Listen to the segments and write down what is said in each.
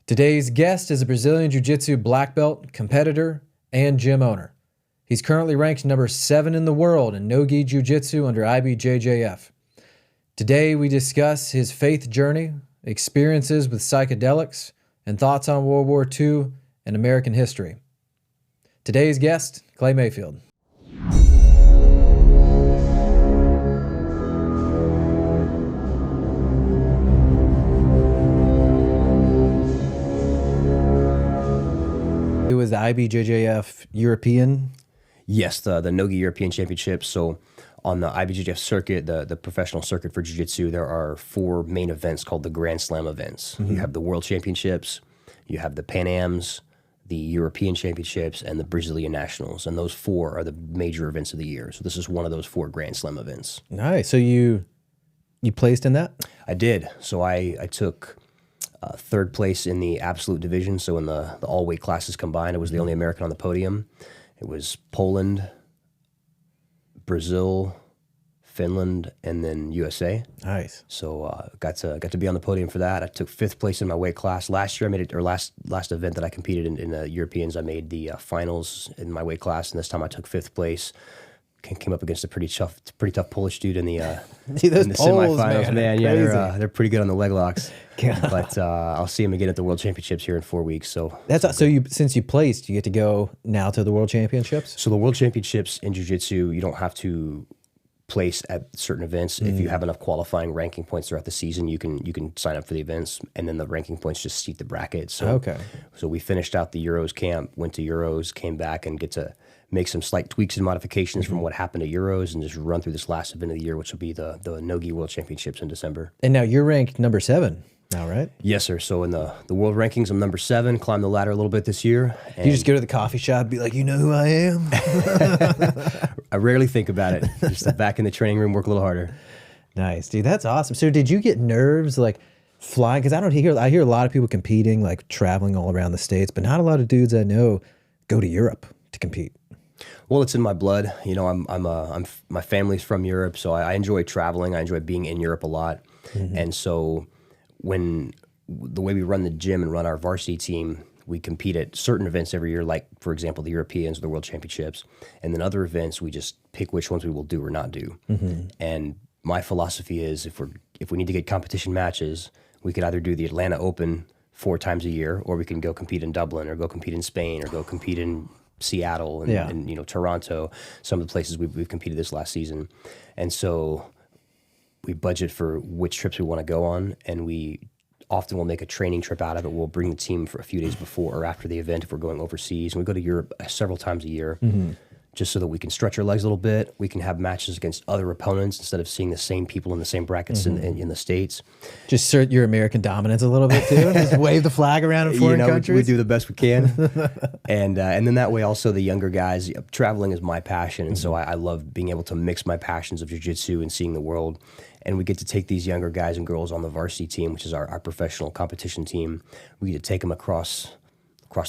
Today's guest is a Brazilian Jiu-Jitsu black belt, competitor, and gym owner. He's currently ranked number 7 in the world in NoGi Jiu Jitsu under IBJJF. Today we discuss his faith journey, experiences with psychedelics, and thoughts on World War II and American history. Today's guest, Clay Mayfield. It was the IBJJF European? Yes, the NoGi European Championships. So on the IBJJF circuit, the professional circuit for Jiu-Jitsu, there are 4 main events called the Grand Slam events. You have the World Championships, you have the Pan Ams, the European Championships, and the Brazilian Nationals. And those 4 are the major events of the year. So this is one of those 4 Grand Slam events. Nice. So you placed in that? I did. So I took 3rd place in the absolute division. So in the all weight classes combined, I was the only American on the podium. It was Poland, Brazil, Finland, and then USA. Nice. So got to be on the podium for that. I took 5th place in my weight class. Last year I made it, or last event that I competed in the Europeans, I made the finals in my weight class, and this time I took 5th place. Came up against a pretty tough Polish dude in the semifinals. Man, yeah, they're pretty good on the leg locks. But I'll see him again at the World Championships here in 4 weeks. So since you placed, you get to go now to the World Championships. So the World Championships in Jiu-Jitsu, you don't have to place at certain events. If you have enough qualifying ranking points throughout the season, you can sign up for the events, and then the ranking points just seat the bracket. So So we finished out the Euros camp, went to Euros, came back, and get to make some slight tweaks and modifications from what happened at Euros, and just run through this last event of the year, which will be the NoGi World Championships in December. And now you're ranked number 7 now, right? Yes, sir. So in the world rankings, I'm number 7. Climbed the ladder a little bit this year. You just go to the coffee shop and be like, you know who I am? I rarely think about it. Just back in the training room, work a little harder. Nice, dude. That's awesome. So did you get nerves like flying? Because I hear a lot of people competing, like traveling all around the States, but not a lot of dudes I know go to Europe to compete. Well, it's in my blood. You know, my family's from Europe, so I enjoy traveling. I enjoy being in Europe a lot. And so when the way we run the gym and run our varsity team, we compete at certain events every year, like, for example, the Europeans or the World Championships. And then other events, we just pick which ones we will do or not do. And my philosophy is if we need to get competition matches, we could either do the Atlanta Open 4 times a year, or we can go compete in Dublin, or go compete in Spain, or go compete in Seattle and you know, Toronto, some of the places we've competed this last season. And so we budget for which trips we want to go on, and we often will make a training trip out of it. We'll bring the team for a few days before or after the event if we're going overseas. And we go to Europe several times a year, just so that we can stretch our legs a little bit. We can have matches against other opponents instead of seeing the same people in the same brackets in the States. Just assert your American dominance a little bit too. Just wave the flag around in foreign countries. We do the best we can. And then that way also the younger guys, traveling is my passion. And so I love being able to mix my passions of jiu-jitsu and seeing the world. And we get to take these younger guys and girls on the varsity team, which is our professional competition team. We get to take them across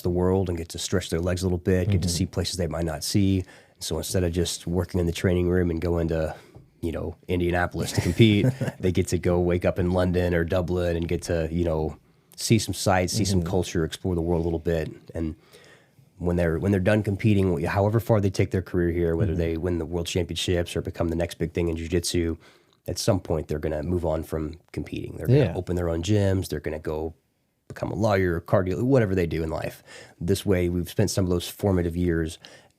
the world and get to stretch their legs a little bit, get to see places they might not see. So instead of just working in the training room and going to, you know, Indianapolis to compete, they get to go wake up in London or Dublin and get to, you know, see some sights, see some culture, explore the world a little bit. And when they're done competing, however far they take their career here, whether they win the World Championships or become the next big thing in jiu-jitsu, at some point they're going to move on from competing. They're going to open their own gyms. They're going to go become a lawyer or cardio, whatever they do in life. This way, we've spent some of those formative years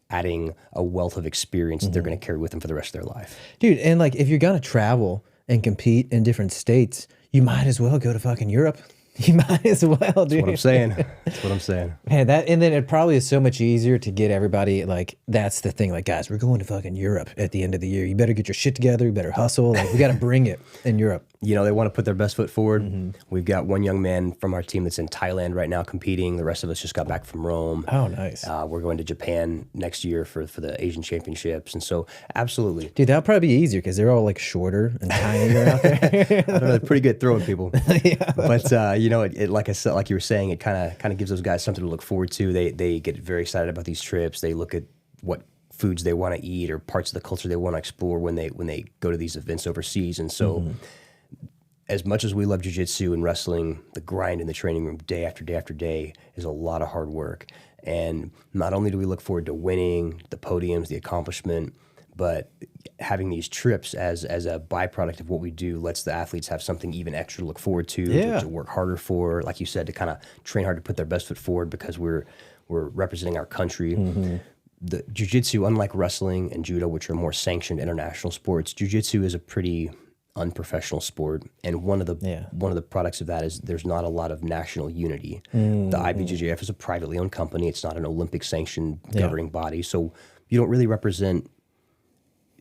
adding a wealth of experience that they're going to carry with them for the rest of their life. Dude, and like if you're going to travel and compete in different states, you might as well go to fucking Europe. You might as well, dude. That's what I'm saying. That's what I'm saying. Man, and then it probably is so much easier to get everybody, like, that's the thing. Like, guys, we're going to fucking Europe at the end of the year. You better get your shit together. You better hustle. Like, we got to bring it in Europe. You know, they want to put their best foot forward. We've got one young man from our team that's in Thailand right now competing. The rest of us just got back from Rome. Oh, nice. We're going to Japan next year for the Asian Championships. And so, absolutely. Dude, that'll probably be easier because they're all, like, shorter and tinier out there. I don't know, they're pretty good throwing people. But, you know, it like I said, like you were saying, it kind of gives those guys something to look forward to. They get very excited about these trips. They look at what foods they want to eat or parts of the culture they want to explore when they go to these events overseas. And so as much as we love jiu-jitsu and wrestling, the grind in the training room day after day after day is a lot of hard work. And not only do we look forward to winning, the podiums, the accomplishment, but having these trips as a byproduct of what we do lets the athletes have something even extra to look forward to work harder for, like you said, to kind of train hard to put their best foot forward because we're representing our country. The jiu-jitsu, unlike wrestling and judo, which are more sanctioned international sports, jiu-jitsu is a pretty unprofessional sport, and one of the products of that is there's not a lot of national unity. The IBJJF is a privately owned company. It's not an Olympic sanctioned governing body, so you don't really represent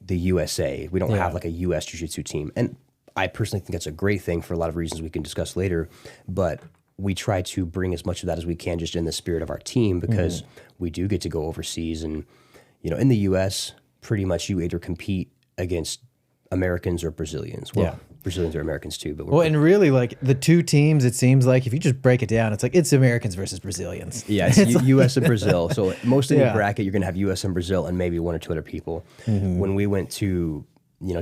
the USA. We don't have like a US jiu-jitsu team, and I personally think that's a great thing for a lot of reasons we can discuss later, but we try to bring as much of that as we can just in the spirit of our team, because we do get to go overseas. And in the US, pretty much you either compete against Americans or Brazilians. Well, Brazilians are Americans too, but and really, like, the two teams, it seems like, if you just break it down, it's like it's Americans versus Brazilians. Yeah, it's U.S. and Brazil. So most of your bracket, you're going to have U.S. and Brazil and maybe one or two other people. When we went to, we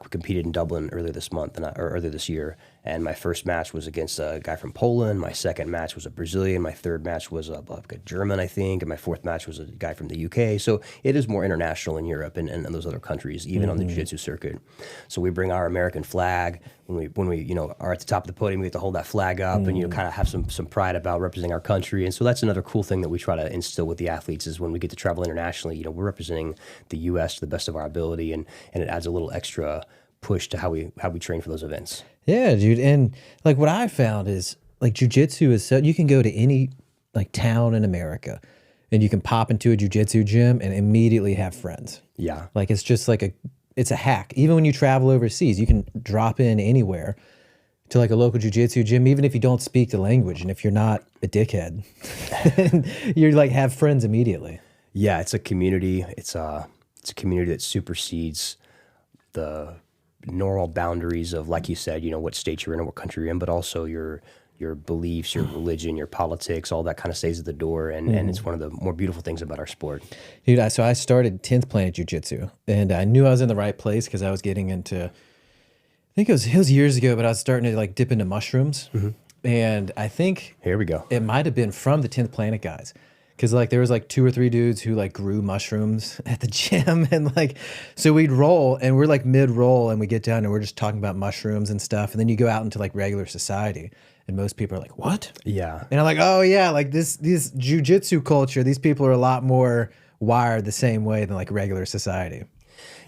competed in Dublin earlier this month or earlier this year, and my first match was against a guy from Poland. My second match was a Brazilian. My third match was a German, I think, and my fourth match was a guy from the UK. So it is more international in Europe and those other countries, even on the jiu-jitsu circuit. So we bring our American flag when we are at the top of the podium. We have to hold that flag up and kind of have some pride about representing our country. And so that's another cool thing that we try to instill with the athletes is when we get to travel internationally, we're representing the U.S. to the best of our ability, and it adds a little extra push to how we train for those events. Yeah, dude. And like what I found is like jiu-jitsu is so, you can go to any like town in America and you can pop into a jiu-jitsu gym and immediately have friends. Yeah. Like it's just like it's a hack. Even when you travel overseas, you can drop in anywhere to like a local jiu-jitsu gym, even if you don't speak the language. And if you're not a dickhead, you're like have friends immediately. Yeah, it's a community. It's a community that supersedes the normal boundaries of, like you said, what state you're in or what country you're in, but also your beliefs, your religion, your politics, all that kind of stays at the door. And it's one of the more beautiful things about our sport. Dude, so I started 10th Planet Jiu-Jitsu, and I knew I was in the right place because I was getting into, I think it was years ago, but I was starting to like dip into mushrooms. And I think here we go. It might have been from the 10th Planet guys. Because like there was like 2 or 3 dudes who like grew mushrooms at the gym, and like so we'd roll and we're like mid-roll and we get down and we're just talking about mushrooms and stuff, and then you go out into like regular society and most people are like, what? Yeah. And I'm like, oh yeah, like this jiu-jitsu culture, these people are a lot more wired the same way than like regular society.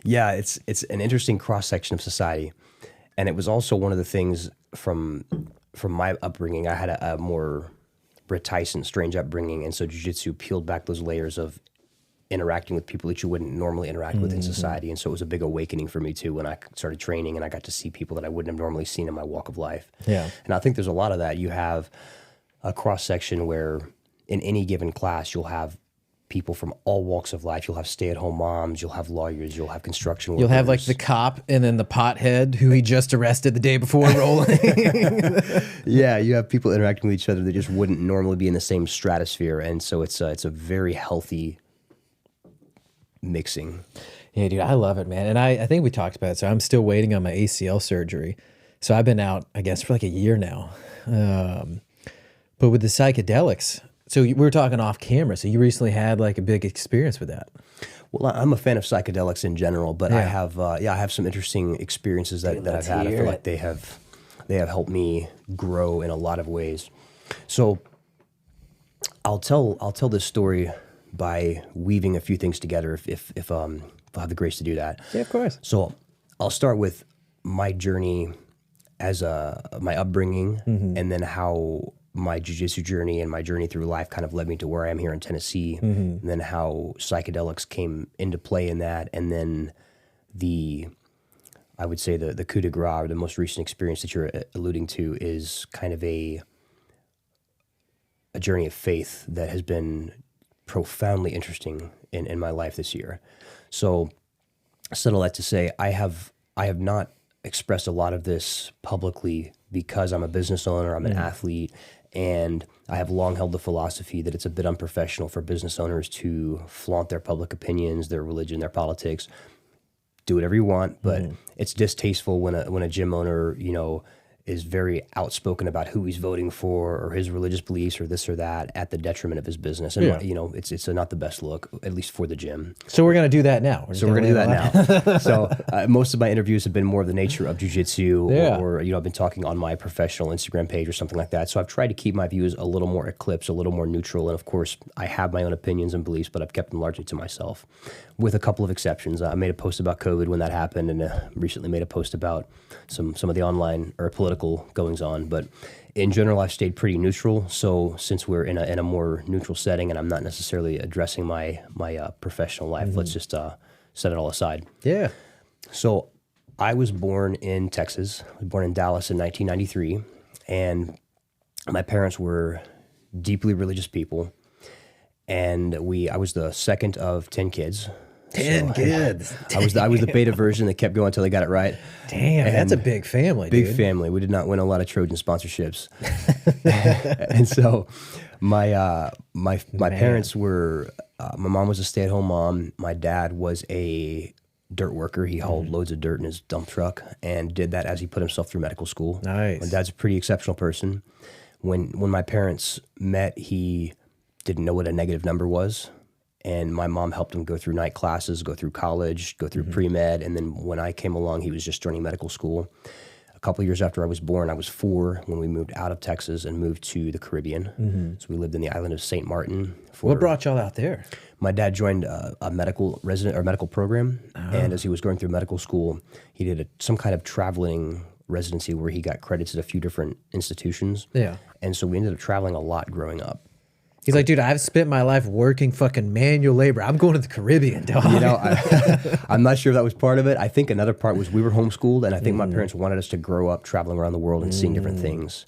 Yeah, it's an interesting cross-section of society. And it was also one of the things from my upbringing. I had a more reticent, strange upbringing, and so jiu-jitsu peeled back those layers of interacting with people that you wouldn't normally interact with in society. And so it was a big awakening for me too when I started training and I got to see people that I wouldn't have normally seen in my walk of life. Yeah. And I think there's a lot of that. You have a cross-section where in any given class you'll have people from all walks of life. You'll have stay-at-home moms, you'll have lawyers, you'll have construction workers. You'll have like the cop and then the pothead who he just arrested the day before rolling. Yeah, you have people interacting with each other that just wouldn't normally be in the same stratosphere. And so it's a very healthy mixing. Yeah, dude, I love it, man. And I think we talked about it. So I'm still waiting on my ACL surgery. So I've been out, I guess, for like a year now. But with the psychedelics, so we were talking off camera. So you recently had like a big experience with that. Well, I'm a fan of psychedelics in general, but I have some interesting experiences that I've had. I feel like they have helped me grow in a lot of ways. So I'll tell this story by weaving a few things together if I'll have the grace to do that. Yeah, of course. So I'll start with my journey as my upbringing, and then how my jiu-jitsu journey and my journey through life kind of led me to where I am here in Tennessee, and then how psychedelics came into play in that, and then I would say the coup de grace, or the most recent experience that you're alluding to, is kind of a journey of faith that has been profoundly interesting in my life this year. So I said all that to say I have not expressed a lot of this publicly because I'm a business owner, I'm an athlete, and I have long held the philosophy that it's a bit unprofessional for business owners to flaunt their public opinions, their religion, their politics, do whatever you want, but it's distasteful when a gym owner, you know, is very outspoken about who he's voting for or his religious beliefs or this or that at the detriment of his business. And, you know, it's not the best look, at least for the gym. So we're going to do that now. So we're going to do that now. So most of my interviews have been more of the nature of jiu-jitsu or, you know, I've been talking on my professional Instagram page or something like that. So I've tried to keep my views a little more eclipsed, a little more neutral. And of course, I have my own opinions and beliefs, but I've kept them largely to myself with a couple of exceptions. I made a post about COVID when that happened and recently made a post about some of the online or political goings on, but in general, I've stayed pretty neutral. So since we're in a more neutral setting, and I'm not necessarily addressing my professional life, let's just set it all aside. Yeah. So I was born in Texas. I was born in Dallas in 1993, and my parents were deeply religious people, and I was the second of 10 kids. 10 kids. I was the beta version that kept going until they got it right. Damn, and that's a big family, big dude. family. We did not win a lot of Trojan sponsorships. And so my parents were, my mom was a stay-at-home mom. My dad was a dirt worker. He hauled loads of dirt in his dump truck and did that as he put himself through medical school. Nice. My dad's a pretty exceptional person. When my parents met, he didn't know what a negative number was. And my mom helped him go through night classes, go through college, go through pre-med. And then when I came along, he was just joining medical school. A couple of years after I was born, I was 4 when we moved out of Texas and moved to the Caribbean. So we lived in the island of St. Martin. What brought y'all out there? My dad joined a medical program. And as he was going through medical school, he did some kind of traveling residency where he got credits at a few different institutions. Yeah. And so we ended up traveling a lot growing up. He's like, dude, I've spent my life working fucking manual labor. I'm going to the Caribbean, dog. You know, I'm not sure if that was part of it. I think another part was we were homeschooled, and I think my parents wanted us to grow up traveling around the world and seeing different things.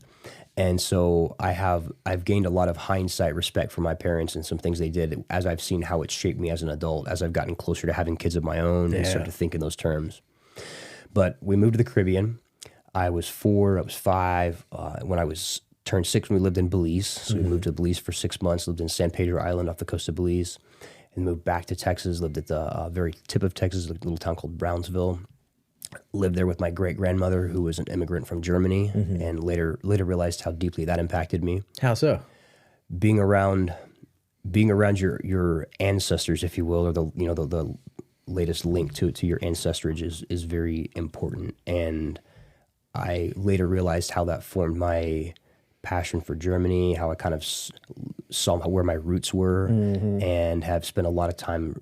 And so I've gained a lot of hindsight respect for my parents and some things they did as I've seen how it shaped me as an adult, as I've gotten closer to having kids of my own and started to think in those terms. But we moved to the Caribbean. I was 4, I was 5. When I turned 6, when we lived in Belize. So we moved to Belize for 6 months, lived in San Pedro Island off the coast of Belize, and moved back to Texas, lived at the very tip of Texas, a little town called Brownsville. Lived there with my great-grandmother, who was an immigrant from Germany, and later realized how deeply that impacted me. How so? Being around your ancestors, if you will, or the latest link to your ancestrage is very important. And I later realized how that formed my passion for Germany, how I kind of saw where my roots were, and have spent a lot of time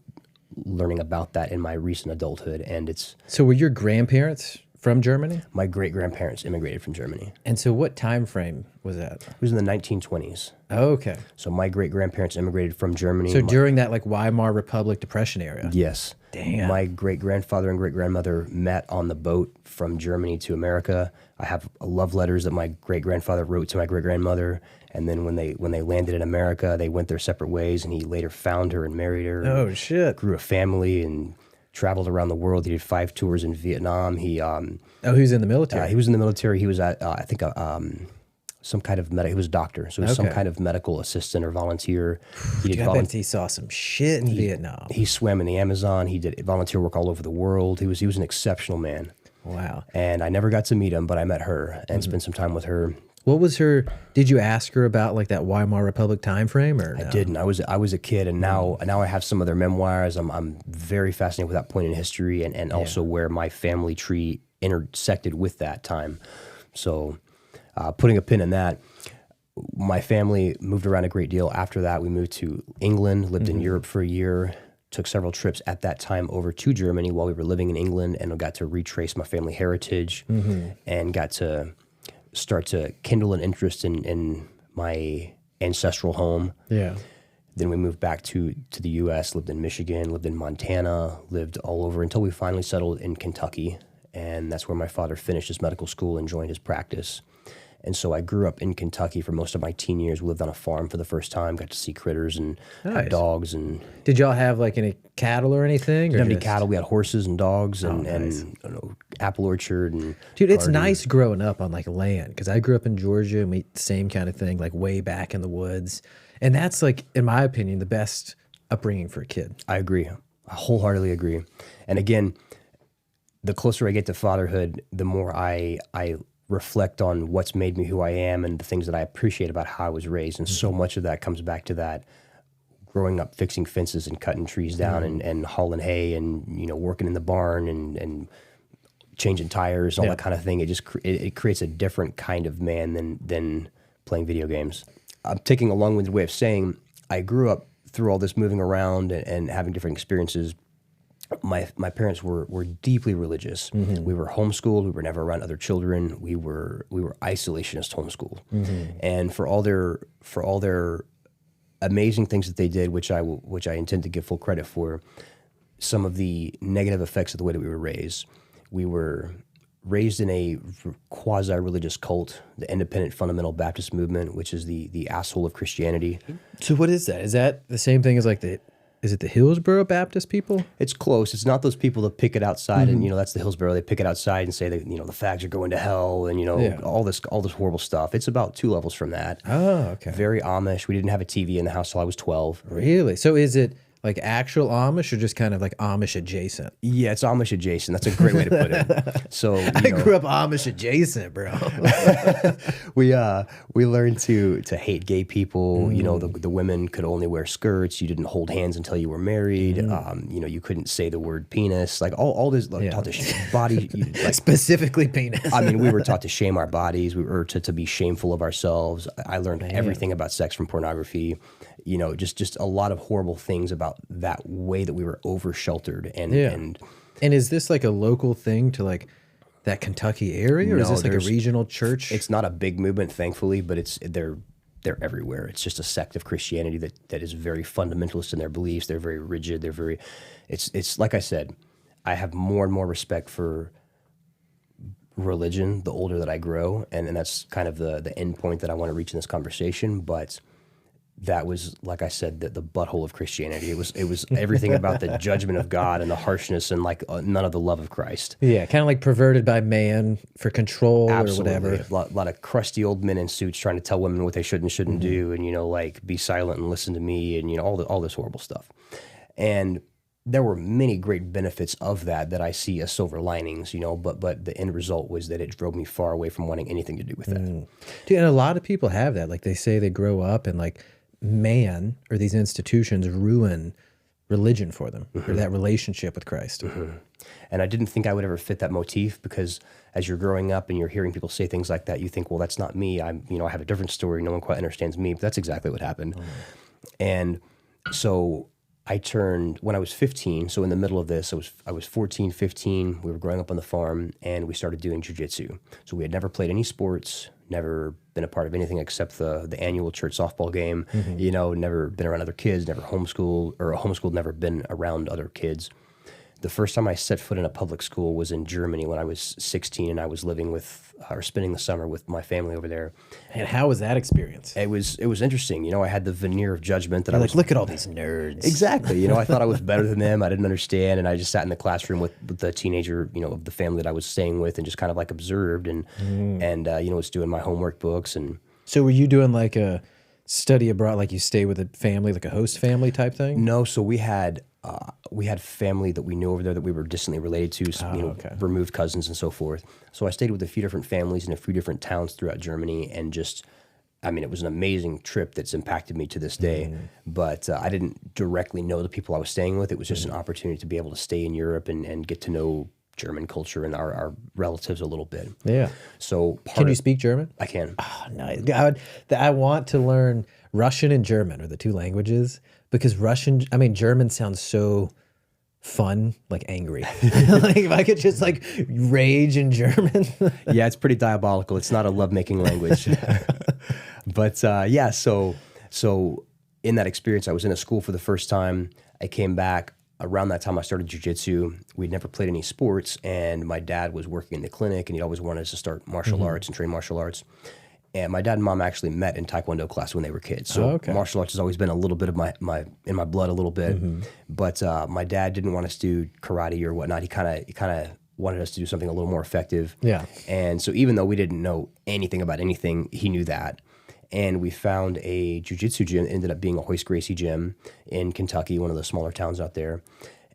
learning about that in my recent adulthood. And So were your grandparents from Germany? My great-grandparents immigrated from Germany. And so what time frame was that? It was in the 1920s. Oh, okay. So my great-grandparents immigrated from Germany. So during that like Weimar Republic Depression era? Yes. Damn. My great-grandfather and great-grandmother met on the boat from Germany to America. I have love letters that my great-grandfather wrote to my great-grandmother. And then when they landed in America, they went their separate ways, and he later found her and married her. Oh, shit. Grew a family and traveled around the world. He did 5 tours in Vietnam. He was in the military. He was in the military. He was at I think some kind of he was a doctor, so he was some kind of medical assistant or volunteer. He did I bet he saw some shit in Vietnam. He swam in the Amazon. He did volunteer work all over the world. He was an exceptional man. Wow. And I never got to meet him, but I met her and spent some time with her. What was her? Did you ask her about like that Weimar Republic time frame, or no? I didn't. I was a kid, and now I have some of their memoirs. I'm very fascinated with that point in history, and also where my family tree intersected with that time. So, putting a pin in that, my family moved around a great deal. After that, we moved to England, lived in Europe for a year. Took several trips at that time over to Germany while we were living in England, and got to retrace my family heritage, and got to start to kindle an interest in my ancestral home. Yeah. Then we moved back to the U.S., lived in Michigan, lived in Montana, lived all over until we finally settled in Kentucky, and that's where my father finished his medical school and joined his practice. And so I grew up in Kentucky for most of my teen years. We lived on a farm for the first time, got to see critters and have dogs. And did y'all have like any cattle or anything? We didn't have any cattle. We had horses and dogs and apple orchard. And dude, it's nice growing up on like land, because I grew up in Georgia and we eat the same kind of thing, like way back in the woods. And that's like, in my opinion, the best upbringing for a kid. I agree. I wholeheartedly agree. And again, the closer I get to fatherhood, the more I reflect on what's made me who I am and the things that I appreciate about how I was raised. And so much of that comes back to that growing up fixing fences and cutting trees down and hauling hay and, you know, working in the barn and changing tires, all that kind of thing. It just it creates a different kind of man than playing video games. I'm taking a long-winded way of saying I grew up through all this moving around and having different experiences. My parents were deeply religious. We were homeschooled. We were never around other children. We were isolationist homeschooled. And for all their amazing things that they did, which I intend to give full credit for, some of the negative effects of the way that we were raised. We were raised in a quasi-religious cult, the Independent Fundamental Baptist Movement, which is the asshole of Christianity. So what is that? Is that the same thing as like is it the Hillsboro Baptist people? It's close. It's not those people that pick it outside and, you know, that's the Hillsboro. They pick it outside and say that, you know, the fags are going to hell and, you know, all this horrible stuff. It's about 2 levels from that. Oh, okay. Very Amish. We didn't have a TV in the house till I was 12. Really? So is it like actual Amish or just kind of like Amish adjacent? Yeah, it's Amish adjacent. That's a great way to put it. So I grew up Amish adjacent, bro. we learned to hate gay people. You know, the women could only wear skirts. You didn't hold hands until you were married. You know, you couldn't say the word penis. Like all this taught to body like, specifically penis. I mean, we were taught to shame our bodies. We were to be shameful of ourselves. I learned everything about sex from pornography. You know, just a lot of horrible things about that way that we were over sheltered and is this like a local thing to like that Kentucky area, or is this like a regional church? It's not a big movement, thankfully, but they're everywhere. It's just a sect of Christianity that is very fundamentalist in their beliefs. They're very rigid. They're very it's like I said, I have more and more respect for religion the older that I grow, and that's kind of the end point that I want to reach in this conversation. But that was, like I said, the butthole of Christianity. It was everything about the judgment of God and the harshness and like none of the love of Christ. Yeah, kind of like perverted by man for control. Absolutely. Or whatever. A lot of crusty old men in suits trying to tell women what they should and shouldn't do, and, you know, like be silent and listen to me, and, you know, all this horrible stuff. And there were many great benefits of that I see as silver linings, you know, but the end result was that it drove me far away from wanting anything to do with that. Dude, and a lot of people have that. Like they say they grow up and like man or these institutions ruin religion for them or that relationship with Christ. And I didn't think I would ever fit that motif, because as you're growing up and you're hearing people say things like that, you think, well, that's not me. I have a different story. No one quite understands me, but that's exactly what happened. And so I turned, when I was 15, so in the middle of this, I was 14, 15, we were growing up on the farm, and we started doing jiu-jitsu. So we had never played any sports, never been a part of anything except the annual church softball game, you know, never been around other kids, never homeschooled, never been around other kids. The first time I set foot in a public school was in Germany when I was 16, and I was living spending the summer with my family over there. And how was that experience? It was interesting. You know, I had the veneer of judgment that You're like, look at all these nerds. Exactly. You know, I thought I was better than them. I didn't understand, and I just sat in the classroom with the teenager, you know, of the family that I was staying with, and just kind of like observed and you know, was doing my homework books. And so, were you doing like a study abroad, like you stay with a family, like a host family type thing? No. So we had family that we knew over there that we were distantly related to, removed cousins and so forth. So I stayed with a few different families in a few different towns throughout Germany, and just, I mean, it was an amazing trip that's impacted me to this day. But I didn't directly know the people I was staying with. It was just an opportunity to be able to stay in Europe and get to know German culture and our relatives a little bit. Yeah. So can you speak German? I can. Oh, nice. I want to learn Russian and German, are the 2 languages, because German sounds so fun, like angry. Like if I could just like rage in German. Yeah, it's pretty diabolical. It's not a lovemaking language. But yeah, so in that experience, I was in a school for the first time. I came back. Around that time, I started jiu-jitsu. We'd never played any sports, and my dad was working in the clinic, and he always wanted us to start martial arts and train martial arts. And my dad and mom actually met in Taekwondo class when they were kids. So martial arts has always been a little bit of in my blood a little bit. But my dad didn't want us to do karate or whatnot. He kind of wanted us to do something a little more effective. Yeah. And so even though we didn't know anything about anything, he knew that. And we found a jiu-jitsu gym. It ended up being a Hoist Gracie gym in Kentucky, one of the smaller towns out there.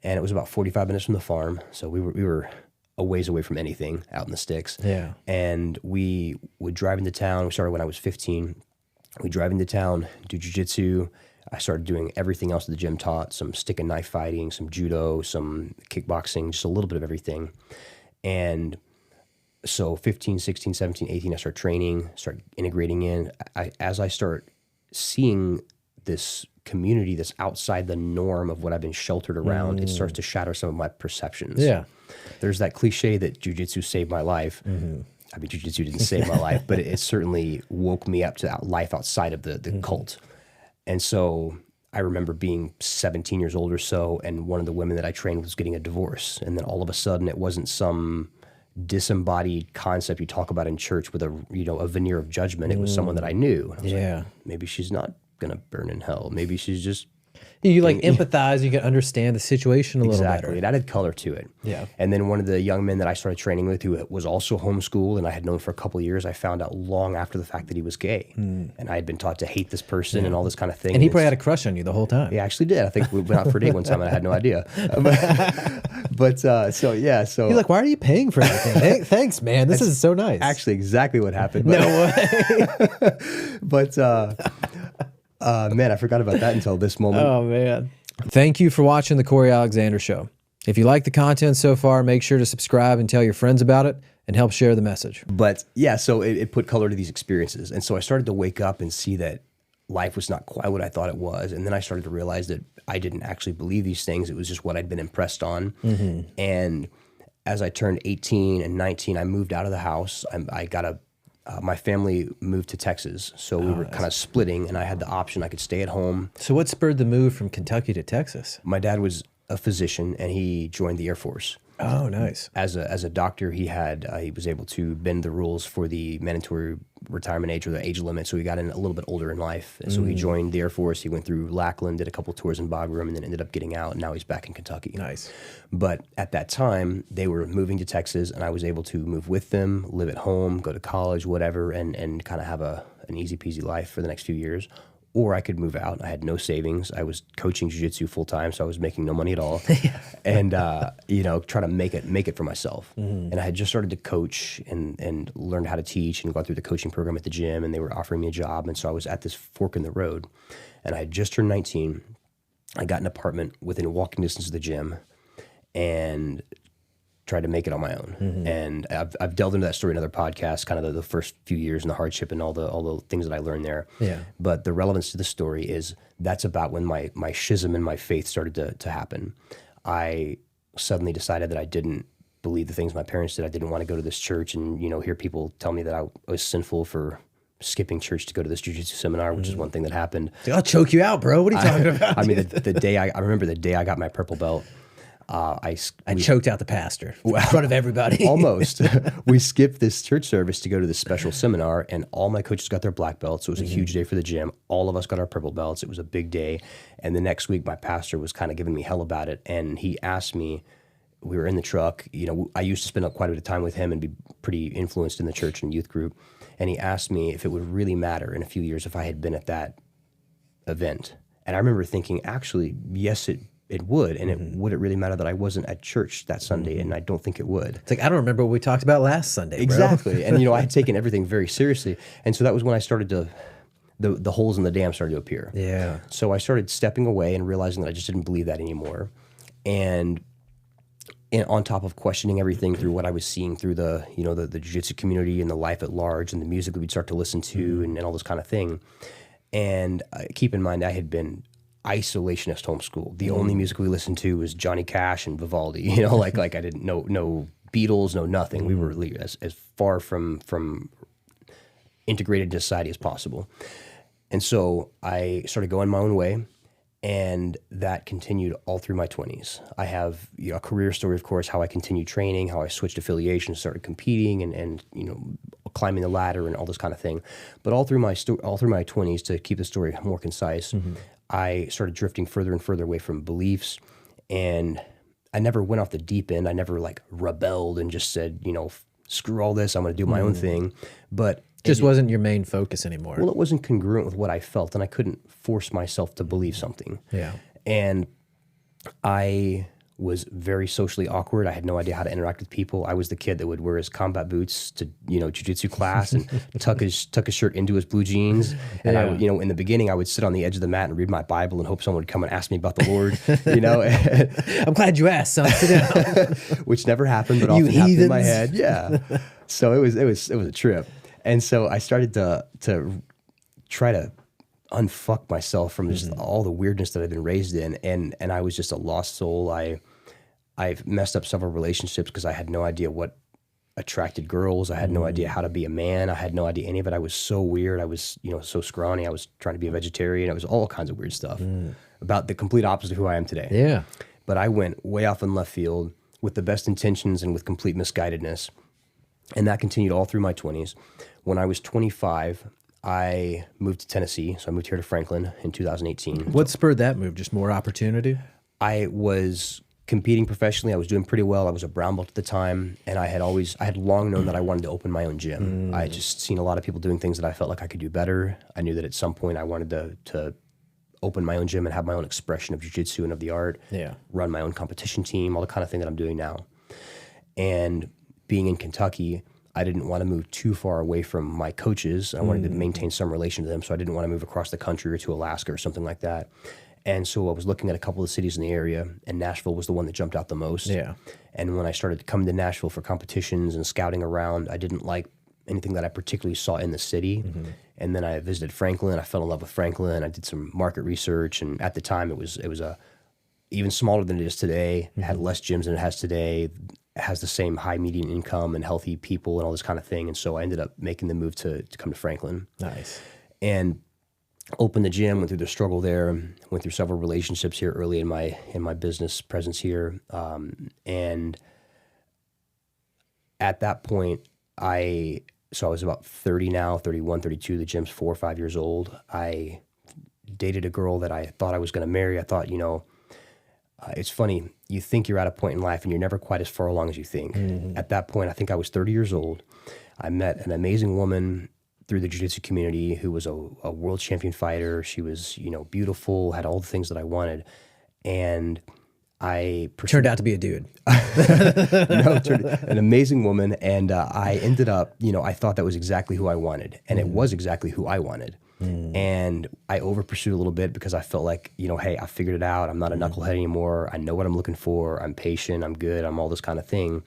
And it was about 45 minutes from the farm. So we were a ways away from anything out in the sticks. Yeah. And we would drive into town. We started when I was 15. We drive into town, do jiu-jitsu. I started doing everything else that the gym taught, some stick and knife fighting, some judo, some kickboxing, just a little bit of everything. And so 15, 16, 17, 18, I start training, start integrating in. As I start seeing this community that's outside the norm of what I've been sheltered around, it starts to shatter some of my perceptions. Yeah. There's that cliche that jiu-jitsu saved my life. I mean, jiu-jitsu didn't save my life, but it certainly woke me up to life outside of the cult. And so I remember being 17 years old or so, and one of the women that I trained was getting a divorce. And then all of a sudden, it wasn't some disembodied concept you talk about in church with a veneer of judgment. It was someone that I knew. And I was like, maybe she's not going to burn in hell. Maybe she's just... You like empathize, you can understand the situation a little better. It added color to it. Yeah. And then one of the young men that I started training with, who was also homeschooled and I had known for a couple of years, I found out long after the fact that he was gay. And I had been taught to hate this person and all this kind of thing. And he probably had a crush on you the whole time. He actually did. I think we went out for a date one time and I had no idea. So You're like, why are you paying for everything? Hey, thanks, man. This is so nice. Actually, exactly what happened. No way. But man, I forgot about that until this moment. Oh, man. Thank you for watching The Corey Alexander Show. If you like the content so far, make sure to subscribe and tell your friends about it and help share the message. But yeah, so it put color to these experiences. And so I started to wake up and see that life was not quite what I thought it was. And then I started to realize that I didn't actually believe these things. It was just what I'd been impressed on. And as I turned 18 and 19, I moved out of the house. I got my family moved to Texas, so we were kind of splitting, and I had the option. I could stay at home. So what spurred the move from Kentucky to Texas? My dad was a physician, and he joined the Air Force. Oh, nice. As a doctor, he was able to bend the rules for the mandatory retirement age or the age limit, so he got in a little bit older in life. And so he joined the Air Force. He went through Lackland, did a couple tours in Bagram, and then ended up getting out, and now he's back in Kentucky. Nice. But at that time, they were moving to Texas, and I was able to move with them, live at home, go to college, whatever, and kind of have an easy-peasy life for the next few years. Or I could move out. I had no savings. I was coaching jiu-jitsu full-time, so I was making no money at all. And, try to make it for myself. And I had just started to coach and learned how to teach and gone through the coaching program at the gym, and they were offering me a job. And so I was at this fork in the road. And I had just turned 19. I got an apartment within walking distance of the gym and tried to make it on my own. And I've delved into that story in other podcasts, kind of the first few years and the hardship and all the things that I learned there. Yeah. But the relevance to the story is that's about when my schism in my faith started to happen. I suddenly decided that I didn't believe the things my parents did. I didn't want to go to this church and, hear people tell me that I was sinful for skipping church to go to this jiu-jitsu seminar, which is one thing that happened. I'll choke you out, bro. What are you talking about? I mean, I remember the day I got my purple belt, I choked out the pastor in front of everybody. Almost. We skipped this church service to go to this special seminar, and all my coaches got their black belts. So it was a huge day for the gym. All of us got our purple belts. It was a big day. And the next week, my pastor was kind of giving me hell about it. And he asked me, we were in the truck. I used to spend quite a bit of time with him and be pretty influenced in the church and youth group. And he asked me if it would really matter in a few years if I had been at that event. And I remember thinking, actually, yes, it would, and would it really matter that I wasn't at church that Sunday? And I don't think it would. It's like, I don't remember what we talked about last Sunday, bro. Exactly. And, I had taken everything very seriously. And so that was when I started the holes in the dam started to appear. Yeah. So I started stepping away and realizing that I just didn't believe that anymore. And on top of questioning everything through what I was seeing through the jiu-jitsu community and the life at large and the music that we'd start to listen to and all this kind of thing. And keep in mind, I had been isolationist homeschool. The only music we listened to was Johnny Cash and Vivaldi. Like I didn't know Beatles, no nothing. We were as far from integrated into society as possible. And so I started going my own way, and that continued all through my 20s. I have a career story, of course, how I continued training, how I switched affiliations, started competing, and climbing the ladder and all this kind of thing. But all through my 20s, to keep the story more concise, I started drifting further and further away from beliefs, and I never went off the deep end. I never rebelled and just said, screw all this, I'm going to do my own thing. But just wasn't your main focus anymore. Well, it wasn't congruent with what I felt, and I couldn't force myself to believe something. Yeah. And I was very socially awkward. I had no idea how to interact with people. I was the kid that would wear his combat boots to, jiu-jitsu class and tuck his shirt into his blue jeans. And I would, in the beginning, I would sit on the edge of the mat and read my Bible and hope someone would come and ask me about the Lord, I'm glad you asked, son. Sit down. Which never happened, but often happened in my head. Yeah. So it was a trip. And so I started to try to unfuck myself from just all the weirdness that I'd been raised in. And I was just a lost soul. I've messed up several relationships because I had no idea what attracted girls. I had no idea how to be a man. I had no idea any of it. I was so weird. I was, so scrawny. I was trying to be a vegetarian. It was all kinds of weird stuff about the complete opposite of who I am today. Yeah. But I went way off in left field with the best intentions and with complete misguidedness. And that continued all through my 20s. When I was 25, I moved to Tennessee. So I moved here to Franklin in 2018. What spurred that move? Just more opportunity? I was competing professionally. I was doing pretty well. I was a brown belt at the time. And I had long known that I wanted to open my own gym. I had just seen a lot of people doing things that I felt like I could do better. I knew that at some point I wanted to open my own gym and have my own expression of jiu-jitsu and of the art. Yeah. Run my own competition team, all the kind of thing that I'm doing now. And being in Kentucky, I didn't want to move too far away from my coaches. I wanted to maintain some relation to them, so I didn't want to move across the country or to Alaska or something like that. And so I was looking at a couple of cities in the area, and Nashville was the one that jumped out the most. Yeah. And when I started coming to Nashville for competitions and scouting around, I didn't like anything that I particularly saw in the city. And then I visited Franklin. I fell in love with Franklin. I did some market research, and at the time it was even smaller than it is today. It had less gyms than it has today. Has the same high median income and healthy people and all this kind of thing. And so I ended up making the move to come to Franklin. Nice. And opened the gym, went through the struggle there, went through several relationships here early in my business presence here. And at that point, I was about 30 now, 31, 32. The gym's 4 or 5 years old. I dated a girl that I thought I was going to marry. I thought, it's funny. You think you're at a point in life and you're never quite as far along as you think. At that point, I think I was 30 years old. I met an amazing woman through the jiu-jitsu community who was a world champion fighter. She was, beautiful, had all the things that I wanted. And I turned out to be a dude. An amazing woman. And I ended up, I thought that was exactly who I wanted. And it was exactly who I wanted. And I over pursued a little bit because I felt like, hey, I figured it out. I'm not a knucklehead anymore. I know what I'm looking for. I'm patient. I'm good. I'm all this kind of thing.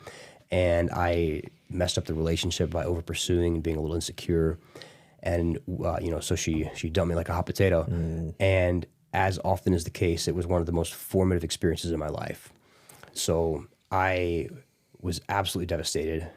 And I messed up the relationship by over pursuing and being a little insecure. And, so she dumped me like a hot potato. And as often is the case, it was one of the most formative experiences in my life. So I was absolutely devastated.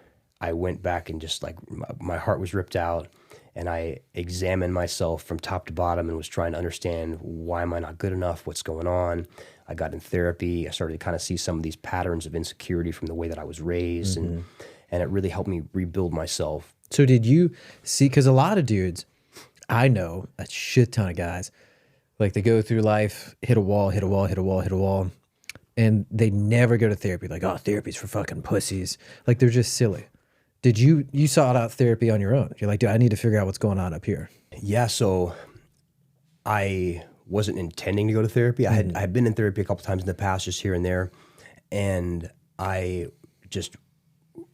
I went back and just like my heart was ripped out. And I examined myself from top to bottom and was trying to understand, why am I not good enough? What's going on? I got in therapy. I started to kind of see some of these patterns of insecurity from the way that I was raised. And it really helped me rebuild myself. So did you see, because a lot of dudes, I know a shit ton of guys, like they go through life, hit a wall, hit a wall, hit a wall, hit a wall, and they never go to therapy. Like, oh, therapy's for fucking pussies. Like they're just silly. Did you sought out therapy on your own? You're like, dude, I need to figure out what's going on up here. Yeah, so I wasn't intending to go to therapy. I had been in therapy a couple times in the past, just here and there, and I just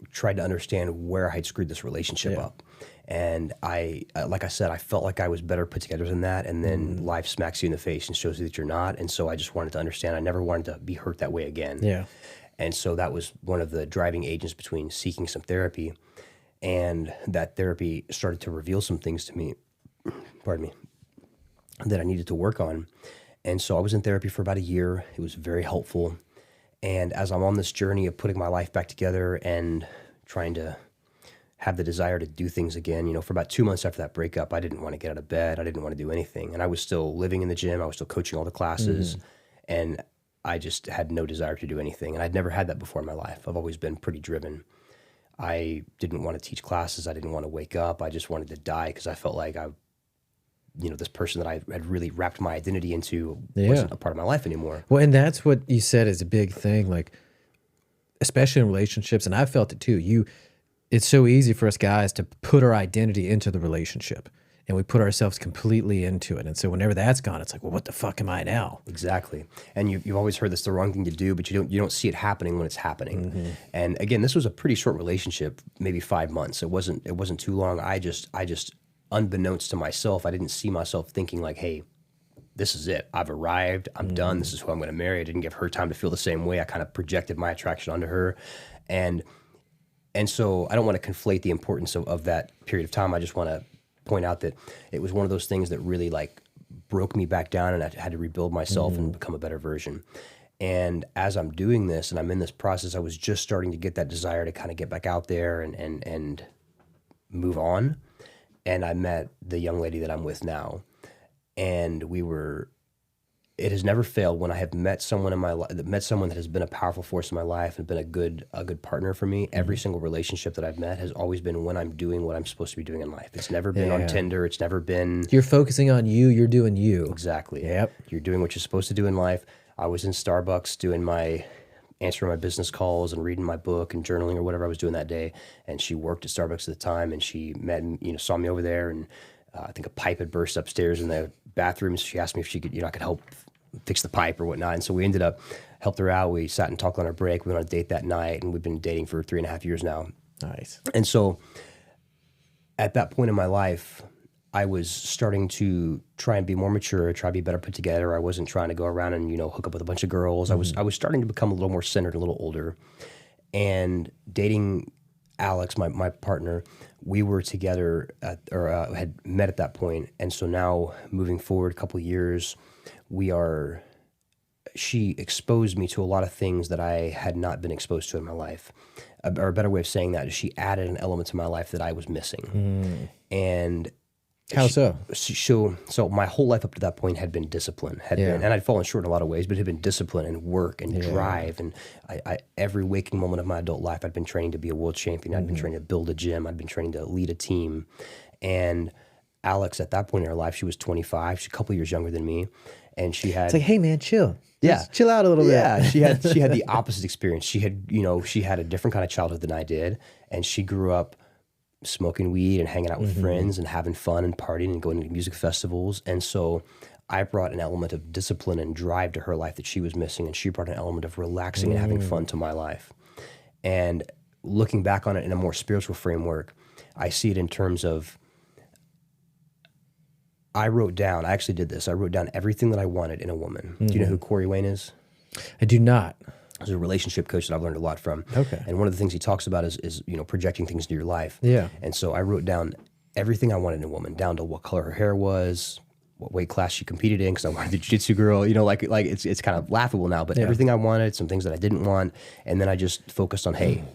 tried to understand where I had screwed this relationship up. And I, like I said, I felt like I was better put together than that, and then life smacks you in the face and shows you that you're not. And so I just wanted to understand. I never wanted to be hurt that way again. Yeah. And so that was one of the driving agents between seeking some therapy, and that therapy started to reveal some things to me, pardon me, that I needed to work on. And so I was in therapy for about a year. It was very helpful. And as I'm on this journey of putting my life back together and trying to have the desire to do things again, for about 2 months after that breakup, I didn't want to get out of bed. I didn't want to do anything. And I was still living in the gym. I was still coaching all the classes. And I just had no desire to do anything. And I'd never had that before in my life. I've always been pretty driven. I didn't want to teach classes. I didn't want to wake up. I just wanted to die because I felt like this person that I had really wrapped my identity into wasn't a part of my life anymore. Well, and that's what you said is a big thing, like, especially in relationships. And I felt it too. It's so easy for us guys to put our identity into the relationship. and we put ourselves completely into it. And so whenever that's gone, it's like, well, what the fuck am I now? Exactly. And you've always heard that's the wrong thing to do, but you don't see it happening when it's happening. And again, this was a pretty short relationship, maybe 5 months. It wasn't too long. I just unbeknownst to myself, I didn't see myself thinking like, hey, this is it. I've arrived. I'm done. This is who I'm going to marry. I didn't give her time to feel the same way. I kind of projected my attraction onto her. And so I don't want to conflate the importance of that period of time. I just want to point out that it was one of those things that really like broke me back down, and I had to rebuild myself and become a better version. And as I'm doing this and I'm in this process, I was just starting to get that desire to kind of get back out there and move on. And I met the young lady that I'm with now. And it has never failed when I have met someone in my life, met someone that has been a powerful force in my life and been a good partner for me. Every single relationship that I've met has always been when I'm doing what I'm supposed to be doing in life. It's never been on Tinder. It's never been. You're focusing on you. You're doing you. Exactly. Yep. You're doing what you're supposed to do in life. I was in Starbucks answering my business calls and reading my book and journaling or whatever I was doing that day. And she worked at Starbucks at the time, and she saw me over there, and I think a pipe had burst upstairs in the bathroom. So she asked me if she could, I could help fix the pipe or whatnot. And so we ended up, helped her out. We sat and talked on our break. We went on a date that night, and we've been dating for 3.5 years now. Nice. And so at that point in my life, I was starting to try and be more mature, try to be better put together. I wasn't trying to go around and, hook up with a bunch of girls. I was starting to become a little more centered, a little older. And dating Alex, my partner, we were together had met at that point. And so now moving forward a couple of years, she exposed me to a lot of things that I had not been exposed to in my life. Or a better way of saying that is she added an element to my life that I was missing. And how so? So my whole life up to that point had been discipline, and I'd fallen short in a lot of ways, but it had been discipline and work and drive. And I every waking moment of my adult life, I'd been training to be a world champion. I'd been training to build a gym. I'd been training to lead a team. And Alex, at that point in her life, she was 25. She's a couple years younger than me. And she had... It's like, hey, man, chill. Yeah. Just chill out a little bit. Yeah, she had the opposite experience. She had a different kind of childhood than I did. And she grew up smoking weed and hanging out with friends and having fun and partying and going to music festivals. And so I brought an element of discipline and drive to her life that she was missing, and she brought an element of relaxing and having fun to my life. And looking back on it in a more spiritual framework, I see it in terms of, I actually did this. I wrote down everything that I wanted in a woman. Do you know who Corey Wayne is? I do not. He's a relationship coach that I've learned a lot from. Okay. And one of the things he talks about is projecting things into your life. Yeah. And so I wrote down everything I wanted in a woman, down to what color her hair was, what weight class she competed in, because I wanted the jiu-jitsu girl. Like it's kind of laughable now, but everything I wanted, some things that I didn't want, and then I just focused on, hey,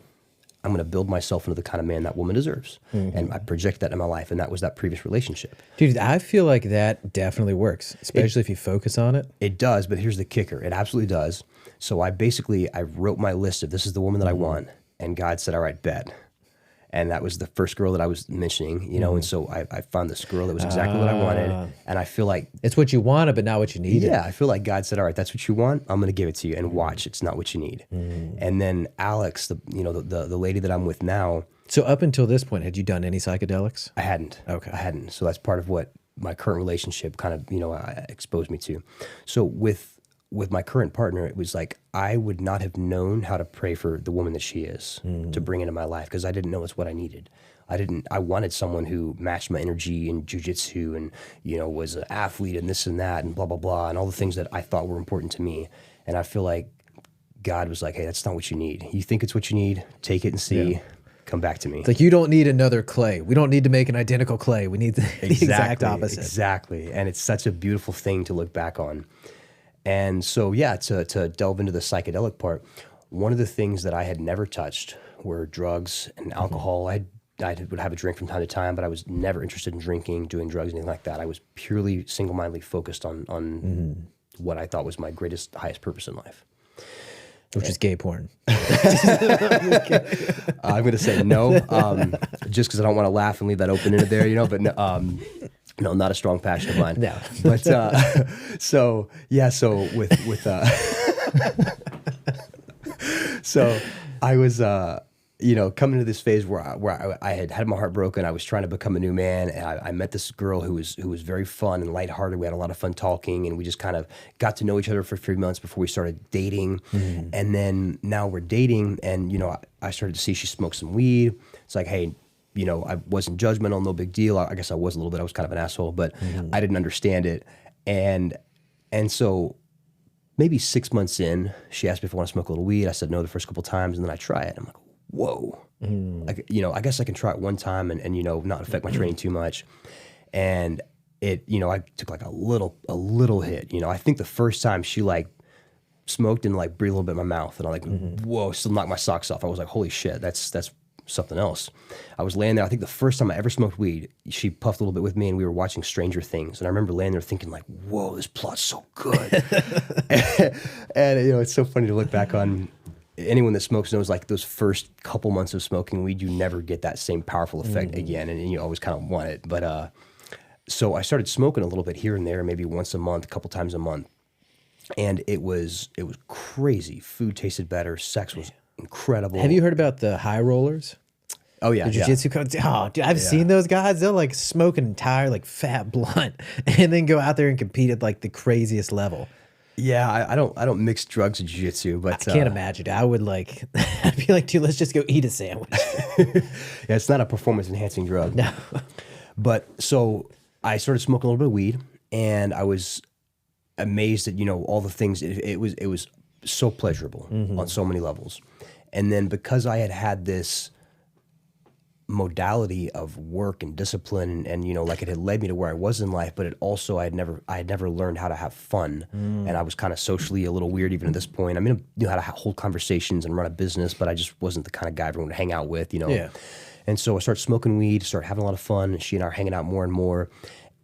I'm going to build myself into the kind of man that woman deserves. And I project that in my life, and that was that previous relationship. Dude, I feel like that definitely works, especially if you focus on it. It does, but here's the kicker. It absolutely does. So I wrote my list of this is the woman that I want, and God said, all right, bet. And that was the first girl that I was mentioning, and so I found this girl that was exactly what I wanted, and I feel like... It's what you wanted, but not what you needed. Yeah, I feel like God said, all right, that's what you want, I'm going to give it to you, and watch, it's not what you need. And then Alex, the lady that I'm with now... So up until this point, had you done any psychedelics? I hadn't. Okay. I hadn't. So that's part of what my current relationship kind of, exposed me to. So with my current partner, it was like I would not have known how to pray for the woman that she is to bring into my life, because I didn't know it's what I needed. I wanted someone who matched my energy in jiu-jitsu and, was an athlete and this and that and blah, blah, blah, and all the things that I thought were important to me. And I feel like God was like, hey, that's not what you need. You think it's what you need? Take it and see. Yeah. Come back to me. It's like, you don't need another clay. We don't need to make an identical clay. We need the exact opposite. Exactly. And it's such a beautiful thing to look back on. And so, to delve into the psychedelic part, one of the things that I had never touched were drugs and alcohol. I would have a drink from time to time, but I was never interested in drinking, doing drugs, anything like that. I was purely single-mindedly focused on what I thought was my greatest, highest purpose in life. Which is gay porn. I'm going to say no, just because I don't want to laugh and leave that open-ended there, but no, not a strong passion of mine. No. But so with so I was coming to this phase where I had had my heart broken, I was trying to become a new man, and I met this girl who was very fun and lighthearted. We had a lot of fun talking, and we just kind of got to know each other for 3 months before we started dating. And then now we're dating, and I started to see she smoked some weed. It's like, hey, I wasn't judgmental, no big deal. I guess I was a little bit. I was kind of an asshole, but I didn't understand it. And so maybe 6 months in, she asked me if I want to smoke a little weed. I said no the first couple of times, and then I try it. I'm like, whoa. Like, I guess I can try it one time and not affect my training too much. And it, I took like a little hit. I think the first time she like smoked and like breathed a little bit in my mouth, and I like, whoa, still knocked my socks off. I was like, holy shit, that's something else. I was laying there. I think the first time I ever smoked weed, she puffed a little bit with me, and we were watching Stranger Things. And I remember laying there thinking like, whoa, this plot's so good. and it's so funny to look back on. Anyone that smokes knows like those first couple months of smoking weed, you never get that same powerful effect again. And you always kind of want it. But so I started smoking a little bit here and there, maybe once a month, a couple times a month. And it was crazy. Food tasted better. Sex was incredible. Have you heard about the high rollers? Oh yeah, the jiu-jitsu codes. Oh, dude, I've seen those guys. They'll like smoke an entire like fat blunt and then go out there and compete at like the craziest level. Yeah, I don't mix drugs with jiu-jitsu, but I can't imagine. I would like, I'd be like, dude, let's just go eat a sandwich. Yeah, it's not a performance enhancing drug. No. But so I started smoking a little bit of weed, and I was amazed at all the things. It was so pleasurable on so many levels. And then because I had this modality of work and discipline, and like it had led me to where I was in life, but it also I had never learned how to have fun, and I was kind of socially a little weird even at this point. I mean, I knew how to hold conversations and run a business, but I just wasn't the kind of guy everyone would hang out with, Yeah. And so I started smoking weed, started having a lot of fun, and she and I are hanging out more and more,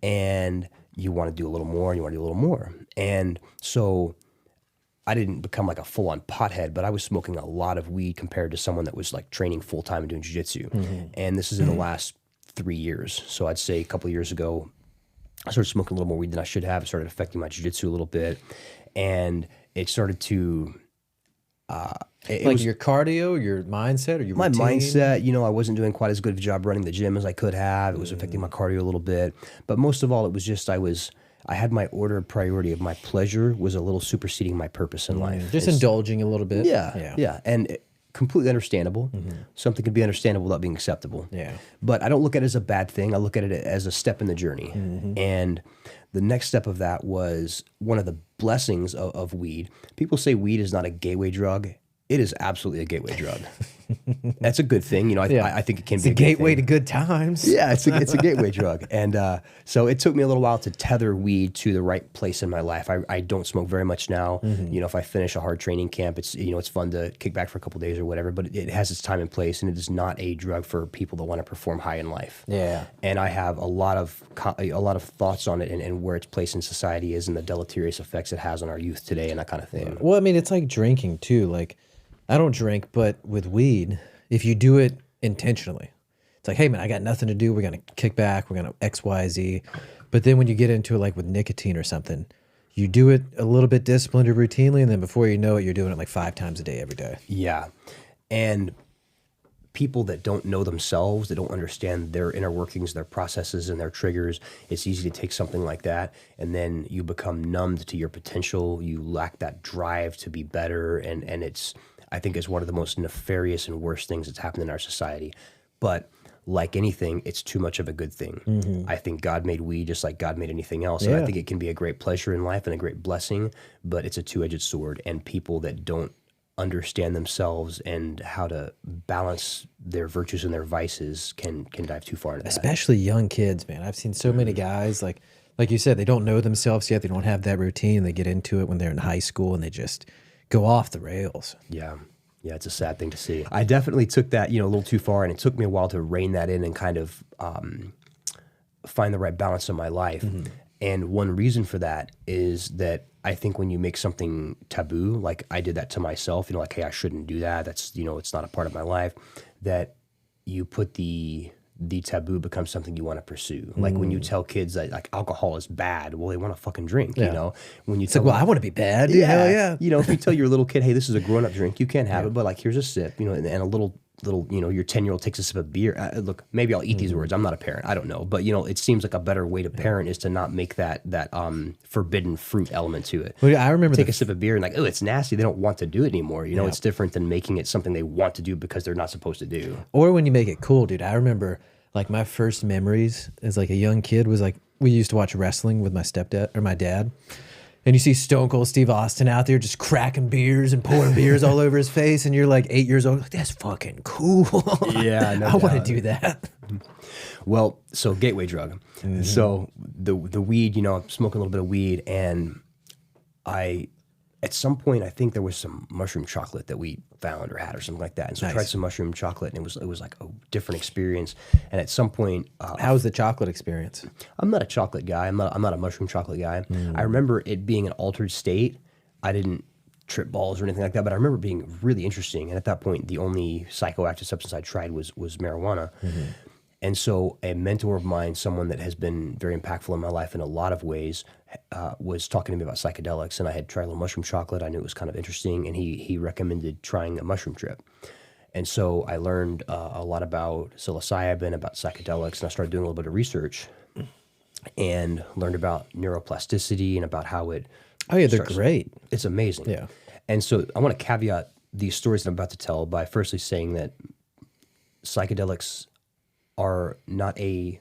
and you want to do a little more, and you want to do a little more, and so I didn't become like a full-on pothead, but I was smoking a lot of weed compared to someone that was like training full-time and doing jiu-jitsu. And this is in the last 3 years. So I'd say a couple of years ago, I started smoking a little more weed than I should have. It started affecting my jiu-jitsu a little bit. And it started to... it was your cardio, your mindset, or your routine? My mindset, I wasn't doing quite as good of a job running the gym as I could have. It was affecting my cardio a little bit. But most of all, it was just I had my order of priority of my pleasure was a little superseding my purpose in life. Just indulging a little bit. Yeah. And completely understandable. Something can be understandable without being acceptable. Yeah. But I don't look at it as a bad thing. I look at it as a step in the journey. And the next step of that was one of the blessings of weed. People say weed is not a gateway drug. It is absolutely a gateway drug. That's a good thing. I think it can be a gateway to good times. Yeah, it's a gateway drug. And so it took me a little while to tether weed to the right place in my life. I don't smoke very much now. If I finish a hard training camp, it's it's fun to kick back for a couple of days or whatever, but it has its time and place, and it is not a drug for people that want to perform high in life. Yeah. And I have a lot of thoughts on it and where its place in society is and the deleterious effects it has on our youth today and that kind of thing. Well, I mean, it's like drinking too. Like, I don't drink, but with weed, if you do it intentionally, it's like, hey man, I got nothing to do. We're going to kick back. We're going to X, Y, Z. But then when you get into it, like with nicotine or something, you do it a little bit disciplined or routinely, and then before you know it, you're doing it like 5 times a day every day. Yeah. And people that don't know themselves, that don't understand their inner workings, their processes and their triggers, it's easy to take something like that and then you become numbed to your potential. You lack that drive to be better. And I think it's one of the most nefarious and worst things that's happened in our society. But like anything, it's too much of a good thing. I think God made weed just like God made anything else. And I think it can be a great pleasure in life and a great blessing, but it's a two-edged sword. And people that don't understand themselves and how to balance their virtues and their vices can dive too far into that. Especially young kids, man. I've seen so many guys, like you said, they don't know themselves yet. They don't have that routine. They get into it when they're in high school and they just go off the rails. Yeah. Yeah, it's a sad thing to see. I definitely took that, a little too far, and it took me a while to rein that in and kind of find the right balance in my life. And one reason for that is that I think when you make something taboo, like I did that to myself, like, hey, I shouldn't do that. That's, it's not a part of my life, that you put the taboo becomes something you want to pursue. Like when you tell kids that like alcohol is bad, well, they want to fucking drink, When you tell them, I want to be bad. Yeah. If you tell your little kid, hey, this is a grown-up drink, you can't have it, but like, here's a sip, and a little little, your 10-year-old takes a sip of beer. Look, maybe I'll eat these words. I'm not a parent. I don't know. But, it seems like a better way to parent is to not make that forbidden fruit element to it. Well, I remember take a sip of beer and like, oh, it's nasty. They don't want to do it anymore. It's different than making it something they want to do because they're not supposed to do. Or when you make it cool, dude. I remember like my first memories as like a young kid was like, we used to watch wrestling with my stepdad or my dad. And you see Stone Cold Steve Austin out there just cracking beers and pouring beers all over his face. And you're like 8 years old. Like, that's fucking cool. Yeah, I want to do that. Well, so gateway drug. So the weed, I'm smoking a little bit of weed. And at some point, I think there was some mushroom chocolate that we found or had or something like that. And so I tried some mushroom chocolate, and it was like a different experience. And at some point, how was the chocolate experience? I'm not a chocolate guy. I'm not a mushroom chocolate guy. I remember it being an altered state. I didn't trip balls or anything like that, but I remember it being really interesting. And at that point, the only psychoactive substance I tried was marijuana. And so a mentor of mine, someone that has been very impactful in my life in a lot of ways, was talking to me about psychedelics, and I had tried a little mushroom chocolate. I knew it was kind of interesting, and he recommended trying a mushroom trip. And so I learned a lot about psilocybin, about psychedelics, and I started doing a little bit of research and learned about neuroplasticity and about how it... Oh, yeah, they're great. It's amazing. Yeah. And so I want to caveat these stories that I'm about to tell by firstly saying that psychedelics are not a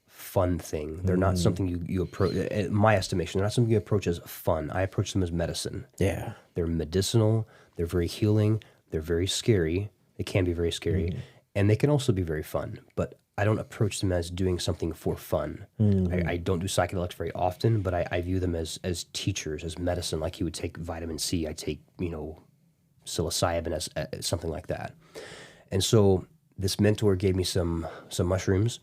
fun thing. They're not something you approach, in my estimation, they're not something you approach as fun. I approach them as medicine. Yeah. They're medicinal, they're very healing, they're very scary. They can be very scary, and they can also be very fun, but I don't approach them as doing something for fun. I don't do psychedelics very often, but I view them as teachers, as medicine, like you would take vitamin C. I take, psilocybin as something like that. And so this mentor gave me some mushrooms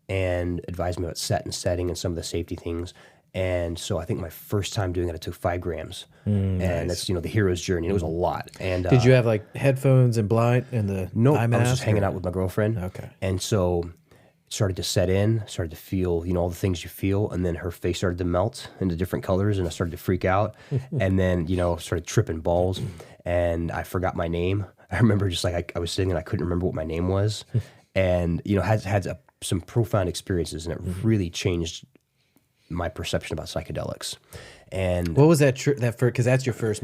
and advised me about set and setting and some of the safety things. And so I think my first time doing it, I took 5 grams. And that's, the hero's journey. It was a lot. And did you have like headphones and blind and the eye mask? I was just hanging out with my girlfriend. Okay. And so it started to set in, started to feel, all the things you feel. And then her face started to melt into different colors, and I started to freak out. And then, started tripping balls, and I forgot my name. I remember just like I was sitting and I couldn't remember what my name was. And, had some profound experiences, and it really changed my perception about psychedelics. And what was that trip? Because that's your first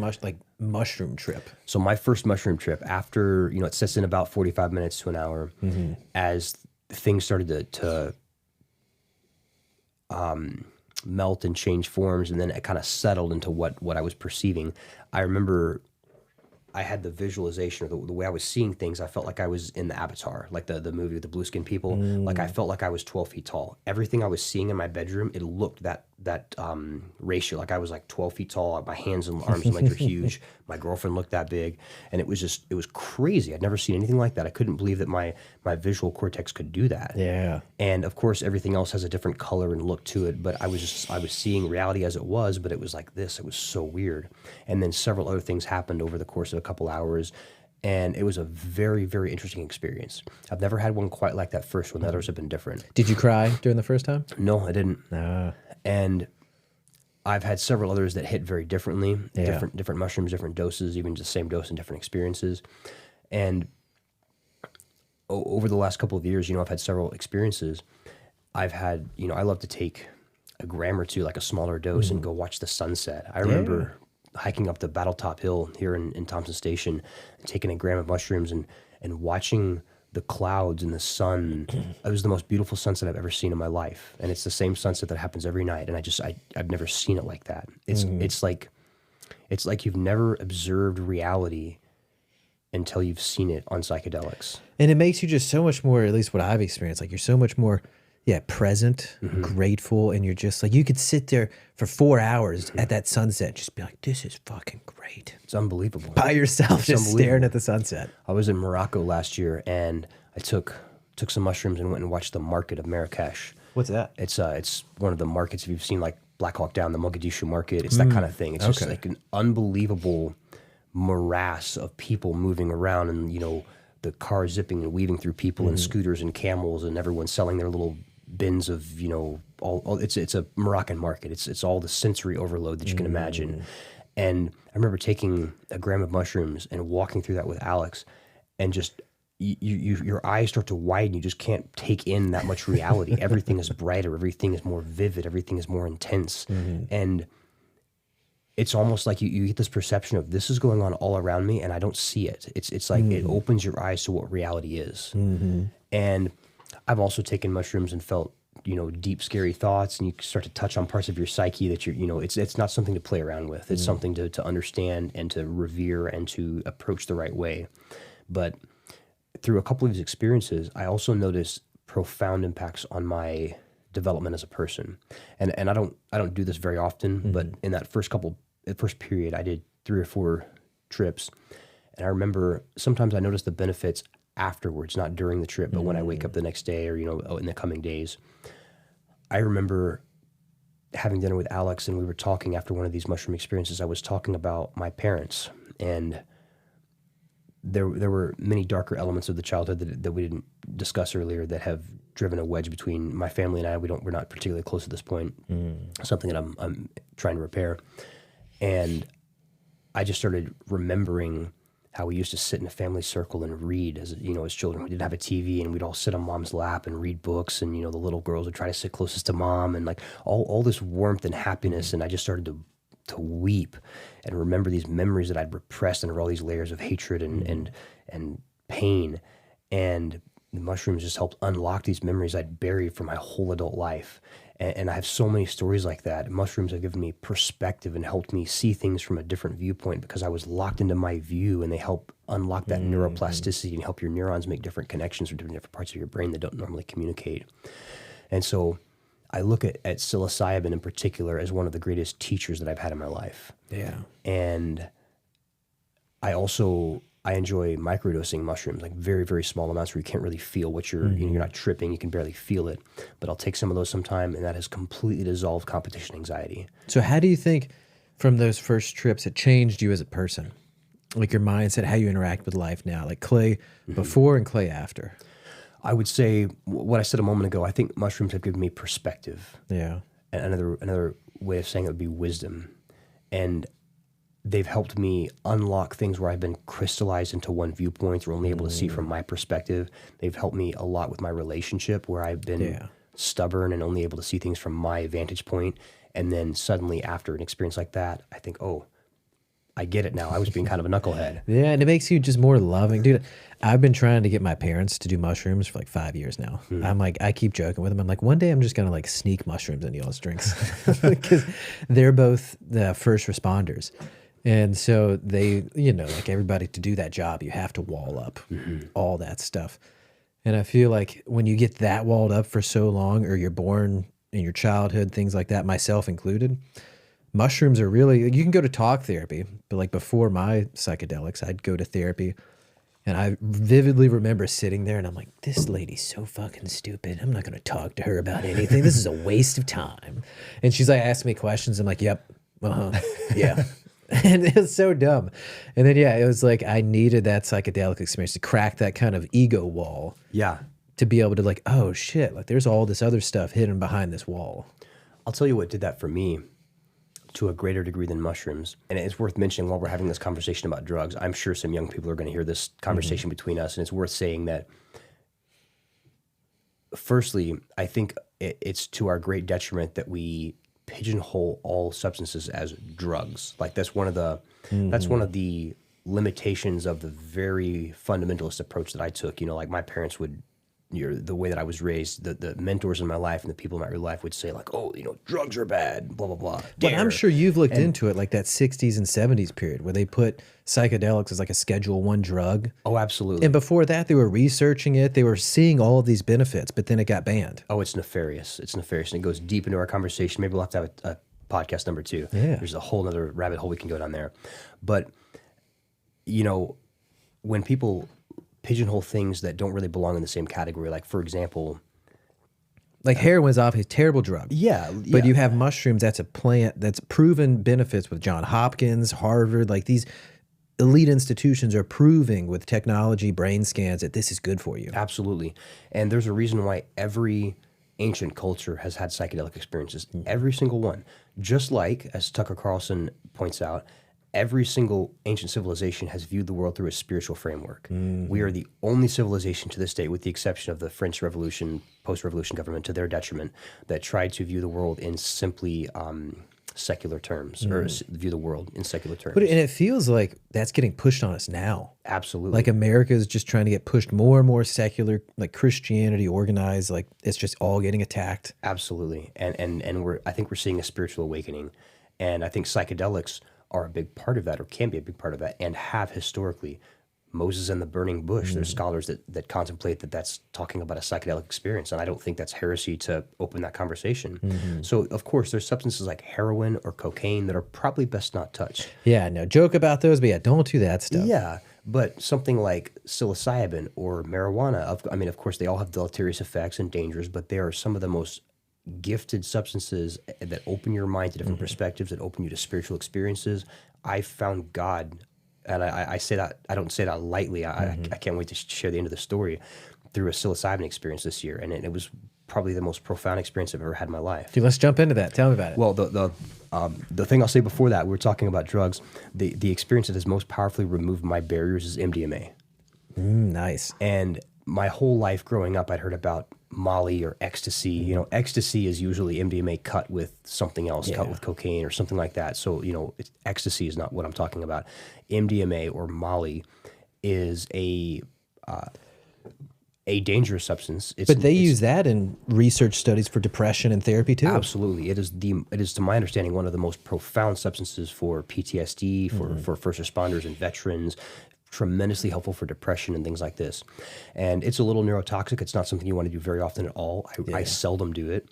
mushroom trip. So my first mushroom trip, after it sets in about 45 minutes to an hour, as things started to melt and change forms, and then it kind of settled into what I was perceiving. I remember I had the visualization, or the way I was seeing things. I felt like I was in the Avatar, like the movie with the blue skin people. Like I felt like I was 12 feet tall. Everything I was seeing in my bedroom, it looked that ratio. Like I was like 12 feet tall. My hands and arms and legs were huge. My girlfriend looked that big, and it was crazy. I'd never seen anything like that. I couldn't believe that my visual cortex could do that. Yeah. And of course, everything else has a different color and look to it. But I was seeing reality as it was, but it was like this. It was so weird. And then several other things happened over the course of a couple hours, and it was a very, very interesting experience. I've never had one quite like that first one. The others have been different. Did you cry during the first time? No, I didn't. And I've had several others that hit very differently. Yeah. Different mushrooms, different doses, even just the same dose and different experiences. And over the last couple of years, I've had several experiences. I've had, I love to take a gram or two, like a smaller dose, and go watch the sunset. I remember hiking up the Battletop Hill here in Thompson Station, taking a gram of mushrooms and watching the clouds and the sun. It was the most beautiful sunset I've ever seen in my life. And it's the same sunset that happens every night. And I've never seen it like that. It's like you've never observed reality until you've seen it on psychedelics. And it makes you just so much more, at least what I've experienced, like you're so much more present, grateful, and you're just like, you could sit there for 4 hours at that sunset, just be like, this is fucking great. It's unbelievable. By yourself, just staring at the sunset. I was in Morocco last year, and I took some mushrooms and went and watched the market of Marrakesh. What's that? It's one of the markets, if you've seen like Black Hawk Down, the Mogadishu market, it's that kind of thing. It's just like an unbelievable morass of people moving around, and the cars zipping and weaving through people, and scooters and camels, and everyone selling their little bins of all it's a Moroccan market. It's all the sensory overload that you can imagine. And I remember taking a gram of mushrooms and walking through that with Alex, and just your eyes start to widen. You just can't take in that much reality. Everything is brighter. Everything is more vivid. Everything is more intense. And it's almost like you get this perception of this is going on all around me and I don't see it. It's like it opens your eyes to what reality is. And I've also taken mushrooms and felt, deep, scary thoughts, and you start to touch on parts of your psyche that it's not something to play around with. It's something to understand and to revere and to approach the right way. But through a couple of these experiences, I also noticed profound impacts on my development as a person. And I don't do this very often, but in that first period, I did 3 or 4 trips. And I remember sometimes I noticed the benefits afterwards, not during the trip, but when I wake up the next day or, in the coming days. I remember having dinner with Alex, and we were talking after one of these mushroom experiences. I was talking about my parents, and there were many darker elements of the childhood that we didn't discuss earlier that have driven a wedge between my family and I. We're not particularly close at this point. Something that I'm trying to repair. And I just started remembering how we used to sit in a family circle and read as children. We didn't have a TV, and we'd all sit on mom's lap and read books, and the little girls would try to sit closest to mom, and like all this warmth and happiness. And I just started to weep and remember these memories that I'd repressed under all these layers of hatred and pain. And the mushrooms just helped unlock these memories I'd buried for my whole adult life. And I have so many stories like that. Mushrooms have given me perspective and helped me see things from a different viewpoint because I was locked into my view, and they help unlock that neuroplasticity and help your neurons make different connections with different parts of your brain that don't normally communicate. And so I look at psilocybin in particular as one of the greatest teachers that I've had in my life. Yeah. And I enjoy microdosing mushrooms, like very, very small amounts where you can't really feel what you're not tripping, you can barely feel it. But I'll take some of those sometime, and that has completely dissolved competition anxiety. So how do you think from those first trips it changed you as a person? Like your mindset, how you interact with life now, like Clay before and Clay after? I would say what I said a moment ago. I think mushrooms have given me perspective. Yeah. And another way of saying it would be wisdom. And they've helped me unlock things where I've been crystallized into one viewpoint or only able to see from my perspective. They've helped me a lot with my relationship where I've been stubborn and only able to see things from my vantage point. And then suddenly after an experience like that, I think, oh, I get it now. I was being kind of a knucklehead. Yeah, and it makes you just more loving. Dude, I've been trying to get my parents to do mushrooms for like 5 years now. I'm like, I keep joking with them. I'm like, one day I'm just going to like sneak mushrooms in y'all's drinks because they're both the first responders. And so they, like everybody to do that job, you have to wall up all that stuff. And I feel like when you get that walled up for so long, or you're born in your childhood, things like that, myself included, mushrooms are really, you can go to talk therapy, but like before my psychedelics, I'd go to therapy, and I vividly remember sitting there and I'm like, this lady's so fucking stupid. I'm not going to talk to her about anything. This is a waste of time. And she's like, asking me questions. I'm like, yep. Yeah. And it was so dumb. And then, it was like, I needed that psychedelic experience to crack that kind of ego wall. Yeah. To be able to like, oh shit, like there's all this other stuff hidden behind this wall. I'll tell you what did that for me to a greater degree than mushrooms. And it's worth mentioning while we're having this conversation about drugs, I'm sure some young people are going to hear this conversation between us. And it's worth saying that, firstly, I think it's to our great detriment that we pigeonhole all substances as drugs. Like that's one of the limitations of the very fundamentalist approach that I took. Like my parents would, the way that I was raised, the mentors in my life and the people in my real life would say like, oh, drugs are bad, blah, blah, blah. But I'm sure you've looked into it, like that 60s and 70s period where they put psychedelics as like a Schedule I drug. Oh, absolutely. And before that, they were researching it. They were seeing all of these benefits, but then it got banned. Oh, it's nefarious. It's nefarious. And it goes deep into our conversation. Maybe we'll have to have a podcast number 2. Yeah. There's a whole other rabbit hole we can go down there. But, when people pigeonhole things that don't really belong in the same category, like, for example, like heroin's obviously a terrible drug. Yeah. But you have mushrooms, that's a plant that's proven benefits with Johns Hopkins, Harvard, like these elite institutions are proving with technology, brain scans that this is good for you. Absolutely. And there's a reason why every ancient culture has had psychedelic experiences, every single one. Just like, as Tucker Carlson points out, every single ancient civilization has viewed the world through a spiritual framework. We are the only civilization to this day, with the exception of the French Revolution, post-revolution government, to their detriment, that tried to view the world in simply secular terms, or view the world in secular terms. And it feels like that's getting pushed on us now. Absolutely. Like America is just trying to get pushed more and more secular, like Christianity organized, like it's just all getting attacked. Absolutely. And I think we're seeing a spiritual awakening. And I think psychedelics are a big part of that, or can be a big part of that, and have historically. Moses and the Burning Bush, there's scholars that contemplate that that's talking about a psychedelic experience, and I don't think that's heresy to open that conversation. So, of course, there's substances like heroin or cocaine that are probably best not touched. Yeah, no joke about those, but yeah, don't do that stuff. Yeah, but something like psilocybin or marijuana, I mean, of course, they all have deleterious effects and dangers, but they are some of the most gifted substances that open your mind to different perspectives, that open you to spiritual experiences. I found God. And I say that, I don't say that lightly. I can't wait to share the end of the story, through a psilocybin experience this year. And it was probably the most profound experience I've ever had in my life. Dude, let's jump into that. Tell me about it. Well, the thing I'll say before that, we're talking about drugs. The experience that has most powerfully removed my barriers is MDMA. Nice. And my whole life growing up, I'd heard about Molly or ecstasy. You know, ecstasy is usually MDMA cut with something else, cut with cocaine or something like that. So, you know, ecstasy is not what I'm talking about. MDMA or Molly is a dangerous substance. But they use that in research studies for depression and therapy too. Absolutely. It is, to my understanding, one of the most profound substances for PTSD, for first responders and veterans. Tremendously helpful for depression and things like this. And it's a little neurotoxic. It's not something you want to do very often at all. I seldom do it.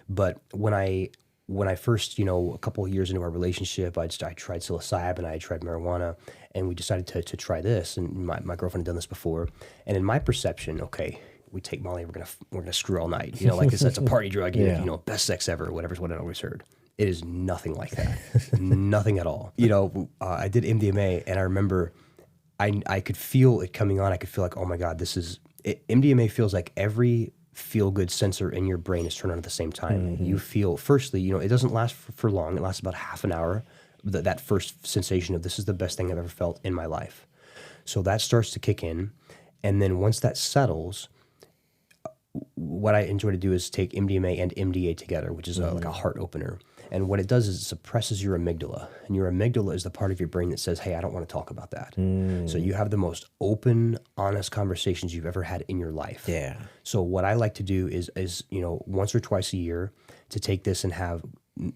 But when I first, you know, a couple of years into our relationship, I tried psilocybin, I tried marijuana, and we decided to try this. And my girlfriend had done this before. And in my perception, okay, we take Molly, we're gonna screw all night. You know, like it's a party drug, you know, best sex ever, whatever's what I always heard. It is nothing like that. Nothing at all. You know, I did MDMA, and I remember I could feel it coming on. I could feel like, oh my God, MDMA feels like every feel-good sensor in your brain is turned on at the same time. You feel, firstly, you know, it doesn't last for long. It lasts about half an hour. That first sensation of this is the best thing I've ever felt in my life. So that starts to kick in. And then once that settles, what I enjoy to do is take MDMA and MDA together, which is like a heart opener. And what it does is it suppresses your amygdala. And your amygdala is the part of your brain that says, hey, I don't want to talk about that. So you have the most open, honest conversations you've ever had in your life. Yeah. So what I like to do is, you know, once or twice a year, to take this and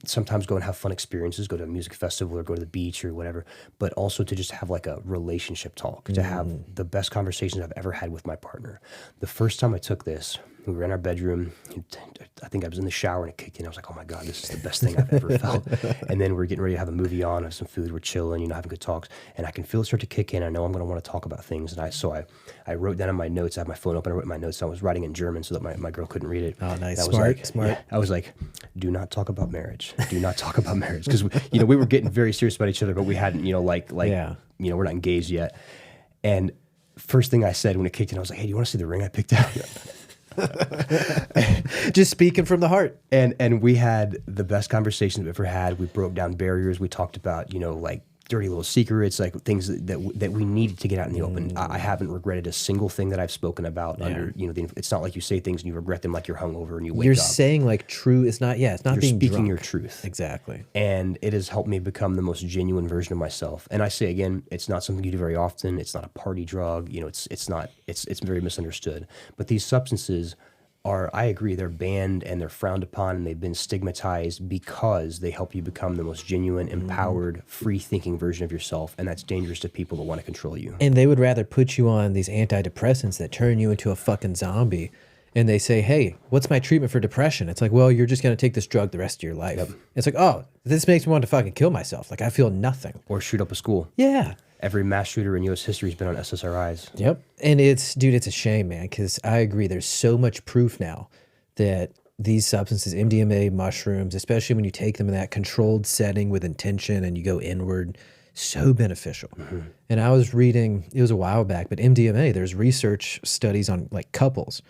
sometimes go and have fun experiences, go to a music festival or go to the beach or whatever, but also to just have like a relationship talk, to have the best conversations I've ever had with my partner. The first time I took this, we were in our bedroom. I think I was in the shower and it kicked in. I was like, oh my God, this is the best thing I've ever felt. And then we're getting ready to have a movie on, have some food, we're chilling, you know, having good talks. And I can feel it start to kick in. I know I'm going to want to talk about things. And I wrote down in my notes, I had my phone open, I wrote my notes. I was writing in German so that my girl couldn't read it. Oh, nice. Smart. Smart. I was like, do not talk about marriage. Do not talk about marriage. Because, you know, we were getting very serious about each other, but we hadn't, you know, you know, we're not engaged yet. And first thing I said when it kicked in, I was like, hey, do you want to see the ring I picked out? Just speaking from the heart. And we had the best conversations we've ever had. We broke down barriers. We talked about, you know, like dirty little secrets, like things that we needed to get out in the open. I haven't regretted a single thing that I've spoken about under, you know, it's not like you say things and you regret them like you're hungover and you wake up. You're saying like true, it's not you're being speaking drunk. your truth. Exactly. And it has helped me become the most genuine version of myself. And I say again, it's not something you do very often. It's not a party drug. You know, it's very misunderstood. But these substances I agree, they're banned and they're frowned upon and they've been stigmatized because they help you become the most genuine, empowered, free-thinking version of yourself, and that's dangerous to people that want to control you. And they would rather put you on these antidepressants that turn you into a fucking zombie, and they say, hey, what's my treatment for depression? It's like, well, you're just going to take this drug the rest of your life. Yep. It's like, oh, this makes me want to fucking kill myself. Like, I feel nothing. Or shoot up a school. Yeah. Every mass shooter in U.S. history has been on SSRIs. Yep. And it's a shame, man, because I agree. There's so much proof now that these substances, MDMA, mushrooms, especially when you take them in that controlled setting with intention and you go inward, so beneficial. And I was reading, it was a while back, but MDMA, there's research studies on like couples.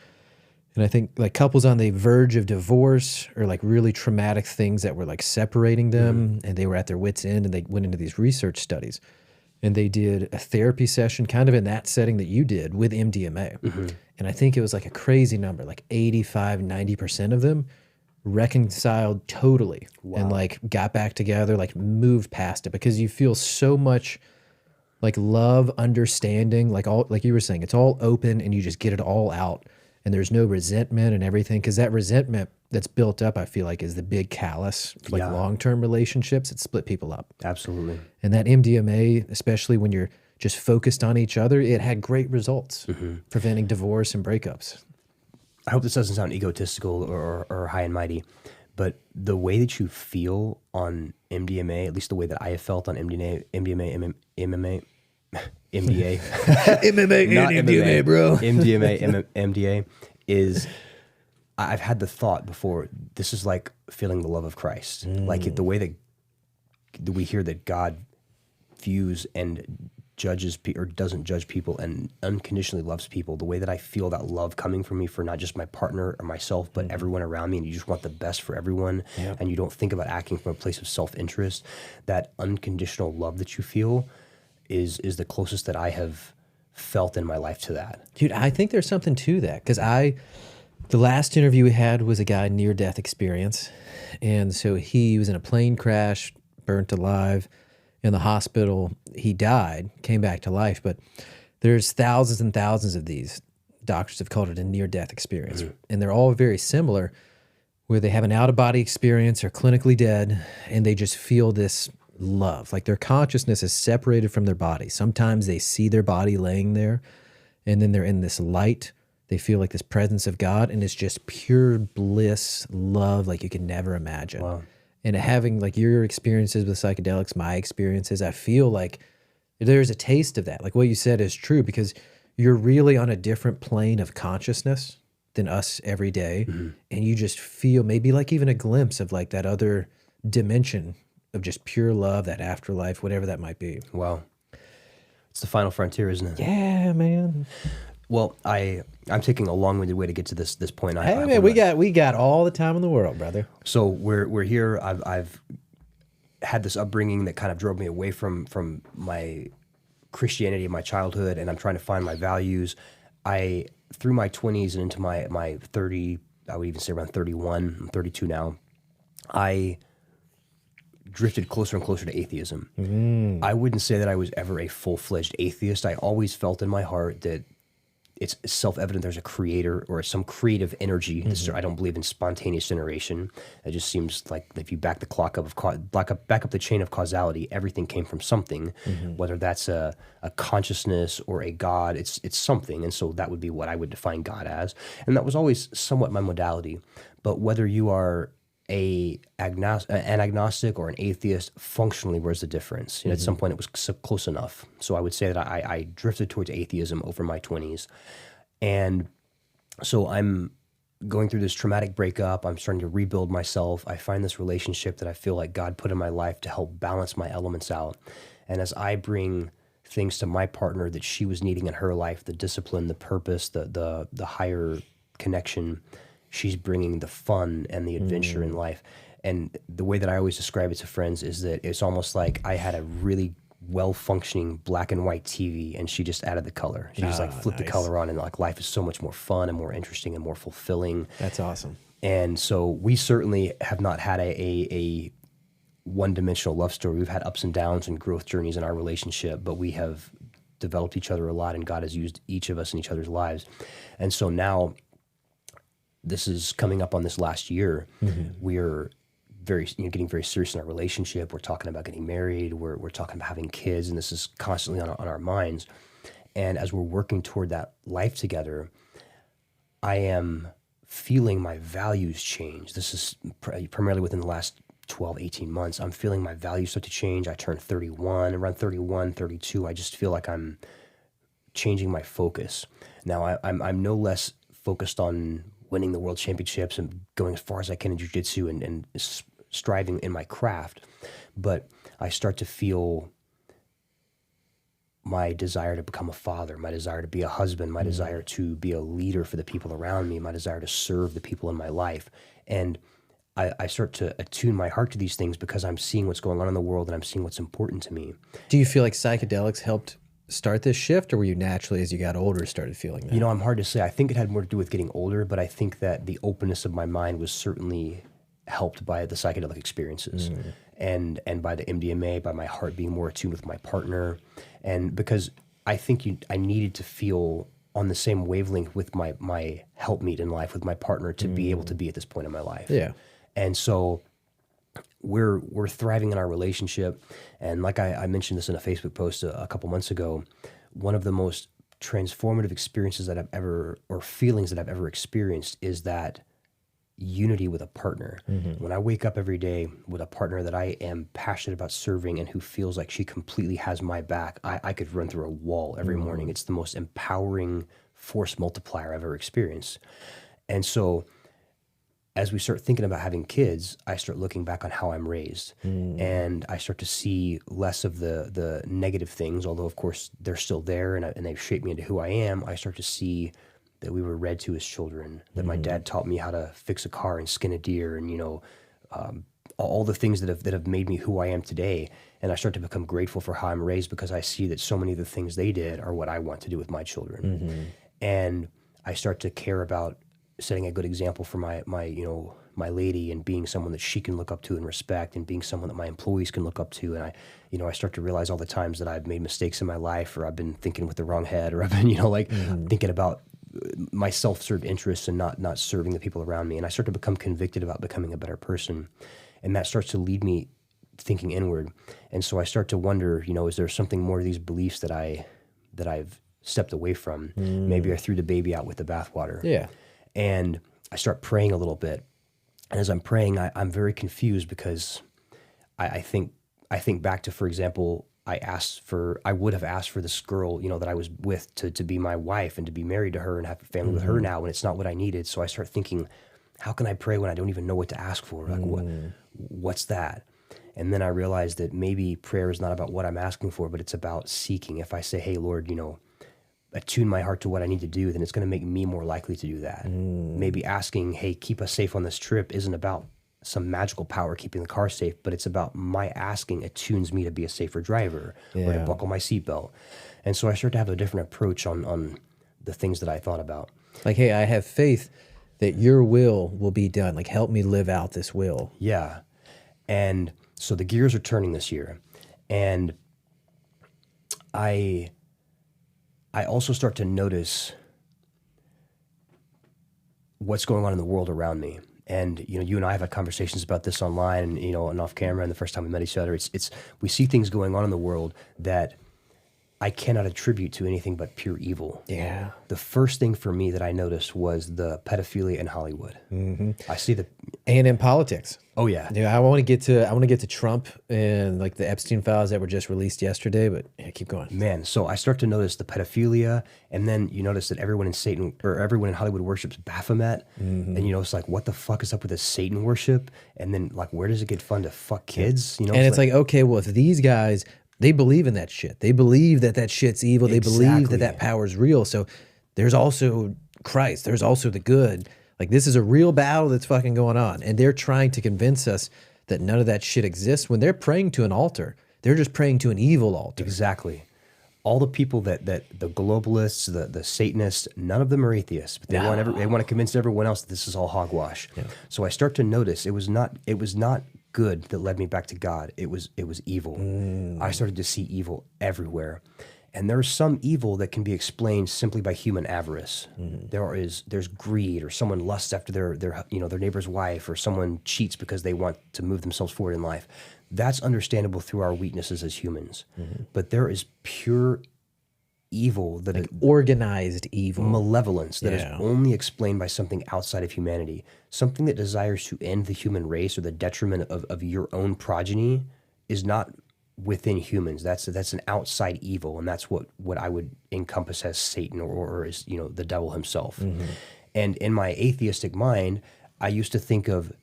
And I think like couples on the verge of divorce or like really traumatic things that were like separating them and they were at their wits' end and they went into these research studies and they did a therapy session kind of in that setting that you did with MDMA. And I think it was like a crazy number, like 85, 90% of them reconciled totally and like got back together, like moved past it because you feel so much like love, understanding, like all, like you were saying, it's all open and you just get it all out. And there's no resentment and everything because that resentment that's built up, I feel like, is the big callous for like long-term relationships. It split people up. Absolutely. And that MDMA, especially when you're just focused on each other, it had great results preventing divorce and breakups. I hope this doesn't sound egotistical or high and mighty, but the way that you feel on MDMA, at least the way that I have felt on MDMA, MMA, MDA, MMA, not MDMA, bro. MDA is, I've had the thought before, this is like feeling the love of Christ. Like the way that we hear that God views and judges or doesn't judge people and unconditionally loves people, the way that I feel that love coming from me for not just my partner or myself, but everyone around me, and you just want the best for everyone, and you don't think about acting from a place of self-interest, that unconditional love that you feel is the closest that I have felt in my life to that. Dude, I think there's something to that because the last interview we had was a guy near-death experience. And so he was in a plane crash, burnt alive in the hospital. He died, came back to life. But there's thousands and thousands of these. Doctors have called it a near-death experience. And they're all very similar where they have an out-of-body experience or clinically dead and they just feel this love. Like their consciousness is separated from their body. Sometimes they see their body laying there and then they're in this light. They feel like this presence of God and it's just pure bliss, love like you can never imagine. Wow. And having like your experiences with psychedelics, my experiences, I feel like there's a taste of that. Like what you said is true because you're really on a different plane of consciousness than us every day. And you just feel maybe like even a glimpse of like that other dimension of just pure love, that afterlife, whatever that might be. Wow. It's the final frontier, isn't it? Yeah, man. Well, I'm taking a long-winded way to get to this point. Hey, man, we got all the time in the world, brother. So we're here. I've had this upbringing that kind of drove me away from my Christianity in my childhood, and I'm trying to find my values. Through my 20s and into my 30, I would even say around 31, I'm 32 now, I drifted closer and closer to atheism. I wouldn't say that I was ever a full-fledged atheist. I always felt in my heart that it's self-evident there's a creator or some creative energy. I don't believe in spontaneous generation. It just seems like if you back the clock up, back up the chain of causality, everything came from something, whether that's a consciousness or a God, it's something. And so that would be what I would define God as. And that was always somewhat my modality. But whether you are an agnostic or an atheist, functionally, where's the difference? You know, at some point, it was so close enough. So I would say that I drifted towards atheism over my 20s. And so I'm going through this traumatic breakup. I'm starting to rebuild myself. I find this relationship that I feel like God put in my life to help balance my elements out. And as I bring things to my partner that she was needing in her life, the discipline, the purpose, the higher connection, she's bringing the fun and the adventure in life. And the way that I always describe it to friends is that it's almost like I had a really well-functioning black and white TV and she just added the color. She just like flipped the color on and like life is so much more fun and more interesting and more fulfilling. That's awesome. And so we certainly have not had a one-dimensional love story. We've had ups and downs and growth journeys in our relationship, but we have developed each other a lot and God has used each of us in each other's lives. And so now this is coming up on this last year. We're getting very serious in our relationship. We're talking about getting married. We're talking about having kids, and this is constantly on our minds. And as we're working toward that life together, I am feeling my values change. This is primarily within the last 12, 18 months. I'm feeling my values start to change. I turned 31, around 31, 32. I just feel like I'm changing my focus. Now, I'm no less focused on winning the world championships and going as far as I can in jiu-jitsu and striving in my craft. But I start to feel my desire to become a father, my desire to be a husband, my desire to be a leader for the people around me, my desire to serve the people in my life. And I start to attune my heart to these things because I'm seeing what's going on in the world and I'm seeing what's important to me. Do you feel like psychedelics helped start this shift, or were you naturally, as you got older, started feeling that? You know, I'm hard to say. I think it had more to do with getting older, but I think that the openness of my mind was certainly helped by the psychedelic experiences and by the MDMA, by my heart being more attuned with my partner. And because I think I needed to feel on the same wavelength with my helpmeet in life, with my partner, to be able to be at this point in my life. Yeah. And so we're thriving in our relationship. And like I mentioned this in a Facebook post a couple months ago, one of the most transformative experiences that I've ever, or feelings that I've ever experienced, is that unity with a partner. When I wake up every day with a partner that I am passionate about serving and who feels like she completely has my back, I could run through a wall every morning. It's the most empowering force multiplier I've ever experienced. And so as we start thinking about having kids, I start looking back on how I'm raised, and I start to see less of the negative things, although of course they're still there and they've shaped me into who I am. I start to see that we were read to as children, that my dad taught me how to fix a car and skin a deer, and all the things that have made me who I am today. And I start to become grateful for how I'm raised, because I see that so many of the things they did are what I want to do with my children. And I start to care about setting a good example for my lady, and being someone that she can look up to and respect, and being someone that my employees can look up to. And I start to realize all the times that I've made mistakes in my life, or I've been thinking with the wrong head, or I've been, thinking about my self-served interests and not serving the people around me. And I start to become convicted about becoming a better person. And that starts to lead me thinking inward. And so I start to wonder, is there something more to these beliefs that I've stepped away from? Maybe I threw the baby out with the bathwater. Yeah. And I start praying a little bit. And as I'm praying, I'm very confused, because I think back to, for example, I would have asked for this girl, that I was with to be my wife and to be married to her and have a family with her now, and it's not what I needed. So I start thinking, how can I pray when I don't even know what to ask for? Like, what's that? And then I realized that maybe prayer is not about what I'm asking for, but it's about seeking. If I say, hey, Lord, attune my heart to what I need to do, then it's going to make me more likely to do that. Maybe asking, hey, keep us safe on this trip, isn't about some magical power keeping the car safe, but it's about my asking attunes me to be a safer driver, or to buckle my seatbelt. And so I start to have a different approach on the things that I thought about. Like, hey, I have faith that your will be done. Like, help me live out this will. Yeah. And so the gears are turning this year. And I also start to notice what's going on in the world around me. And, you and I have had conversations about this online and, and off camera. And the first time we met each other, we see things going on in the world that I cannot attribute to anything but pure evil. Yeah. The first thing for me that I noticed was the pedophilia in Hollywood. I see and in politics. Oh yeah. Yeah, I want to get to Trump and like the Epstein files that were just released yesterday, but yeah, keep going. Man, so I start to notice the pedophilia, and then you notice that everyone in Hollywood worships Baphomet, and it's like, what the fuck is up with this Satan worship? And then like, where does it get fun to fuck kids? And it's like, okay, well, if these guys, they believe in that shit. They believe that shit's evil. They believe that power's real. So there's also Christ. There's also the good. Like, this is a real battle that's fucking going on. And they're trying to convince us that none of that shit exists when they're praying to an altar. They're just praying to an evil altar. Exactly. All the people that the globalists, the Satanists, none of them are atheists, but they want to convince everyone else that this is all hogwash. Yeah. So I start to notice it was not good that led me back to God. It was evil. I started to see evil everywhere. And there's some evil that can be explained simply by human avarice. There's greed, or someone lusts after their neighbor's wife, or someone cheats because they want to move themselves forward in life. That's understandable through our weaknesses as humans. But there is pure evil, organized evil, malevolence that is only explained by something outside of humanity. Something that desires to end the human race or the detriment of your own progeny is not within humans. That's an outside evil, and that's what I would encompass as Satan or as the devil himself. And in my atheistic mind, I used to think of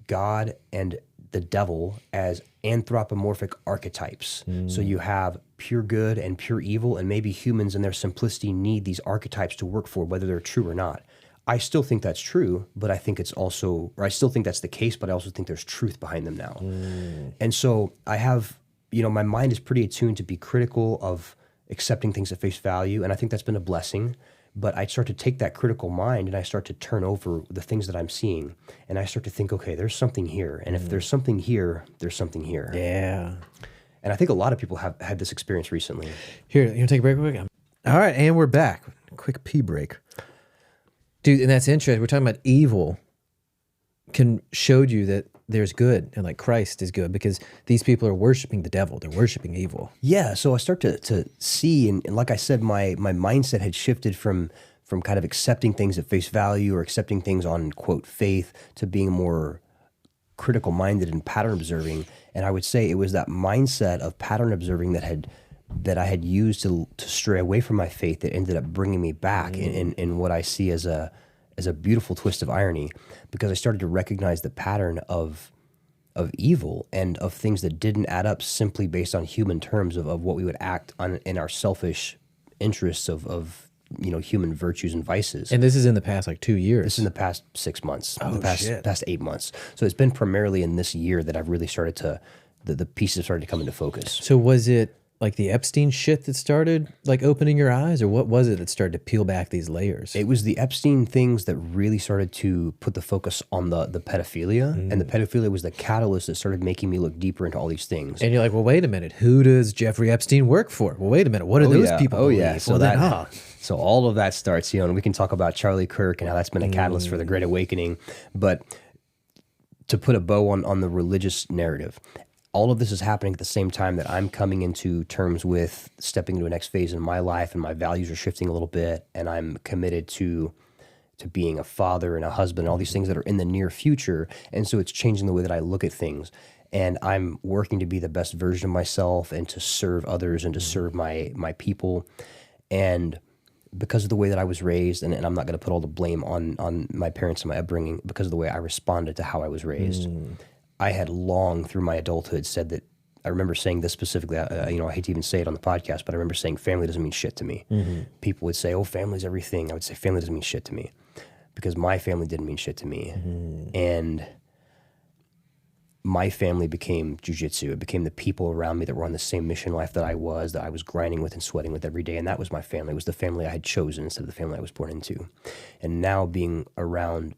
God and the devil as anthropomorphic archetypes. So you have pure good and pure evil, and maybe humans in their simplicity need these archetypes to work for, whether they're true or not. I still think that's true, but I think it's also, or I still think that's the case, but I also think there's truth behind them now. And so I have, my mind is pretty attuned to be critical of accepting things at face value, and I think that's been a blessing. But I start to take that critical mind and I start to turn over the things that I'm seeing. And I start to think, okay, there's something here. And if there's something here, there's something here. Yeah. And I think a lot of people have had this experience recently. Here, you want to take a break real quick? All right, and we're back. Quick pee break. Dude, and that's interesting. We're talking about evil can show you that there's good and like Christ is good because these people are worshiping the devil. They're worshiping evil. Yeah, so I start to see, and like I said, my mindset had shifted from kind of accepting things at face value or accepting things on, quote, faith to being more critical minded and pattern observing. And I would say it was that mindset of pattern observing that I had used to stray away from my faith that ended up bringing me back in what I see as a beautiful twist of irony, because I started to recognize the pattern of evil and of things that didn't add up simply based on human terms of what we would act on in our selfish interests of human virtues and vices. And this is in the past like 2 years. This is in the past 6 months, Oh, shit. past 8 months. So it's been primarily in this year that I've really started to, the pieces started to come into focus. So was it like the Epstein shit that started like opening your eyes, or what was it that started to peel back these layers? It was the Epstein things that really started to put the focus on the pedophilia, and the pedophilia was the catalyst that started making me look deeper into all these things. And you're like, well, wait a minute. Who does Jeffrey Epstein work for? Well, wait a minute. What do those people believe? Yeah. So so all of that starts, and we can talk about Charlie Kirk and how that's been a catalyst for the Great Awakening. But to put a bow on the religious narrative, all of this is happening at the same time that I'm coming into terms with stepping into a next phase in my life, and my values are shifting a little bit, and I'm committed to being a father and a husband, and all these things that are in the near future. And so it's changing the way that I look at things. And I'm working to be the best version of myself and to serve others and to serve my people. And because of the way that I was raised, and I'm not going to put all the blame on my parents and my upbringing, because of the way I responded to how I was raised, I had long through my adulthood said that, I remember saying this specifically, I hate to even say it on the podcast, but I remember saying family doesn't mean shit to me. People would say, oh, family's everything. I would say family doesn't mean shit to me, because my family didn't mean shit to me. And my family became jiu-jitsu. It became the people around me that were on the same mission life that I was grinding with and sweating with every day. And that was my family. It was the family I had chosen instead of the family I was born into. And now being around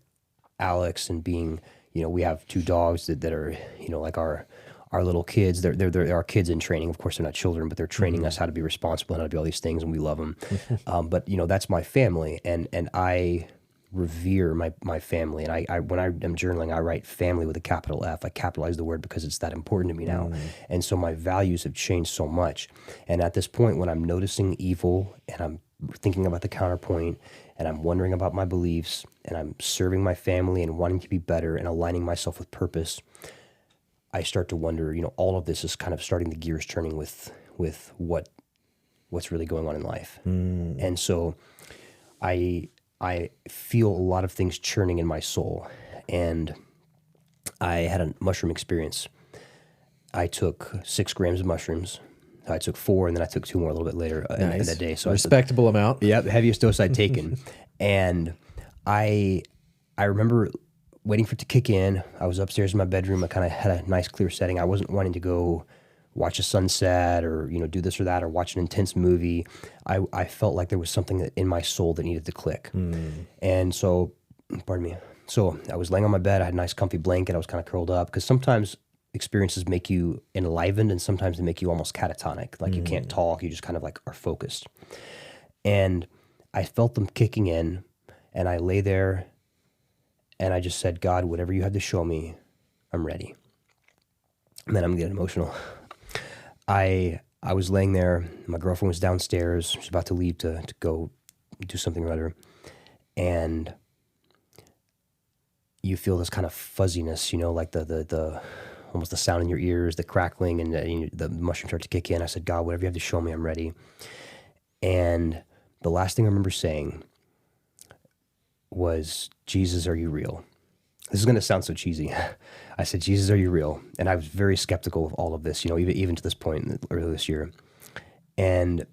Alex and being, we have 2 dogs that are, like our little kids. They're our kids in training. Of course, they're not children, but they're training us how to be responsible and how to do all these things, and we love them. But that's my family, and I revere my family. And I when I am journaling, I write family with a capital F. I capitalize the word because it's that important to me now. And so my values have changed so much. And at this point, when I'm noticing evil and I'm thinking about the counterpoint, and I'm wondering about my beliefs, and I'm serving my family and wanting to be better and aligning myself with purpose, I start to wonder, all of this is kind of starting the gears turning with what's really going on in life. And so I feel a lot of things churning in my soul. And I had a mushroom experience. I took 6 grams of mushrooms. I took 4, and then I took 2 more a little bit later in that day. So respectable amount. Yeah, the heaviest dose I'd taken. And I remember waiting for it to kick in. I was upstairs in my bedroom. I kind of had a nice clear setting. I wasn't wanting to go watch a sunset or do this or that or watch an intense movie. I felt like there was something in my soul that needed to click. And so, pardon me. So I was laying on my bed. I had a nice comfy blanket. I was kind of curled up, because sometimes experiences make you enlivened and sometimes they make you almost catatonic. Like you can't talk, you just kind of like are focused. And I felt them kicking in, and I lay there and I just said, God, whatever you have to show me, I'm ready. And then I'm getting emotional. I was laying there, my girlfriend was downstairs, she was about to leave to go do something or other. And you feel this kind of fuzziness, like the almost the sound in your ears, the crackling, and the mushroom started to kick in. I said, God, whatever you have to show me, I'm ready. And the last thing I remember saying was, Jesus, are you real? this is going to sound so cheesy. I said, Jesus, are you real? And I was very skeptical of all of this, even to this point earlier this year. And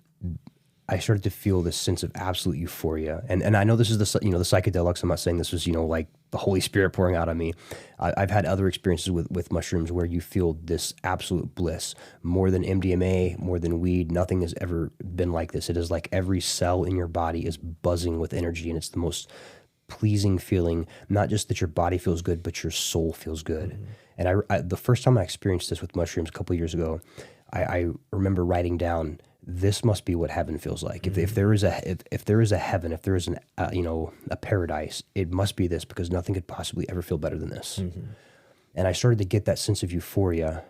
I started to feel this sense of absolute euphoria. And I know this is the psychedelics. I'm not saying this was, like the Holy Spirit pouring out on me. I've had other experiences with mushrooms where you feel this absolute bliss, more than MDMA, more than weed. Nothing has ever been like this. It is like every cell in your body is buzzing with energy, and it's the most pleasing feeling, not just that your body feels good, but your soul feels good. And I the first time I experienced this with mushrooms a couple of years ago, I remember writing down, this must be what heaven feels like. If there is a heaven, if there is a paradise, it must be this, because nothing could possibly ever feel better than this. And I started to get that sense of euphoria,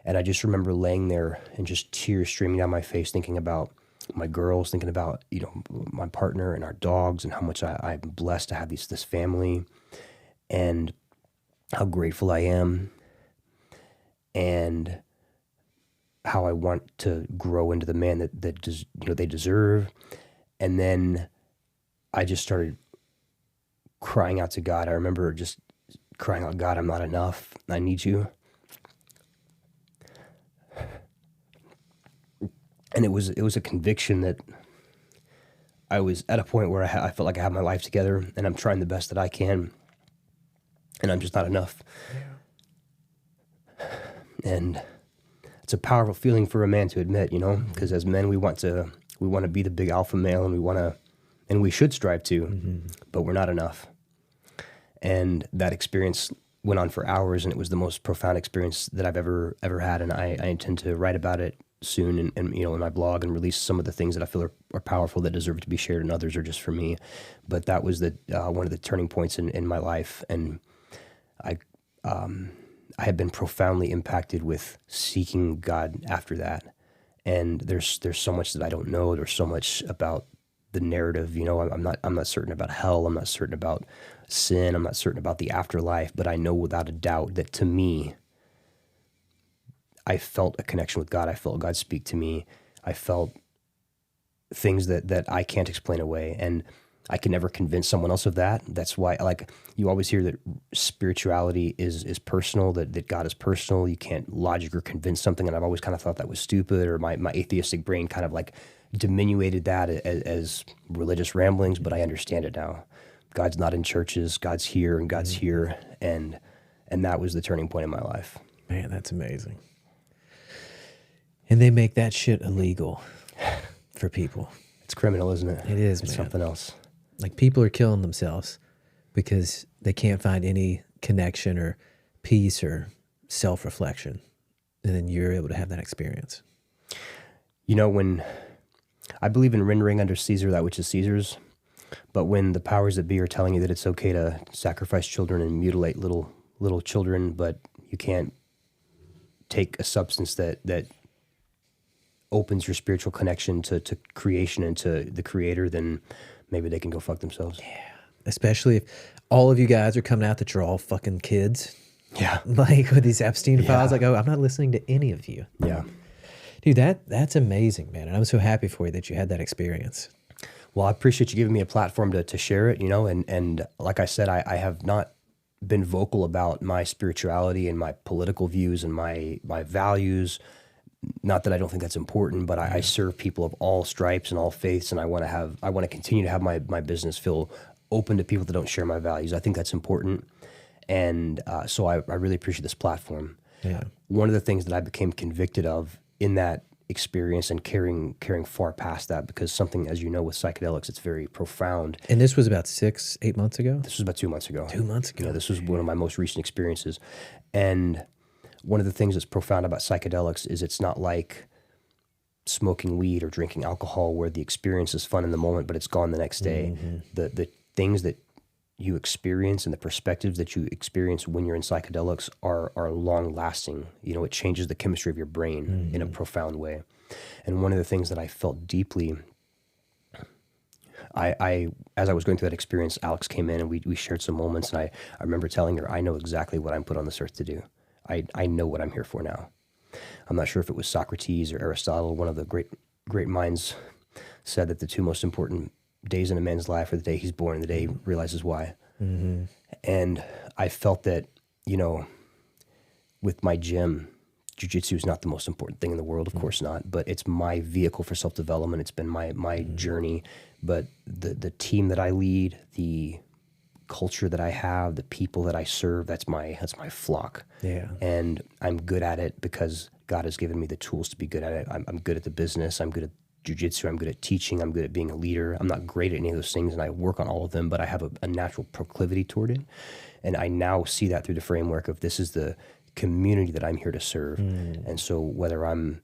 and I just remember laying there and just tears streaming down my face, thinking about my girls, thinking about my partner and our dogs, and how much I'm blessed to have this family, and how grateful I am, and how I want to grow into the man that they deserve. And then I just started crying out to God. I remember just crying out, God, I'm not enough. I need you. And it was a conviction that I was at a point where I felt like I have my life together, and I'm trying the best that I can, and I'm just not enough. Yeah. And it's a powerful feeling for a man to admit, because as men, we want to be the big alpha male, and we should strive to, but we're not enough. And that experience went on for hours, and it was the most profound experience that I've ever had. And I intend to write about it soon, and in my blog, and release some of the things that I feel are powerful, that deserve to be shared, and others are just for me. But that was one of the turning points in my life, and I had been profoundly impacted with seeking God after that. And there's so much that I don't know. There's so much about the narrative. I'm not certain about hell. I'm not certain about sin. I'm not certain about the afterlife. But I know without a doubt that, to me, I felt a connection with God. I felt God speak to me. I felt things that I can't explain away. And I can never convince someone else of that. That's why, you always hear that spirituality is personal, that God is personal. You can't logic or convince something. And I've always kind of thought that was stupid, or my atheistic brain kind of diminuted that as religious ramblings, but I understand it now. God's not in churches. God's here, and God's here. And that was the turning point in my life. Man, that's amazing. And they make that shit illegal for people. It's criminal, isn't it? It is, it's man. Something else. People are killing themselves because they can't find any connection or peace or self-reflection. And then you're able to have that experience. When I believe in rendering under Caesar that which is Caesar's, but when the powers that be are telling you that it's okay to sacrifice children and mutilate little children, but you can't take a substance that opens your spiritual connection to creation and to the Creator, then maybe they can go fuck themselves. Yeah. Especially if all of you guys are coming out that you're all fucking kids. Yeah. With these Epstein files, I'm not listening to any of you. Yeah. Dude, that's amazing, man. And I'm so happy for you that you had that experience. Well, I appreciate you giving me a platform to share it, and like I said, I have not been vocal about my spirituality and my political views and my values. Not that I don't think that's important, but I serve people of all stripes and all faiths, and I want to continue to have my business feel open to people that don't share my values. I think that's important, and so I really appreciate this platform. Yeah. One of the things that I became convicted of in that experience, and carrying far past that, because something, as you know, with psychedelics, it's very profound. And this was about 6-8 months ago? This was about 2 months ago. 2 months ago. Yeah, this was one of my most recent experiences, and one of the things that's profound about psychedelics is it's not like smoking weed or drinking alcohol, where the experience is fun in the moment, but it's gone the next day. The things that you experience and the perspectives that you experience when you're in psychedelics are long lasting. It changes the chemistry of your brain in a profound way. And one of the things that I felt deeply, as I was going through that experience, Alex came in and we shared some moments, and I remember telling her, I know exactly what I'm put on this earth to do. I know what I'm here for now. I'm not sure if it was Socrates or Aristotle. One of the great minds said that the two most important days in a man's life are the day he's born and the day he realizes why. And I felt that, you know, with my gym, jiu-jitsu is not the most important thing in the world, of course not, but it's my vehicle for self-development. It's been my journey. But the team that I lead, the culture that I have, the people that I serve, that's my flock. Yeah. And I'm good at it because God has given me the tools to be good at it. I'm good at the business. I'm good at jiu-jitsu. I'm good at teaching. I'm good at being a leader. I'm not great at any of those things, and I work on all of them, but I have a natural proclivity toward it. And I now see that through the framework of this is the community that I'm here to serve. And so whether I'm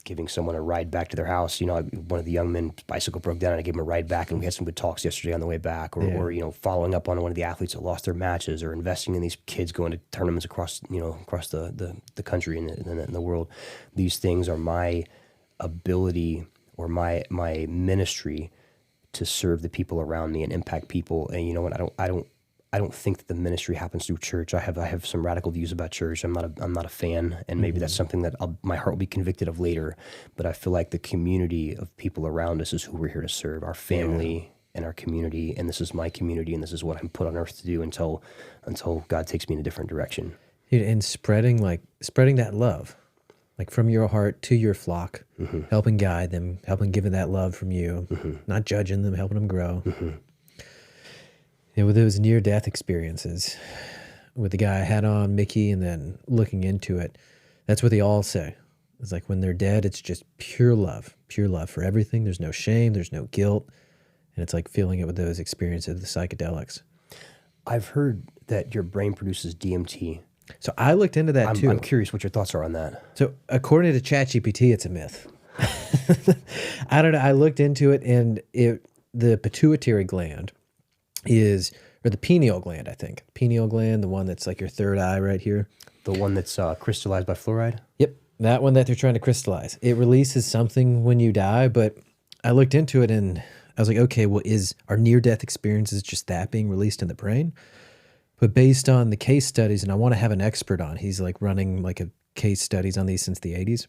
giving someone a ride back to their house, you know, one of the young men's bicycle broke down and I gave him a ride back, and we had some good talks yesterday on the way back, or you know, following up on one of the athletes that lost their matches, or investing in these kids going to tournaments across the country and the world. These things are my ability or my ministry to serve the people around me and impact people. And you know what, I don't think that the ministry happens through church. I have some radical views about church. I'm not a fan, and maybe that's something that my heart will be convicted of later. But I feel like the community of people around us is who we're here to serve, our family and our community. And this is my community, and this is what I'm put on earth to do until God takes me in a different direction. And spreading that love, like from your heart to your flock, helping guide them, helping give them that love from you, not judging them, helping them grow. And with those near-death experiences, with the guy I had on, Mickey, and then looking into it, that's what they all say. It's like when they're dead, it's just pure love for everything. There's no shame, there's no guilt, and it's like feeling it with those experiences of the psychedelics. I've heard that your brain produces DMT. So I looked into that too. I'm curious what your thoughts are on that. So according to ChatGPT, it's a myth. I don't know. I looked into it, and the pituitary gland or the pineal gland, I think. Pineal gland, the one that's like your third eye right here. The one that's crystallized by fluoride? Yep, that one that they're trying to crystallize. It releases something when you die, but I looked into it and I was like, okay, well, are near-death experiences just that being released in the brain? But based on the case studies, and I want to have an expert on, he's like running like a case studies on these since the 80s.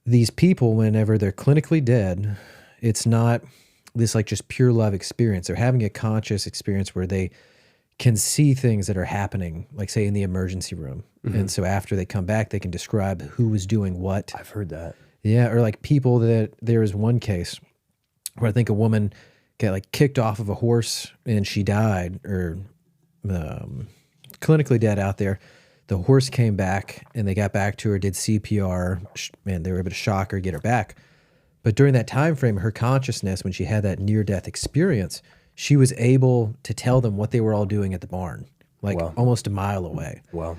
These people, whenever they're clinically dead, it's not this like just pure love experience. They're having a conscious experience where they can see things that are happening, like say in the emergency room. And so after they come back, they can describe who was doing what. I've heard that. Yeah, or like people there was one case where I think a woman got like kicked off of a horse and she died, or clinically dead out there. The horse came back and they got back to her, did CPR, and they were able to shock her, get her back. But during that time frame, her consciousness, when she had that near-death experience, she was able to tell them what they were all doing at the barn, like almost a mile away. Wow.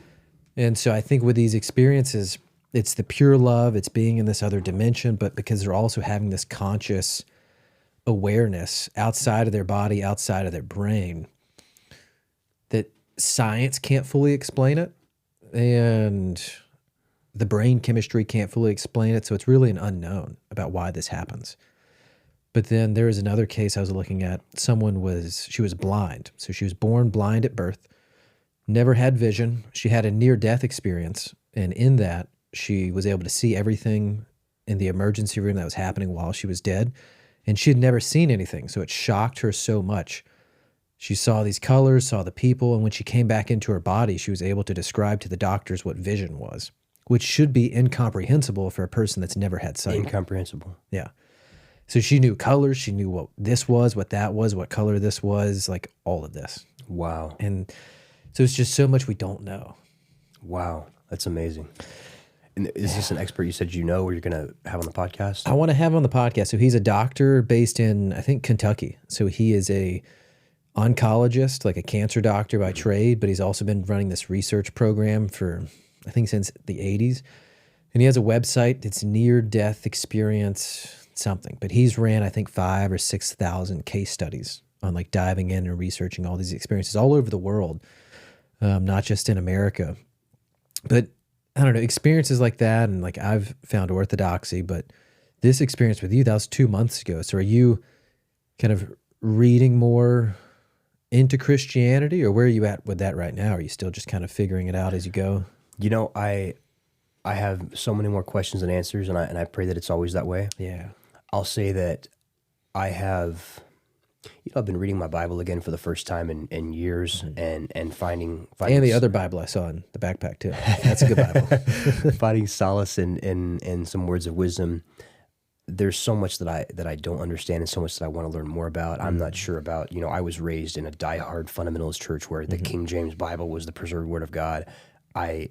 And so I think with these experiences, it's the pure love, it's being in this other dimension, but because they're also having this conscious awareness outside of their body, outside of their brain, that science can't fully explain it, and the brain chemistry can't fully explain it, so it's really an unknown about why this happens. But then there was another case I was looking at. She was blind. So she was born blind at birth, never had vision. She had a near-death experience, and in that, she was able to see everything in the emergency room that was happening while she was dead, and she had never seen anything, so it shocked her so much. She saw these colors, saw the people, and when she came back into her body, she was able to describe to the doctors what vision was, which should be incomprehensible for a person that's never had sight. Incomprehensible. Yeah. So she knew colors, she knew what this was, what that was, what color this was, like all of this. Wow. And so it's just so much we don't know. Wow. That's amazing. And is this an expert you said or you're going to have on the podcast? I want to have on the podcast. So he's a doctor based in, I think, Kentucky. So he is a oncologist, like a cancer doctor by trade, but he's also been running this research program for, I think, since the 80s. And he has a website. It's Near Death Experience something. But he's ran, I think, 5,000 or 6,000 case studies on like diving in and researching all these experiences all over the world, not just in America. But I don't know, experiences like that, and like I've found orthodoxy, but this experience with you, that was 2 months ago. So are you kind of reading more into Christianity, or where are you at with that right now? Are you still just kind of figuring it out as you go? You know, I have so many more questions than answers, and I pray that it's always that way. Yeah. I'll say that I have I've been reading my Bible again for the first time in years, and finding And the other Bible I saw in the backpack too. That's a good Bible. finding solace in some words of wisdom. There's so much that I don't understand, and so much that I want to learn more about. I'm not sure about. I was raised in a diehard fundamentalist church where the King James Bible was the preserved word of God. I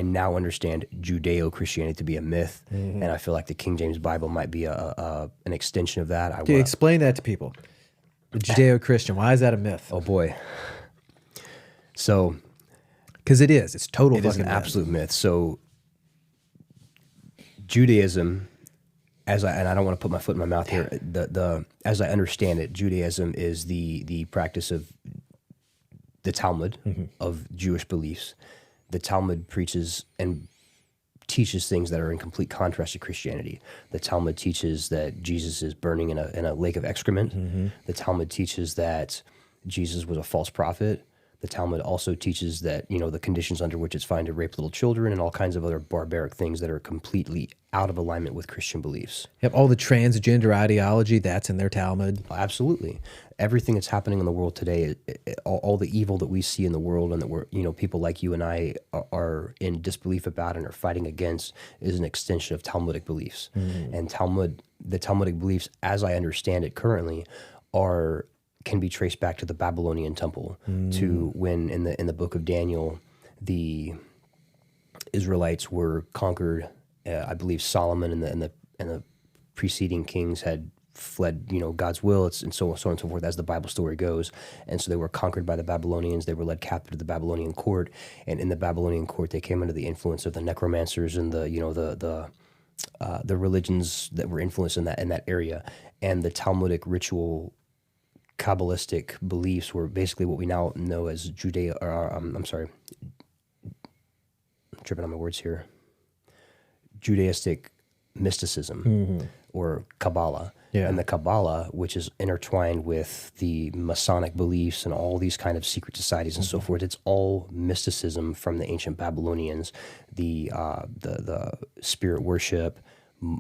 now understand Judeo-Christianity to be a myth, and I feel like the King James Bible might be an extension of that. Explain that to people. The Judeo-Christian, why is that a myth? Oh boy. So, because it is. It's total. It is an absolute myth. So, Judaism, and I don't want to put my foot in my mouth here. As I understand it, Judaism is the practice of the Talmud of Jewish beliefs. The Talmud preaches and teaches things that are in complete contrast to Christianity. The Talmud teaches that Jesus is burning in a lake of excrement. The Talmud teaches that Jesus was a false prophet. The Talmud also teaches that, the conditions under which it's fine to rape little children and all kinds of other barbaric things that are completely out of alignment with Christian beliefs. Yep, all the transgender ideology, that's in their Talmud. Absolutely. Everything that's happening in the world today, all the evil that we see in the world and that we're, people like you and I are in disbelief about and are fighting against, is an extension of Talmudic beliefs. And the Talmudic beliefs, as I understand it currently, can be traced back to the Babylonian temple, to when in the book of Daniel, the Israelites were conquered. I believe Solomon and the preceding kings had fled, God's will, and so on and so forth, as the Bible story goes. And so they were conquered by the Babylonians. They were led captive to the Babylonian court, and in the Babylonian court, they came under the influence of the necromancers and the religions that were influenced in that area. And the Talmudic ritual, Kabbalistic beliefs were basically what we now know as I'm tripping on my words here. Judaistic mysticism or Kabbalah. Yeah. And the Kabbalah, which is intertwined with the Masonic beliefs and all these kind of secret societies and so forth, it's all mysticism from the ancient Babylonians, the spirit worship,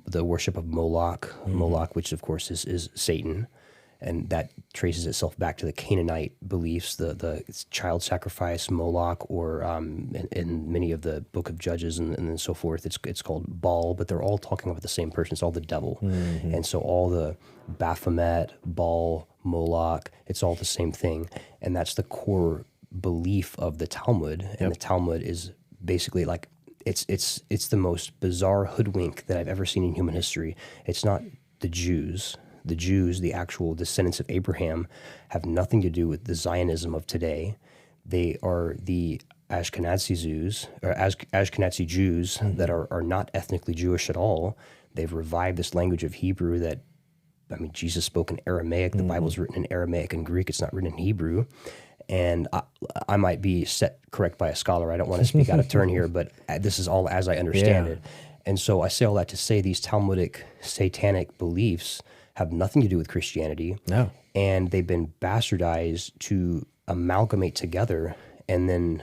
the worship of Moloch, which of course is Satan. And that traces itself back to the Canaanite beliefs, the child sacrifice, Moloch, or in many of the Book of Judges and so forth, it's called Baal, but they're all talking about the same person. It's all the devil. And so all the Baphomet, Baal, Moloch, it's all the same thing. And that's the core belief of the Talmud. And the Talmud is basically like, it's the most bizarre hoodwink that I've ever seen in human history. It's not the Jews. The Jews, the actual descendants of Abraham, have nothing to do with the Zionism of today. They are the Ashkenazi Jews that are not ethnically Jewish at all. They've revived this language of Hebrew that, Jesus spoke in Aramaic. The Bible's written in Aramaic and Greek. It's not written in Hebrew. And I might be set correct by a scholar. I don't want to speak out of turn here, but this is all as I understand it. And so I say all that to say these Talmudic satanic beliefs have nothing to do with Christianity. No. And they've been bastardized to amalgamate together. And then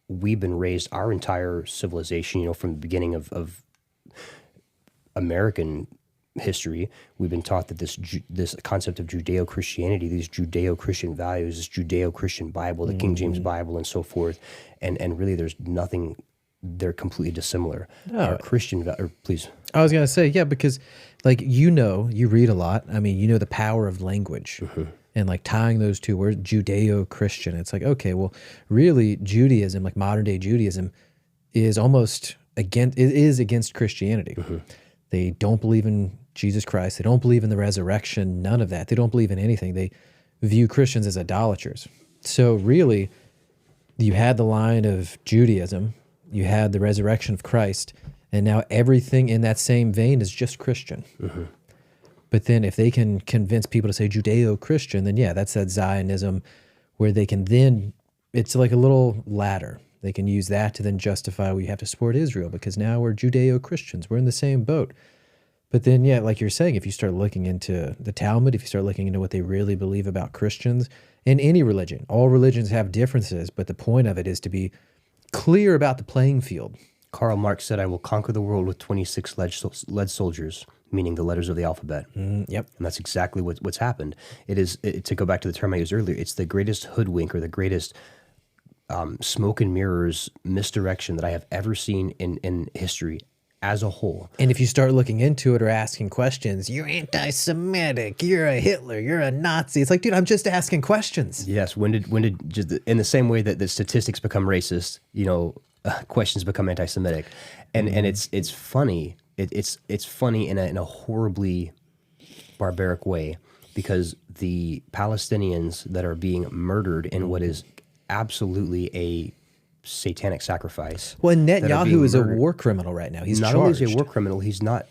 we've been raised, our entire civilization, from the beginning of American history, we've been taught that this concept of Judeo-Christianity, these Judeo-Christian values, this Judeo-Christian Bible, the King James Bible and so forth. And really there's nothing, they're completely dissimilar. Our Christian, please. I was going to say, because you read a lot. The power of language and tying those two words, Judeo-Christian. It's like, okay, well, really Judaism, like modern day Judaism, is almost against Christianity. They don't believe in Jesus Christ. They don't believe in the resurrection, none of that. They don't believe in anything. They view Christians as idolaters. So really, you had the line of Judaism, you had the resurrection of Christ, and now everything in that same vein is just Christian. But then if they can convince people to say Judeo-Christian, then that's that Zionism where they can then, it's like a little ladder. They can use that to then justify, we have to support Israel because now we're Judeo-Christians. We're in the same boat. But then, like you're saying, if you start looking into the Talmud, if you start looking into what they really believe about Christians, in any religion, all religions have differences, but the point of it is to be clear about the playing field. Karl Marx said, "I will conquer the world with 26 lead soldiers," meaning the letters of the alphabet. Yep. And that's exactly what's happened. To go back to the term I used earlier, it's the greatest hoodwink or the greatest smoke and mirrors misdirection that I have ever seen in history as a whole. And if you start looking into it or asking questions, you're anti-Semitic, you're a Hitler, you're a Nazi. It's like, dude, I'm just asking questions. Yes. When did just in the same way that the statistics become racist, questions become anti-Semitic, and it's funny. It's funny in a horribly barbaric way, because the Palestinians that are being murdered in what is absolutely a satanic sacrifice. Well, Netanyahu is a war criminal right now. He's not charged. only is he a war criminal, he's not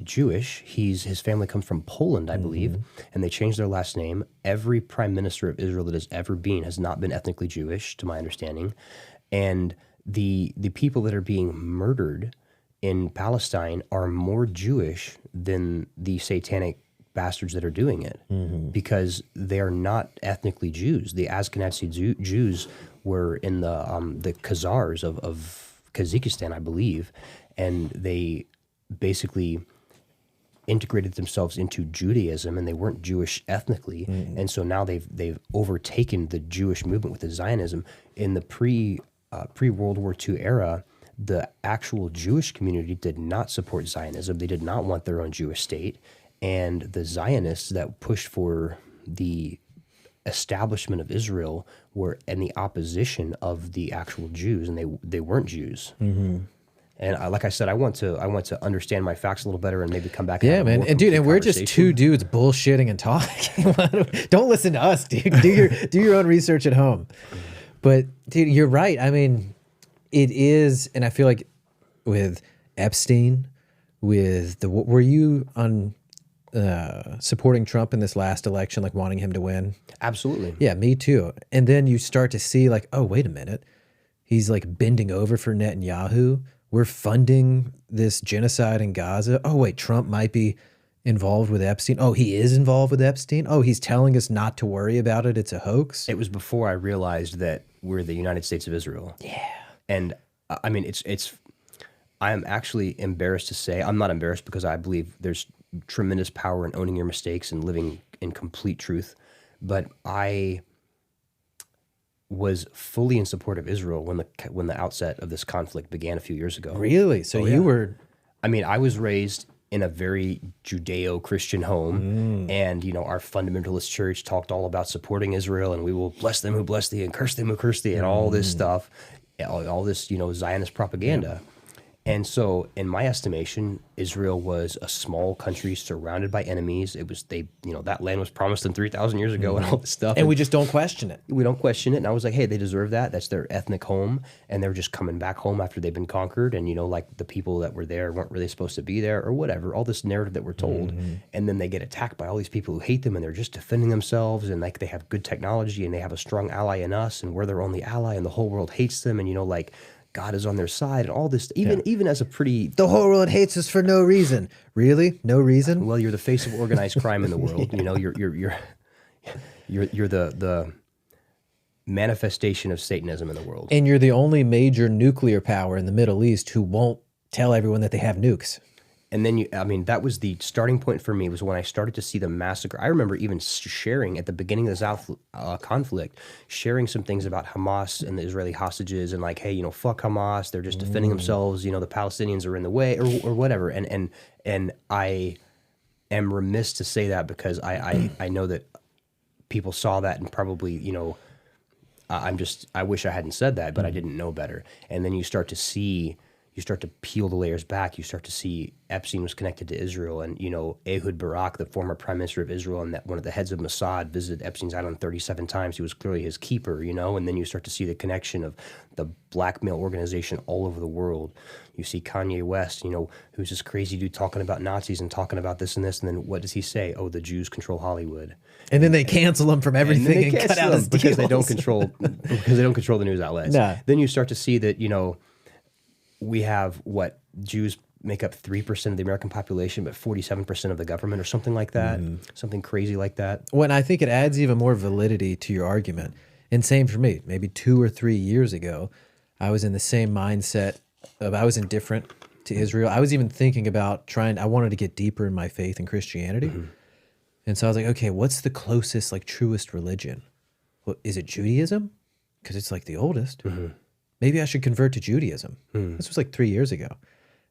Jewish. His family comes from Poland, I believe, and they changed their last name. Every prime minister of Israel that has ever been has not been ethnically Jewish, to my understanding. And the people that are being murdered in Palestine are more Jewish than the satanic bastards that are doing it, because they are not ethnically Jews. The Ashkenazi Jews were in the Khazars of Kazakhstan, I believe, and they basically integrated themselves into Judaism, and they weren't Jewish ethnically. And so now they've overtaken the Jewish movement with the Zionism. In the pre-World War II era, the actual Jewish community did not support Zionism. They did not want their own Jewish state. And the Zionists that pushed for the establishment of Israel were in the opposition of the actual Jews, and they weren't Jews. And like I said, I want to understand my facts a little better and maybe come back. Yeah, man. And dude, and we're just two dudes bullshitting and talking. Don't listen to us, dude. Do your own research at home. But dude, you're right. I mean, it is, and I feel like with Epstein, were you on supporting Trump in this last election, like wanting him to win? Absolutely. Yeah, me too. And then you start to see like, oh, wait a minute. He's like bending over for Netanyahu. We're funding this genocide in Gaza. Oh, wait, Trump might be involved with Epstein. Oh, he is involved with Epstein. Oh, he's telling us not to worry about it. It's a hoax. It was before I realized that we're the United States of Israel. Yeah. And I mean, I am actually embarrassed to say, I'm not embarrassed because I believe there's tremendous power in owning your mistakes and living in complete truth. But I was fully in support of Israel when the outset of this conflict began a few years ago. Really? So you were... I mean, I was raised in a very Judeo-Christian home, and our fundamentalist church talked all about supporting Israel, and we will bless them who bless thee and curse them who curse thee, and all this stuff, all this Zionist propaganda. And so, in my estimation, Israel was a small country surrounded by enemies. It was that land was promised them 3,000 years ago, and all this stuff. And we just don't question it. We don't question it. And I was like, hey, they deserve that. That's their ethnic home, and they're just coming back home after they've been conquered. And like the people that were there weren't really supposed to be there, or whatever. All this narrative that we're told, and then they get attacked by all these people who hate them, and they're just defending themselves, and like they have good technology, and they have a strong ally in us, and we're their only ally, and the whole world hates them, and God is on their side, and all this, even as a pretty... The whole world hates us for no reason. Really? No reason? Well, you're the face of organized crime in the world. You're the manifestation of Satanism in the world. And you're the only major nuclear power in the Middle East who won't tell everyone that they have nukes. And then, that was the starting point for me, was when I started to see the massacre. I remember even sharing at the beginning of this conflict, sharing some things about Hamas and the Israeli hostages, and like, hey, fuck Hamas. They're just defending themselves. The Palestinians are in the way, or whatever. And I am remiss to say that because I know that people saw that and probably, I wish I hadn't said that, but I didn't know better. And then you start to peel the layers back. You start to see Epstein was connected to Israel, and Ehud Barak, the former prime minister of Israel, and that one of the heads of Mossad, visited Epstein's island 37 times. He was clearly his keeper, and then you start to see the connection of the blackmail organization all over the world. You see Kanye West, who's this crazy dude talking about Nazis and talking about this and this, and then what does he say? Oh, the Jews control Hollywood. And then they cancel him from everything and cut out his deals. Because they don't control the news outlets. Nah. Then you start to see that we have Jews make up 3% of the American population, but 47% of the government, or something like that, something crazy like that. When I think it adds even more validity to your argument. And same for me. Maybe 2 or 3 years ago, I was in the same mindset I was indifferent to Israel. I was even thinking about I wanted to get deeper in my faith in Christianity. And so I was like, okay, what's the closest, like truest religion? Well, is it Judaism? Because it's like the oldest. Maybe I should convert to Judaism. This was like 3 years ago.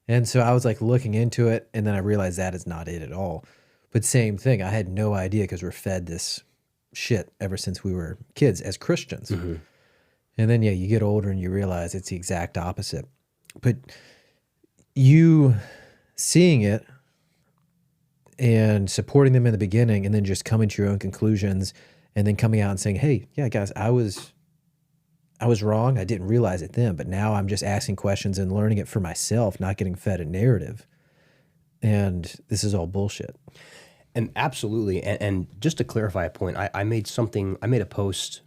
And so I was like looking into it, and then I realized that is not it at all. But same thing, I had no idea because we're fed this shit ever since we were kids as Christians. And then, yeah, you get older and you realize it's the exact opposite. But you seeing it and supporting them in the beginning and then just coming to your own conclusions and then coming out and saying, hey, yeah, guys, I was wrong. I didn't realize it then, but now I'm just asking questions and learning it for myself, not getting fed a narrative. And this is all bullshit. And absolutely. And just to clarify a point, I made a post,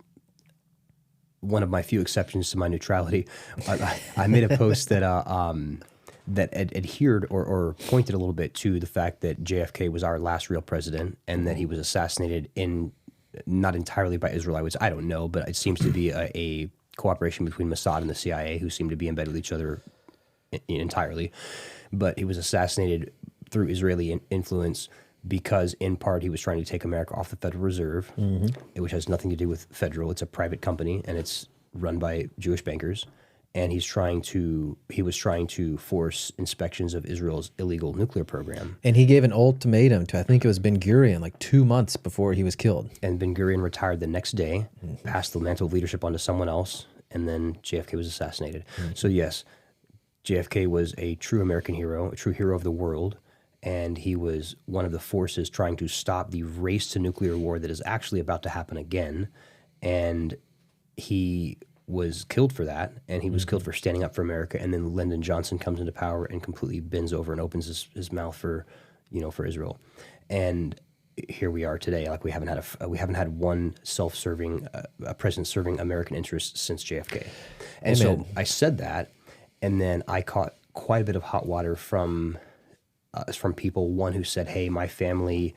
one of my few exceptions to my neutrality. I made a post that that adhered or pointed a little bit to the fact that JFK was our last real president and that he was assassinated not entirely by Israel. I don't know, but it seems to be a cooperation between Mossad and the CIA, who seem to be embedded with each other entirely. But he was assassinated through Israeli influence because, in part, he was trying to take America off the Federal Reserve, which has nothing to do with federal. It's a private company, and it's run by Jewish bankers. And he was trying to force inspections of Israel's illegal nuclear program. And he gave an ultimatum to, I think it was Ben-Gurion, like 2 months before he was killed. And Ben-Gurion retired the next day, passed the mantle of leadership onto someone else, and then JFK was assassinated. So yes, JFK was a true American hero, a true hero of the world, and he was one of the forces trying to stop the race to nuclear war that is actually about to happen again. And he was killed for that, and he was killed for standing up for America. And then Lyndon Johnson comes into power and completely bends over and opens his mouth for Israel. And here we are today. Like we haven't had one self-serving a president serving American interests since JFK. And so I said that, and then I caught quite a bit of hot water from people. One who said, "Hey, my family,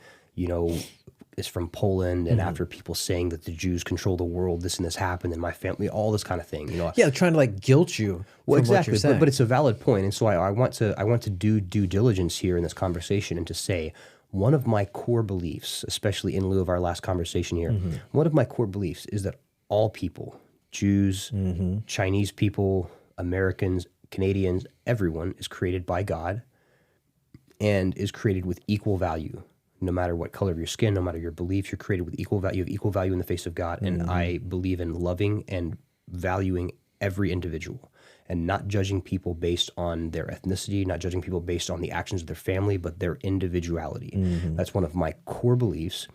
is from Poland, and after people saying that the Jews control the world, this and this happened, and my family, all this kind of thing, Yeah, trying to like guilt you. Well, exactly, what you're saying. but it's a valid point, and so I want to do due diligence here in this conversation and to say one of my core beliefs, especially in lieu of our last conversation here, one of my core beliefs is that all people, Jews, Chinese people, Americans, Canadians, everyone is created by God and is created with equal value. No matter what color of your skin, no matter your beliefs, you're created with equal value. You have equal value in the face of God. And I believe in loving and valuing every individual and not judging people based on their ethnicity, not judging people based on the actions of their family, but their individuality. That's one of my core beliefs.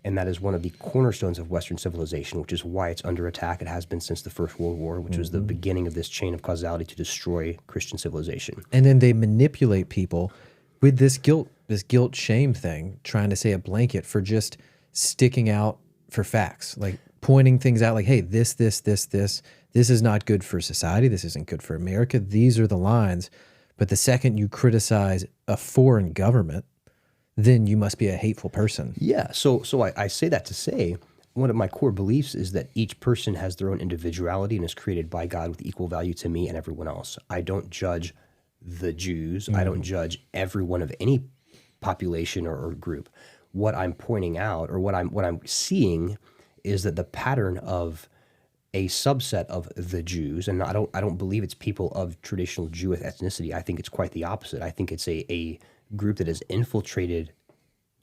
And that is one of the cornerstones of Western civilization, which is why it's under attack. It has been since the First World War, which was the beginning of this chain of causality to destroy Christian civilization. And then they manipulate people with this guilt shame thing, trying to say a blanket for just sticking out for facts, like pointing things out like, hey, this is not good for society. This isn't good for America. These are the lines. But the second you criticize a foreign government, then you must be a hateful person. Yeah. So I say that to say one of my core beliefs is that each person has their own individuality and is created by God with equal value to me and everyone else. I don't judge the Jews. I don't judge everyone of any population or group. What I'm pointing out, or what I'm seeing, is that the pattern of a subset of the Jews, and I don't believe it's people of traditional Jewish ethnicity. I think it's quite the opposite. I think it's a group that has infiltrated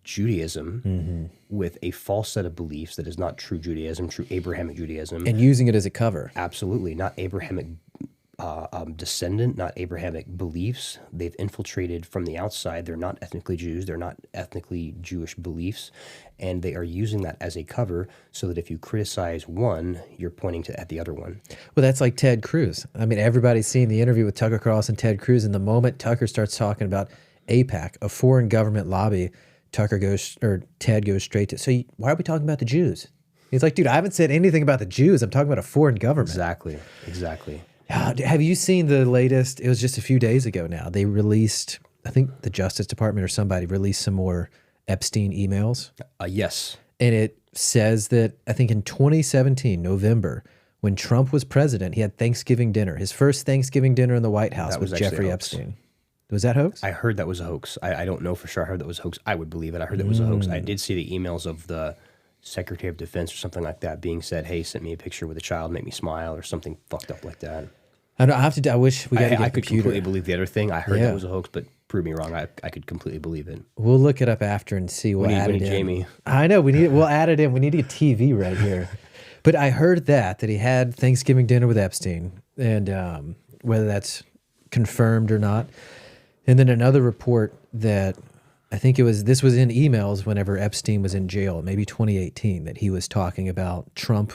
Judaism with a false set of beliefs that is not true Judaism, true Abrahamic Judaism, and using it as a cover. Absolutely, not Abrahamic descendant, not Abrahamic beliefs. They've infiltrated from the outside. They're not ethnically Jews. They're not ethnically Jewish beliefs. And they are using that as a cover so that if you criticize one, you're pointing at the other one. Well, that's like Ted Cruz. I mean, everybody's seen the interview with Tucker Carlson and Ted Cruz. And the moment Tucker starts talking about AIPAC, a foreign government lobby, Ted goes straight to, so why are we talking about the Jews? He's like, dude, I haven't said anything about the Jews. I'm talking about a foreign government. Exactly. Have you seen the latest? It was just a few days ago now. They released, I think the Justice Department or somebody released some more Epstein emails. Yes. And it says that, I think in 2017, November, when Trump was president, he had Thanksgiving dinner. His first Thanksgiving dinner in the White House with Jeffrey Epstein. Was that hoax? I heard that was a hoax. I don't know for sure. I heard that was a hoax. I would believe it. I heard that was a hoax. I did see the emails of the Secretary of Defense or something like that being said, hey, sent me a picture with a child, make me smile, or something fucked up like that. I know. I wish we got to get I could completely believe the other thing. I heard that was a hoax, but prove me wrong. I could completely believe it. We'll look it up after and see. We'll add it in. Jamie. I know. We'll add it in. We need a TV right here. But I heard that he had Thanksgiving dinner with Epstein, and whether that's confirmed or not. And then another report that I think this was in emails whenever Epstein was in jail, maybe 2018, that he was talking about Trump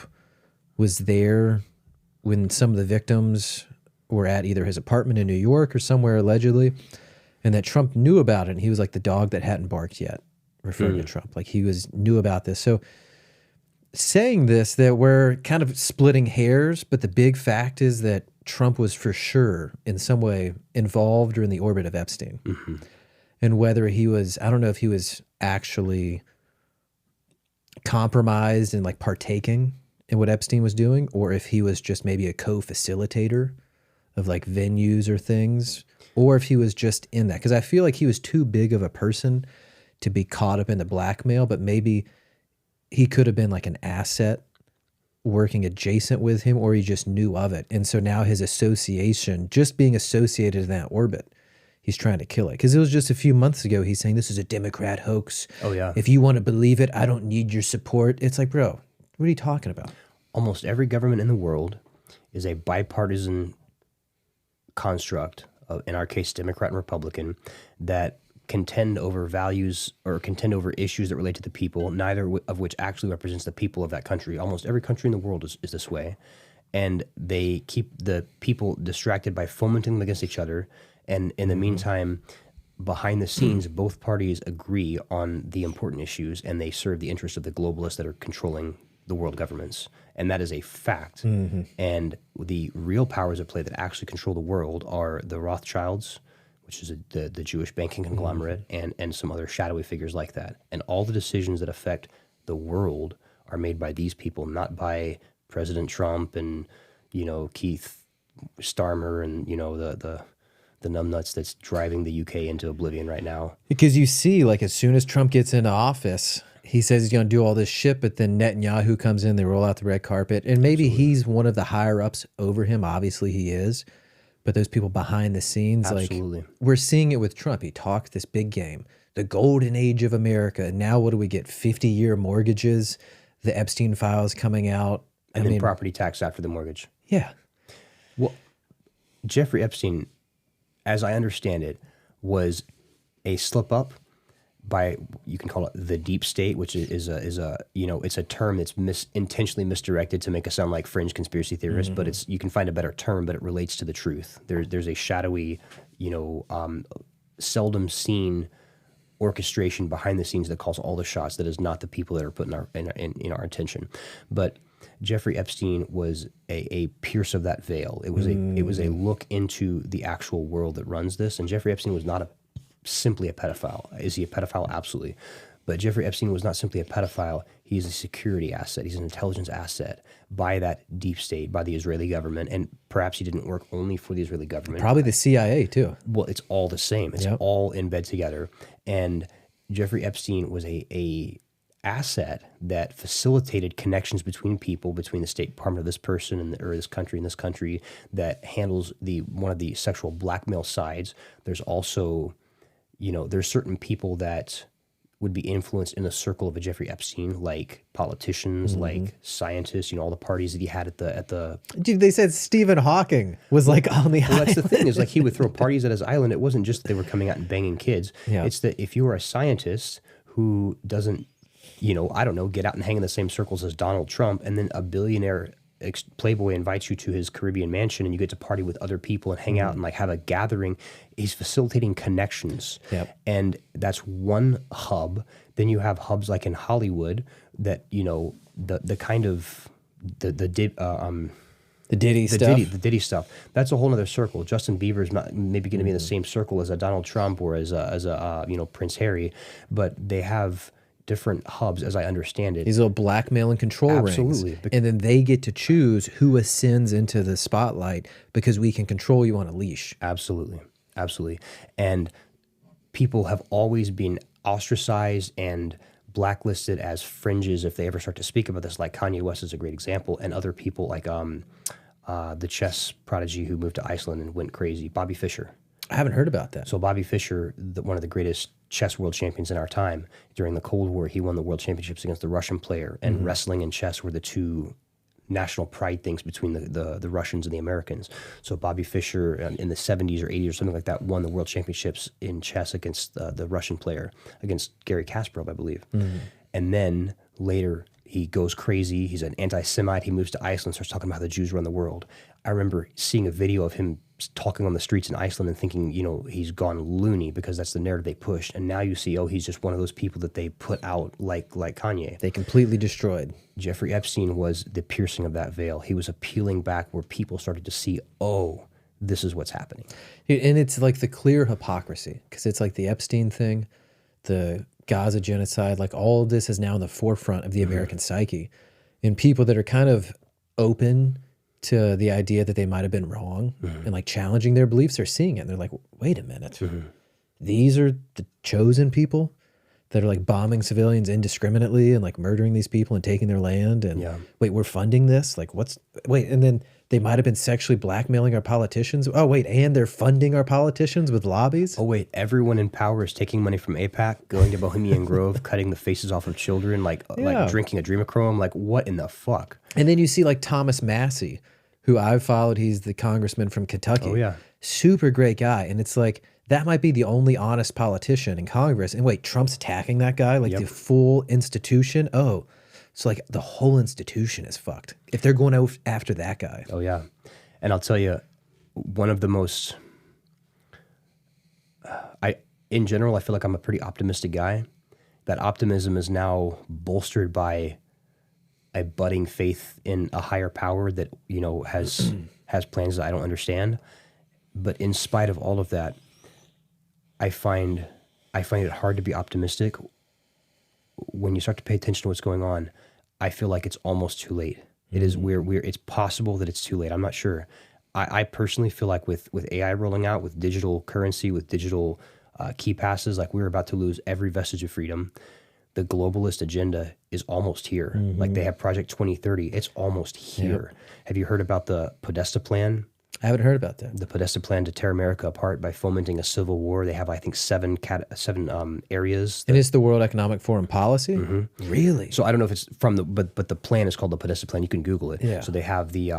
was there when some of the victims were at either his apartment in New York or somewhere allegedly, and that Trump knew about it. And he was like the dog that hadn't barked yet, referring to Trump. Like he knew about this. So saying this, that we're kind of splitting hairs, but the big fact is that Trump was for sure in some way involved or in the orbit of Epstein. And whether he was, I don't know if he was actually compromised and like partaking in what Epstein was doing, or if he was just maybe a co-facilitator of like venues or things, or if he was just in that. Because I feel like he was too big of a person to be caught up in the blackmail, but maybe he could have been like an asset working adjacent with him, or he just knew of it. And so now his association, just being associated in that orbit, he's trying to kill it. Because it was just a few months ago, he's saying this is a Democrat hoax. Oh, yeah. If you want to believe it, I don't need your support. It's like, bro, what are you talking about? Almost every government in the world is a bipartisan construct, in our case, Democrat and Republican, that contend over values or contend over issues that relate to the people, neither of which actually represents the people of that country. Almost every country in the world is this way. And they keep the people distracted by fomenting them against each other. And in the meantime, behind the scenes, both parties agree on the important issues, and they serve the interests of the globalists that are controlling the world governments. And that is a fact. And the real powers at play that actually control the world are the Rothschilds, which is the Jewish banking conglomerate, and some other shadowy figures like that. And all the decisions that affect the world are made by these people, not by President Trump and, Keith Starmer and, the numbnuts that's driving the UK into oblivion right now. Because you see, like, as soon as Trump gets into office, he says he's going to do all this shit, but then Netanyahu comes in, they roll out the red carpet, and maybe he's one of the higher-ups over him. Obviously he is. But those people behind the scenes, Absolutely. like, we're seeing it with Trump. He talked this big game, the golden age of America. And now what do we get? 50-year mortgages, the Epstein files coming out. And then property tax after the mortgage. Yeah. Well, Jeffrey Epstein, as I understand it, was a slip up by, you can call it the deep state, which is a it's a term that's intentionally misdirected to make us sound like fringe conspiracy theorists, but you can find a better term, but it relates to the truth. There's a shadowy, seldom seen orchestration behind the scenes that calls all the shots. That is not the people that are put in our attention. But Jeffrey Epstein was a pierce of that veil. It was a look into the actual world that runs this. And Jeffrey Epstein was not simply a pedophile. Is he a pedophile? Absolutely. But Jeffrey Epstein was not simply a pedophile. He's a security asset. He's an intelligence asset by that deep state, by the Israeli government. And perhaps he didn't work only for the Israeli government. Probably the CIA too. Well, it's all the same. It's all in bed together. And Jeffrey Epstein was a asset that facilitated connections between people, between the State Department of this person or this country and this country, that handles one of the sexual blackmail sides. There's also, there's certain people that would be influenced in the circle of a Jeffrey Epstein, like politicians, like scientists, all the parties that he had at the. Dude, they said Stephen Hawking was like on the island. Well, that's the thing, is like he would throw parties at his island. It wasn't just that they were coming out and banging kids. Yeah. It's that if you were a scientist who doesn't, I don't know, get out and hang in the same circles as Donald Trump, and then a billionaire playboy invites you to his Caribbean mansion and you get to party with other people and hang out and like have a gathering, he's facilitating connections. Yep. And that's one hub. Then you have hubs like in Hollywood that, the kind of the Diddy stuff. That's a whole other circle. Justin Bieber's not maybe going to be in the same circle as a Donald Trump or as a Prince Harry, but they have different hubs, as I understand it. These little blackmail and control Absolutely. rings. And then they get to choose who ascends into the spotlight because we can control you on a leash. Absolutely. Absolutely. And people have always been ostracized and blacklisted as fringes if they ever start to speak about this. Like Kanye West is a great example, and other people like the chess prodigy who moved to Iceland and went crazy, Bobby Fischer. I haven't heard about that. So Bobby Fischer, one of the greatest chess world champions in our time, during the Cold War, he won the world championships against the Russian player, and wrestling and chess were the two national pride things between the Russians and the Americans. So Bobby Fischer in the 70s or 80s or something like that won the world championships in chess against the Russian player, against Garry Kasparov, I believe. And then later he goes crazy. He's an anti-Semite. He moves to Iceland, starts talking about how the Jews run the world. I remember seeing a video of him talking on the streets in Iceland and thinking, you know, he's gone loony because that's the narrative they pushed. And now you see, oh, he's just one of those people that they put out like Kanye. They completely destroyed. Jeffrey Epstein was the piercing of that veil. He was a peeling back where people started to see, oh, this is what's happening. And it's like the clear hypocrisy, because it's like the Epstein thing, the Gaza genocide, like all of this is now in the forefront of the American psyche. And people that are kind of open to the idea that they might have been wrong and like challenging their beliefs are seeing it. And they're like, wait a minute. These are the chosen people that are like bombing civilians indiscriminately and like murdering these people and taking their land. And wait, we're funding this? Like wait, and then they might have been sexually blackmailing our politicians. Oh, wait, and they're funding our politicians with lobbies? Oh, wait, everyone in power is taking money from AIPAC, going to Bohemian Grove, cutting the faces off of children, like drinking adrenochrome. Like, what in the fuck? And then you see like Thomas Massey, who I've followed. He's the congressman from Kentucky. Oh, yeah. Super great guy. And it's like, that might be the only honest politician in Congress. And wait, Trump's attacking that guy? Like the full institution? Oh, so like the whole institution is fucked if they're going after that guy. Oh, yeah. And I'll tell you, one of the most, in general, I feel like I'm a pretty optimistic guy. That optimism is now bolstered by a budding faith in a higher power that, you know, has plans that I don't understand. But in spite of all of that, I find it hard to be optimistic. When you start to pay attention to what's going on, I feel like it's almost too late. It is it's possible that it's too late. I'm not sure. I personally feel like with AI rolling out, with digital currency, with digital key passes, like we're about to lose every vestige of freedom. The globalist agenda is almost here. Like they have Project 2030. It's almost here. Have you heard about the Podesta plan? I haven't heard about that. The Podesta plan to tear America apart by fomenting a civil war. They have, I think, seven areas. And it's the World Economic Forum policy? Really? So I don't know if it's from the, but the plan is called the Podesta plan. You can Google it. Yeah. So they have the,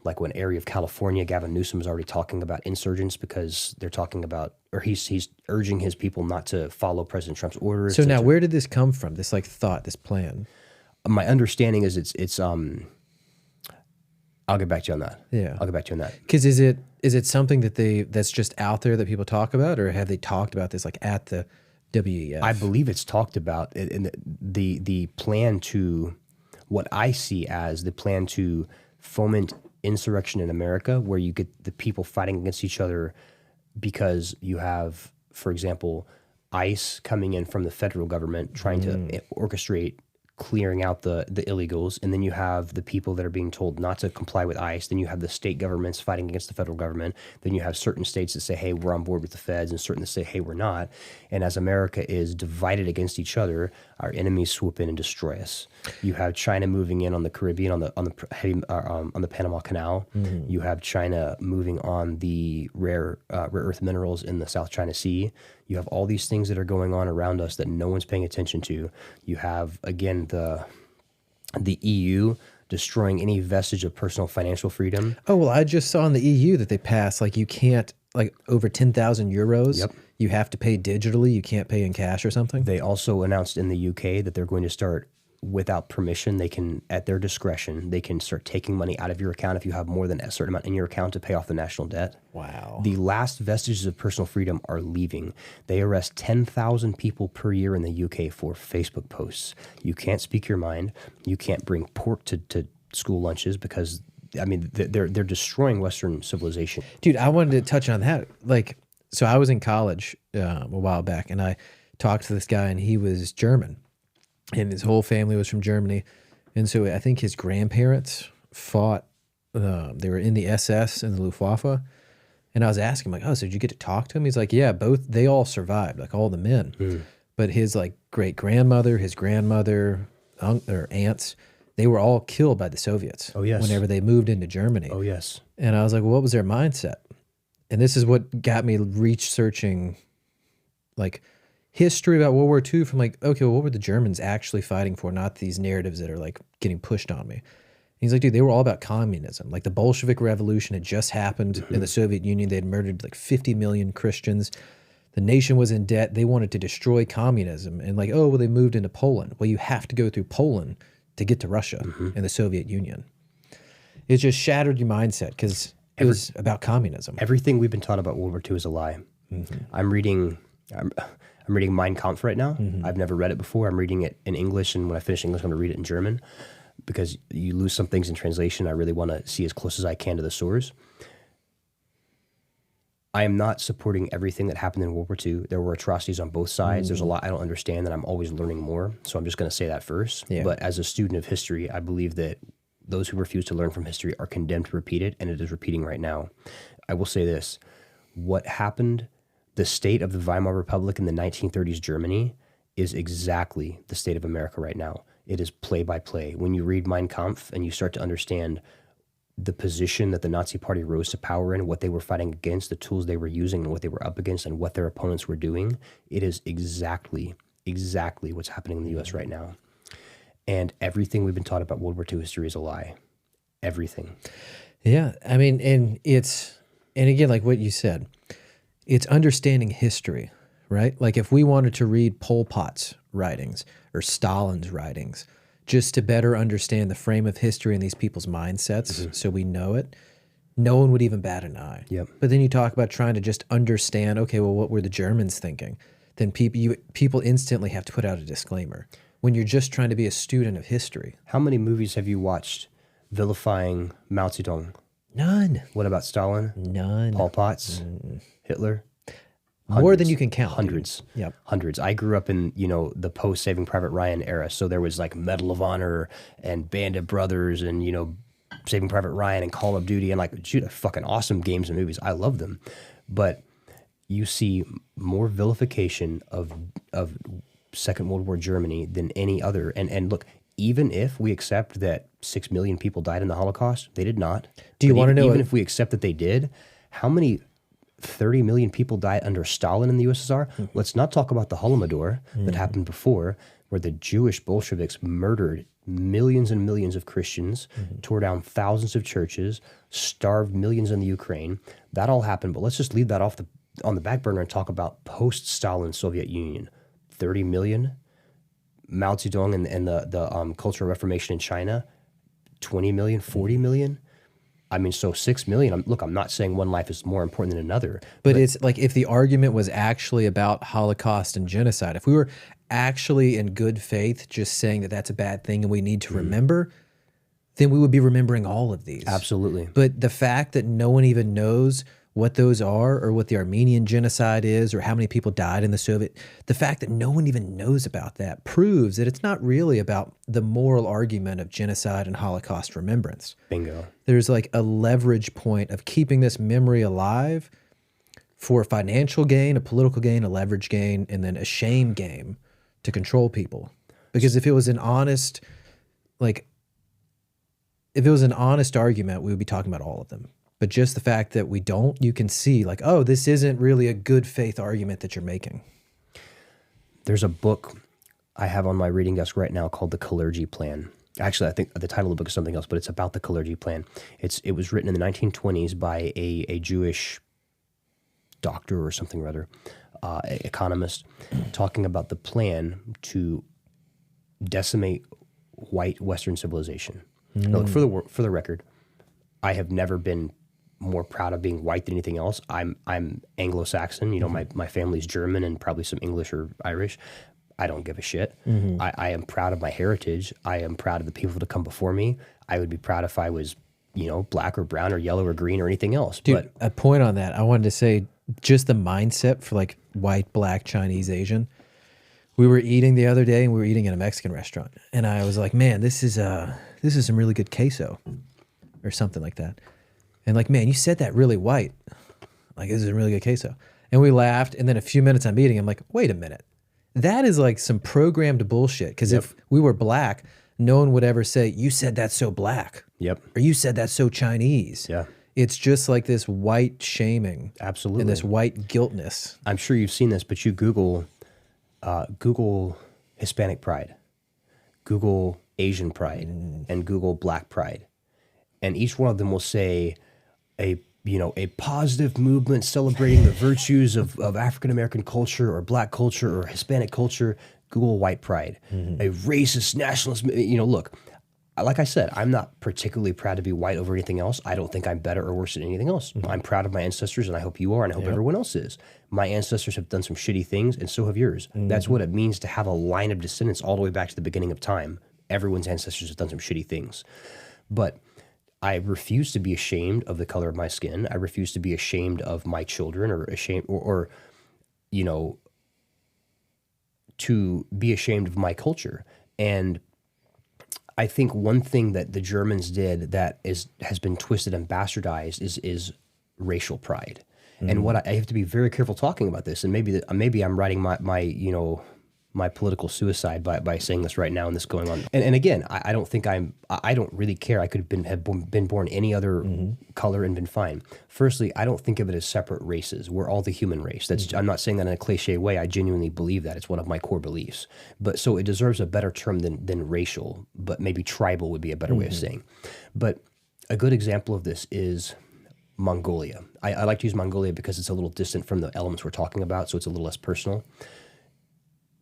like one area of California, Gavin Newsom is already talking about insurgents because they're talking about, or he's urging his people not to follow President Trump's orders. So now where did this come from? This like thought, this plan? My understanding is it's I'll get back to you on that. Yeah. I'll get back to you on that. Because is it something that's just out there that people talk about, or have they talked about this like at the WEF? I believe it's talked about in the plan to, what I see as the plan to foment insurrection in America, where you get the people fighting against each other because you have, for example, ICE coming in from the federal government trying to orchestrate clearing out the illegals, and then you have the people that are being told not to comply with ICE. Then you have the state governments fighting against the federal government. Then you have certain states that say, hey, we're on board with the feds, and certain that say, hey, we're not. And as America is divided against each other, our enemies swoop in and destroy us. You have China moving in on the Caribbean, on the Panama Canal. You have China moving on the rare earth minerals in the South China Sea. You have all these things that are going on around us that no one's paying attention to. You have, again, the EU destroying any vestige of personal financial freedom. Oh, well, I just saw in the EU that they passed, like you can't, like over 10,000 euros, you have to pay digitally. You can't pay in cash or something. They also announced in the UK that they're going to start, without permission, they can, at their discretion, they can start taking money out of your account if you have more than a certain amount in your account to pay off the national debt. Wow. The last vestiges of personal freedom are leaving. They arrest 10,000 people per year in the UK for Facebook posts. You can't speak your mind. You can't bring pork to school lunches because, I mean, they're destroying Western civilization. Dude, I wanted to touch on that. Like, so I was in college a while back, and I talked to this guy, and he was German. and his whole family was from Germany. And so I think his grandparents fought, they were in the SS and the Luftwaffe. And I was asking him, like, oh, so did you get to talk to him? He's like, yeah, they all survived, like all the men. But his like great grandmother, his grandmother, or aunts, they were all killed by the Soviets. Oh, yes. Whenever they moved into Germany. Oh, yes. And I was like, well, what was their mindset? And this is what got me researching like history about World War II from like, okay, well, what were the Germans actually fighting for? Not these narratives that are like getting pushed on me. And he's like, dude, they were all about communism. Like the Bolshevik Revolution had just happened in the Soviet Union. They had murdered like 50 million Christians. The nation was in debt. They wanted to destroy communism. And like, oh, well, they moved into Poland. Well, you have to go through Poland to get to Russia and the Soviet Union. It just shattered your mindset because it was about communism. Everything we've been taught about World War II is a lie. I'm reading Mein Kampf right now. I've never read it before. I'm reading it in English, and when I finish English, I'm going to read it in German because you lose some things in translation. I really want to see as close as I can to the source. I am not supporting everything that happened in World War II. There were atrocities on both sides. There's a lot I don't understand, and I'm always learning more. So I'm just going to say that first. Yeah. But as a student of history, I believe that those who refuse to learn from history are condemned to repeat it, and it is repeating right now. I will say this. What happened, the state of the Weimar Republic in the 1930s Germany is exactly the state of America right now. It is play by play. When you read Mein Kampf and you start to understand the position that the Nazi Party rose to power in, what they were fighting against, the tools they were using, and what they were up against, and what their opponents were doing, it is exactly what's happening in the U.S. right now. And everything we've been taught about World War II history is a lie. Everything. Yeah. I mean, and again, like what you said, it's understanding history, right? Like if we wanted to read Pol Pot's writings or Stalin's writings, just to better understand the frame of history and these people's mindsets so we know it, no one would even bat an eye. Yep. But then you talk about trying to just understand, okay, well, what were the Germans thinking? Then people instantly have to put out a disclaimer when you're just trying to be a student of history. How many movies have you watched vilifying Mao Zedong? None. What about Stalin? None. Pol Pot's? Hitler? More than you can count. Hundreds. Dude. Yep. Hundreds. I grew up in, the post Saving Private Ryan era. So there was like Medal of Honor and Band of Brothers and, Saving Private Ryan and Call of Duty and like, shoot, fucking awesome games and movies. I love them. But you see more vilification of Second World War Germany than any other. And look, even if we accept that 6 million people died in the Holocaust, they did not. Do you want to know? Even if we accept that they did, how many 30 million people died under Stalin in the USSR? Let's not talk about the Holodomor that happened before, where the Jewish Bolsheviks murdered millions and millions of Christians, tore down thousands of churches, starved millions in the Ukraine. That all happened, but let's just leave that on the back burner and talk about post-Stalin Soviet Union. 30 million. Mao Zedong and the Cultural Reformation in China, 20 million, 40 million. I mean, so 6 million. I'm not saying one life is more important than another. But it's like if the argument was actually about Holocaust and genocide, if we were actually in good faith just saying that that's a bad thing and we need to remember, then we would be remembering all of these. Absolutely. But the fact that no one even knows what those are or what the Armenian genocide is or how many people died in the Soviet, the fact that no one even knows about that proves that it's not really about the moral argument of genocide and Holocaust remembrance. Bingo. There's like a leverage point of keeping this memory alive for financial gain, a political gain, a leverage gain, and then a shame game to control people. Because if it was an honest, argument, we would be talking about all of them. But just the fact that we don't, you can see like, oh, this isn't really a good faith argument that you're making. There's a book I have on my reading desk right now called The Kalergi Plan. Actually, I think the title of the book is something else, but it's about the Kalergi Plan. It was written in the 1920s by a Jewish doctor or something rather, economist, talking about the plan to decimate white Western civilization. Now, look, for the record, I have never been more proud of being white than anything else. I'm Anglo-Saxon. My family's German and probably some English or Irish. I don't give a shit. I am proud of my heritage. I am proud of the people to come before me. I would be proud if I was, black or brown or yellow or green or anything else. Dude, a point on that. I wanted to say just the mindset for like white, black, Chinese, Asian. We were eating the other day, and we were eating at a Mexican restaurant, and I was like, "Man, this is some really good queso, or something like that." And like, "Man, you said that really white. Like, this is a really good queso." And we laughed, and then a few minutes I'm eating, I'm like, "Wait a minute, that is like some programmed bullshit." Because if we were black, no one would ever say, "You said that's so black," or "You said that's so Chinese." Yeah. It's just like this white shaming, Absolutely, and this white guiltness. I'm sure you've seen this, but you Google Hispanic pride, Google Asian pride, and Google Black pride, and each one of them will say a positive movement celebrating the virtues of African American culture or Black culture or Hispanic culture. Google white pride, a racist nationalist. Look, like I said, I'm not particularly proud to be white over anything else. I don't think I'm better or worse than anything else. I'm proud of my ancestors, and I hope you are, and I hope everyone else is. My ancestors have done some shitty things, and so have yours. That's what it means to have a line of descendants all the way back to the beginning of time. Everyone's ancestors have done some shitty things. But I refuse to be ashamed of the color of my skin. I refuse to be ashamed of my children, or ashamed, or to be ashamed of my culture. And I think one thing that the Germans did that has been twisted and bastardized is racial pride. And what I have to be very careful talking about this, and maybe I'm writing my political suicide by saying this right now and this going on. And again, I don't think I don't really care. I could have been born any other color and been fine. Firstly, I don't think of it as separate races. We're all the human race. I'm not saying that in a cliche way. I genuinely believe that. It's one of my core beliefs. But so it deserves a better term than racial, but maybe tribal would be a better way of saying. But a good example of this is Mongolia. I like to use Mongolia because it's a little distant from the elements we're talking about, so it's a little less personal.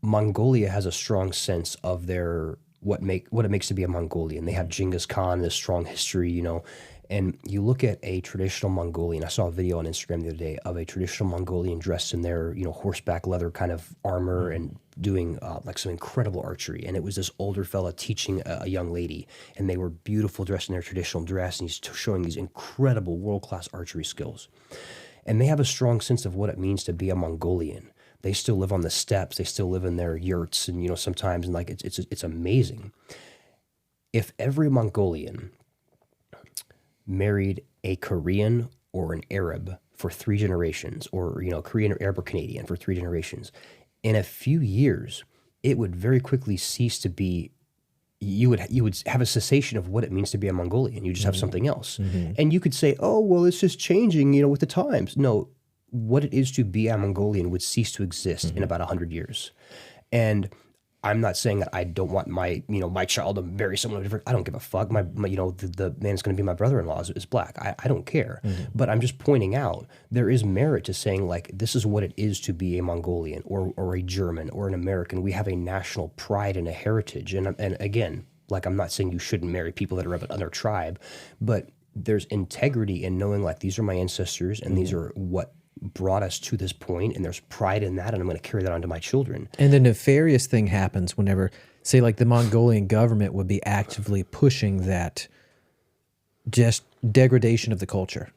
Mongolia has a strong sense of what it makes to be a Mongolian. They have Genghis Khan, this strong history, and you look at a traditional Mongolian. I saw a video on Instagram the other day of a traditional Mongolian dressed in their, horseback leather kind of armor and doing like some incredible archery. And it was this older fella teaching a young lady, and they were beautiful dressed in their traditional dress, and he's showing these incredible world-class archery skills. And they have a strong sense of what it means to be a Mongolian. They still live on the steppes. They still live in their yurts, and sometimes, and like it's amazing. If every Mongolian married a Korean or an Arab for 3 generations, or Korean or Arab or Canadian for 3 generations, in a few years, it would very quickly cease to be. You would have a cessation of what it means to be a Mongolian. You just have something else, and you could say, "Oh, well, it's just changing, with the times." No. What it is to be a Mongolian would cease to exist in about 100 years. And I'm not saying that I don't want my child to marry someone different. I don't give a fuck. The man that's going to be my brother-in-law is black. I don't care. But I'm just pointing out there is merit to saying, like, this is what it is to be a Mongolian or a German or an American. We have a national pride and a heritage. And again, like, I'm not saying you shouldn't marry people that are of another tribe, but there's integrity in knowing, like, these are my ancestors and these are what brought us to this point, and there's pride in that, and I'm going to carry that on to my children. And the nefarious thing happens whenever, say, like the Mongolian government would be actively pushing that just degradation of the culture.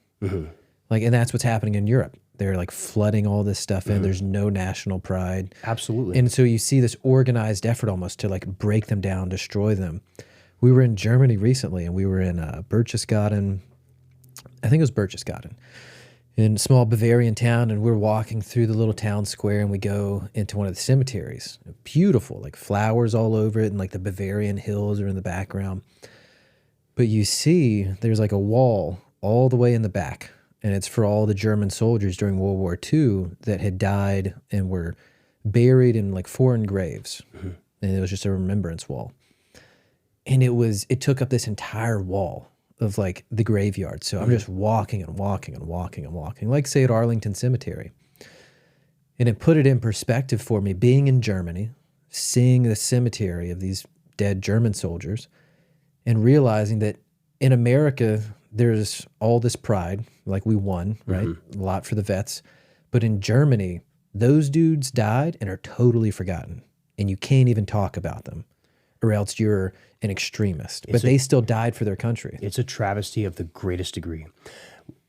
Like, and that's what's happening in Europe. They're like flooding all this stuff in. There's no national pride. Absolutely. And so you see this organized effort almost to like break them down, destroy them. We were in Germany recently, and we were in Berchtesgaden. I think it was Berchtesgaden, in a small Bavarian town, and we're walking through the little town square, and we go into one of the cemeteries. Beautiful, like flowers all over it, and like the Bavarian hills are in the background. But you see there's like a wall all the way in the back, and it's for all the German soldiers during World War II that had died and were buried in like foreign graves. And it was just a remembrance wall. And it took up this entire wall of like the graveyard. So I'm just walking and walking and walking and walking, like say at Arlington Cemetery. And it put it in perspective for me, being in Germany, seeing the cemetery of these dead German soldiers, and realizing that in America, there's all this pride, like we won, right? A lot for the vets. But in Germany, those dudes died and are totally forgotten. And you can't even talk about them, or else you're an extremist. But they still died for their country. It's a travesty of the greatest degree.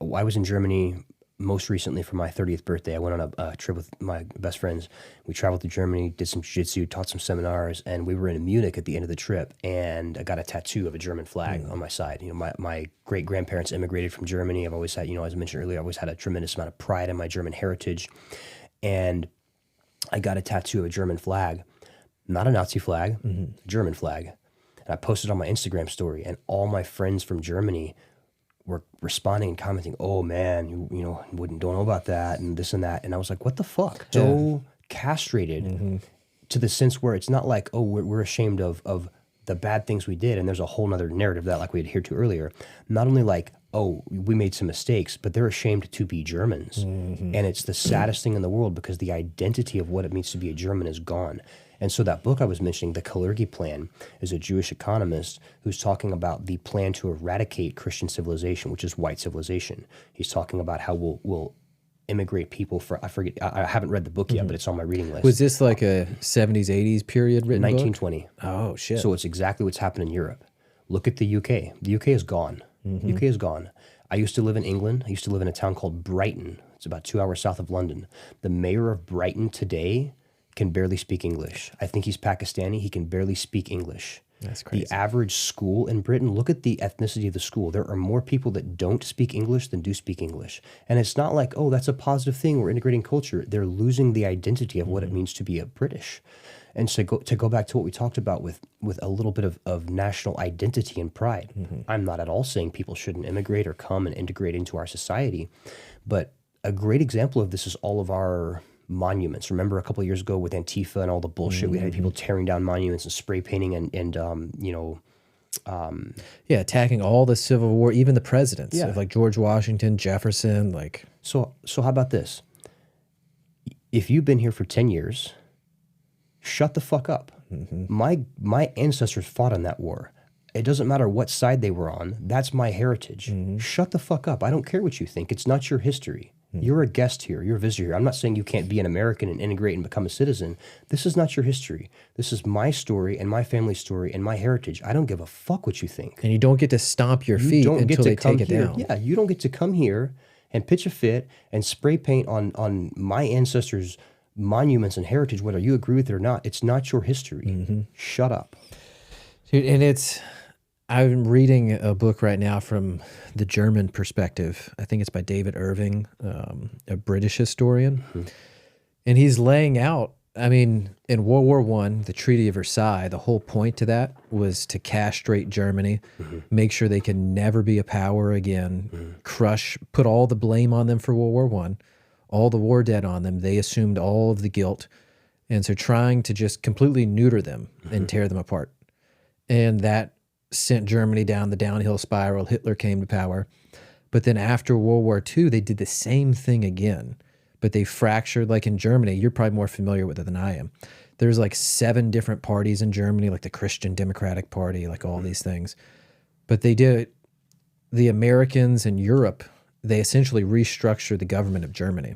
I was in Germany most recently for my 30th birthday, I went on a trip with my best friends. We traveled to Germany, did some jiu-jitsu, taught some seminars, and we were in Munich at the end of the trip, and I got a tattoo of a German flag on my side. You know, my great-grandparents immigrated from Germany. I've always had, you know, as I mentioned earlier, I always had a tremendous amount of pride in my German heritage. And I got a tattoo of a German flag, not a Nazi flag, a German flag. And I posted on my Instagram story, and all my friends from Germany were responding and commenting, "Oh man, you know, don't know about that and this and that." And I was like, "What the fuck?" So castrated to the sense where it's not like, "Oh, we're ashamed of the bad things we did," and there's a whole nother narrative that, like we adhered to earlier. Not only like, "Oh, we made some mistakes," but they're ashamed to be Germans, and it's the saddest thing in the world because the identity of what it means to be a German is gone. And so that book I was mentioning, The Kalergi Plan, is a Jewish economist who's talking about the plan to eradicate Christian civilization, which is white civilization. He's talking about how we'll immigrate people for, I forget, I haven't read the book yet, but it's on my reading list. Was this like a 70s, 80s period written 1920. book? Oh, shit. So it's exactly what's happened in Europe. Look at the UK. The UK is gone. UK is gone. I used to live in England. I used to live in a town called Brighton. It's about 2 hours south of London. The mayor of Brighton today can barely speak English. I think he's Pakistani. He can barely speak English. That's crazy. The average school in Britain, look at the ethnicity of the school. There are more people that don't speak English than do speak English. And it's not like, oh, that's a positive thing. We're integrating culture. They're losing the identity of what it means to be a British. And so to go back to what we talked about with a little bit of national identity and pride, I'm not at all saying people shouldn't immigrate or come and integrate into our society. But a great example of this is all of our monuments. Remember a couple of years ago with Antifa and all the bullshit, we had people tearing down monuments and spray painting and you know, attacking all the Civil War, even the presidents, like George Washington, Jefferson, like. So how about this? If you've been here for 10 years, shut the fuck up. My ancestors fought in that war. It doesn't matter what side they were on. That's my heritage. Shut the fuck up. I don't care what you think. It's not your history. You're a guest here. You're a visitor here. I'm not saying you can't be an American and integrate and become a citizen. This is not your history. This is my story and my family's story and my heritage. I don't give a fuck what you think. And you don't get to stomp your feet until they take it down. Yeah, you don't get to come here and pitch a fit and spray paint on my ancestors' monuments and heritage, whether you agree with it or not. It's not your history. Shut up. Dude, and I'm reading a book right now from the German perspective. I think it's by David Irving, a British historian. And he's laying out, I mean, in World War I, the Treaty of Versailles, the whole point to that was to castrate Germany, make sure they can never be a power again, put all the blame on them for World War I, all the war debt on them. They assumed all of the guilt. And so trying to just completely neuter them and tear them apart. And that sent Germany down the downhill spiral. Hitler came to power. But then after World War II, they did the same thing again. But they fractured, like in Germany, you're probably more familiar with it than I am. There's like 7 different parties in Germany, like the Christian Democratic Party, like all these things. But they did, the Americans in Europe, they essentially restructured the government of Germany.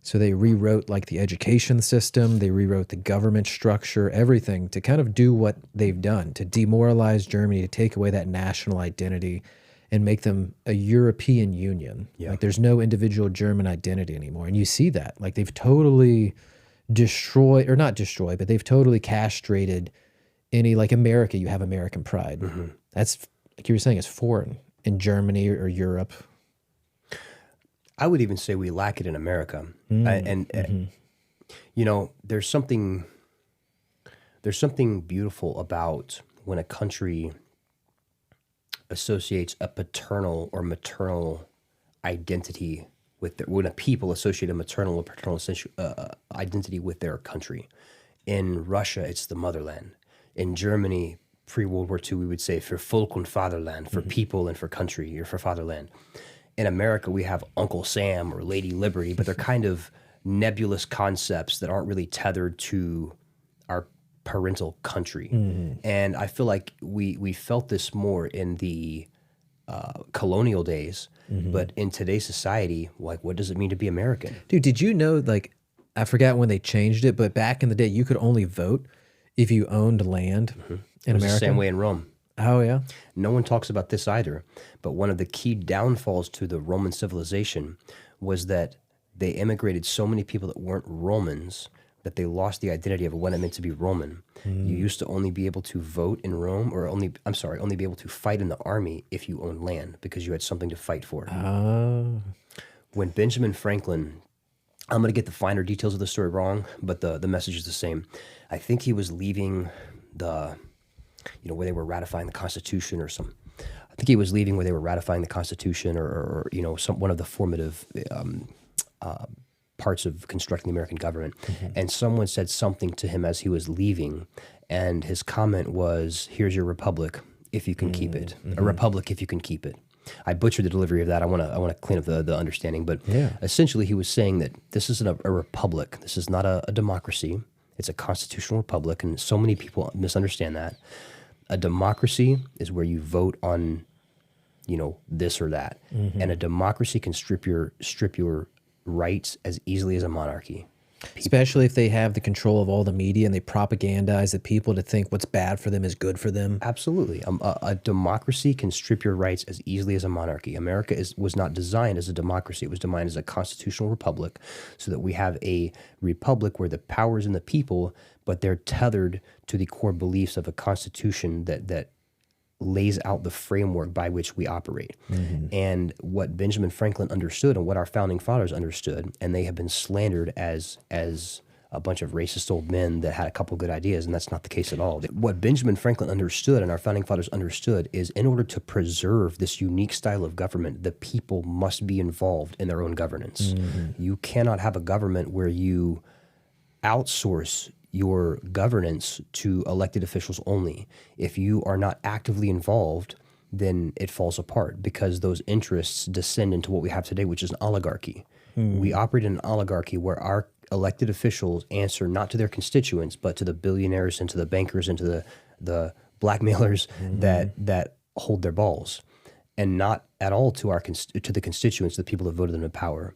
So they rewrote like the education system, they rewrote the government structure, everything to kind of do what they've done, to demoralize Germany, to take away that national identity and make them a European Union. Like there's no individual German identity anymore. And you see that, like they've totally destroyed, or not destroyed, but they've totally castrated any, like America, you have American pride. That's, like you were saying, it's foreign in Germany or Europe. I would even say we lack it in America. And you know, there's something beautiful about when a country associates a paternal or maternal identity with when a people associate a maternal or paternal identity with their country. In Russia, it's the motherland. In Germany, pre-World War II, we would say für Volk und Vaterland, for people and for country, or for fatherland. In America, we have Uncle Sam or Lady Liberty, but they're kind of nebulous concepts that aren't really tethered to our parental country. And I feel like we felt this more in the colonial days, but in today's society, like, what does it mean to be American? Dude, did you know, like, I forgot when they changed it, but back in the day, you could only vote if you owned land in America? The same way in Rome. Oh, yeah? No one talks about this either, but one of the key downfalls to the Roman civilization was that they immigrated so many people that weren't Romans that they lost the identity of what it meant to be Roman. You used to only be able to vote in Rome, or only be able to fight in the army if you owned land, because you had something to fight for. When Benjamin Franklin, I'm going to get the finer details of the story wrong, but the message is the same. I think he was leaving where they were ratifying the Constitution or some. I think he was leaving where they were ratifying the Constitution or one of the formative parts of constructing the American government. And someone said something to him as he was leaving, and his comment was, "Here's your republic if you can keep it. A republic if you can keep it." I butchered the delivery of that. I want to clean up the understanding, but essentially he was saying that this isn't a republic. This is not a democracy. It's a constitutional republic, and so many people misunderstand that. A democracy is where you vote on, this or that, and a democracy can strip your rights as easily as a monarchy. Especially if they have the control of all the media and they propagandize the people to think what's bad for them is good for them. Absolutely. A democracy can strip your rights as easily as a monarchy. America was not designed as a democracy. It was designed as a constitutional republic, so that we have a republic where the power is in the people, but they're tethered to the core beliefs of a constitution that lays out the framework by which we operate. And what Benjamin Franklin understood and what our founding fathers understood, and they have been slandered as a bunch of racist old men that had a couple good ideas, and that's not the case at all. What Benjamin Franklin understood and our founding fathers understood is, in order to preserve this unique style of government, the people must be involved in their own governance. You cannot have a government where you outsource your governance to elected officials only. If you are not actively involved, then it falls apart, because those interests descend into what we have today, which is an oligarchy. We operate in an oligarchy where our elected officials answer not to their constituents, but to the billionaires and to the bankers and to the blackmailers that hold their balls, and not at all to the constituents, the people that voted them to power.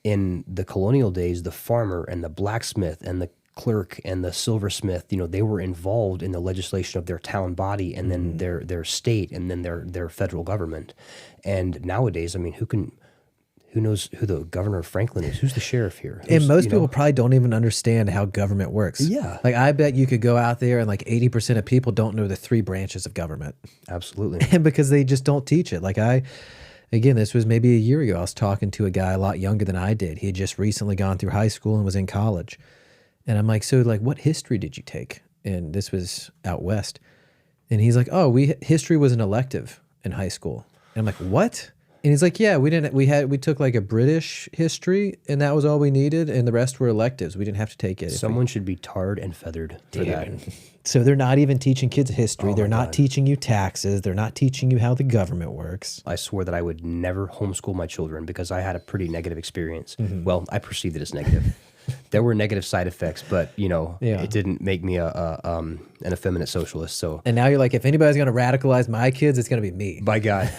In the colonial days, the farmer and the blacksmith and the clerk and the silversmith, they were involved in the legislation of their town body, and then their state, and then their federal government. And nowadays, who knows who the governor of Franklin is? Who's the sheriff here? And most people probably don't even understand how government works. Yeah. Like, I bet you could go out there and 80% of people don't know the 3 branches of government. Absolutely. And because they just don't teach it. Again, this was maybe a year ago. I was talking to a guy a lot younger than I did. He had just recently gone through high school and was in college. And I'm like, so what history did you take? And this was out west. And he's like, oh, history was an elective in high school. And I'm like, what? And he's like, yeah, we took a British history, and that was all we needed, and the rest were electives. We didn't have to take it. Someone should be tarred and feathered for that. So they're not even teaching kids history. They're not teaching you taxes. They're not teaching you how the government works. I swore that I would never homeschool my children because I had a pretty negative experience. Well, I perceived it as negative. There were negative side effects, but it didn't make me an effeminate socialist. So, and now you're like, if anybody's going to radicalize my kids, it's going to be me. By God,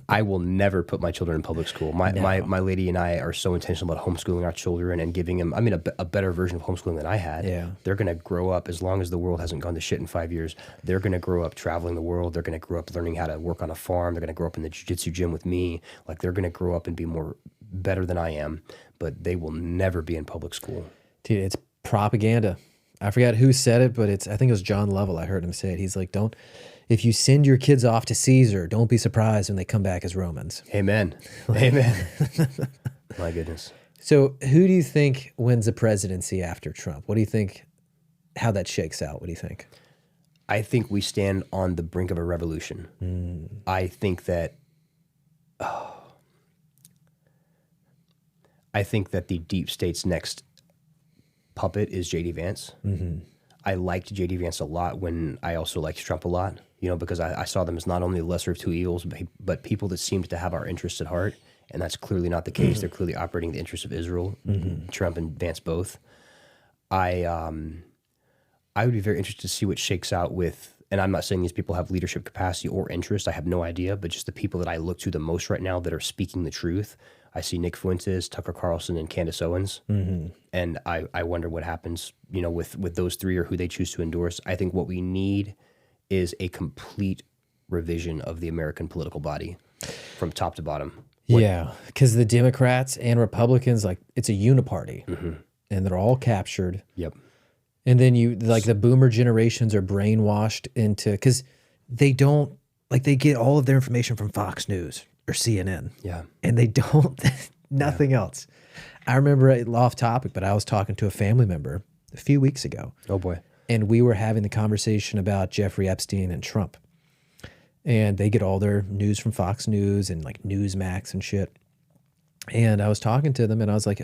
I will never put my children in public school. My lady and I are so intentional about homeschooling our children and giving them, a better version of homeschooling than I had. Yeah. They're going to grow up, as long as the world hasn't gone to shit in 5 years, they're going to grow up traveling the world. They're going to grow up learning how to work on a farm. They're going to grow up in the jiu-jitsu gym with me. They're going to grow up and be better than I am. But they will never be in public school. Dude, it's propaganda. I forgot who said it, but I think it was John Lovell. I heard him say it. He's like, if you send your kids off to Caesar, don't be surprised when they come back as Romans. Amen. Amen. My goodness. So who do you think wins the presidency after Trump? What do you think, how that shakes out? What do you think? I think we stand on the brink of a revolution. I think that... I think that the deep state's next puppet is J.D. Vance. I liked J.D. Vance a lot when I also liked Trump a lot, because I saw them as not only the lesser of two evils, but people that seemed to have our interests at heart, and that's clearly not the case. They're clearly operating the interests of Israel, Trump and Vance both. I would be very interested to see what shakes out with, and I'm not saying these people have leadership capacity or interest. I have no idea, but just the people that I look to the most right now that are speaking the truth. I see Nick Fuentes, Tucker Carlson, and Candace Owens, and I wonder what happens, with those three or who they choose to endorse. I think what we need is a complete revision of the American political body from top to bottom. Yeah, because the Democrats and Republicans, like, it's a uniparty, and they're all captured. Yep. And then you, like, the boomer generations are brainwashed into, because they don't, like, they get all of their information from Fox News or CNN. Yeah. And they don't, nothing else. I remember, off topic, but I was talking to a family member a few weeks ago. Oh, boy. And we were having the conversation about Jeffrey Epstein and Trump. And they get all their news from Fox News and like Newsmax and shit. And I was talking to them and I was like,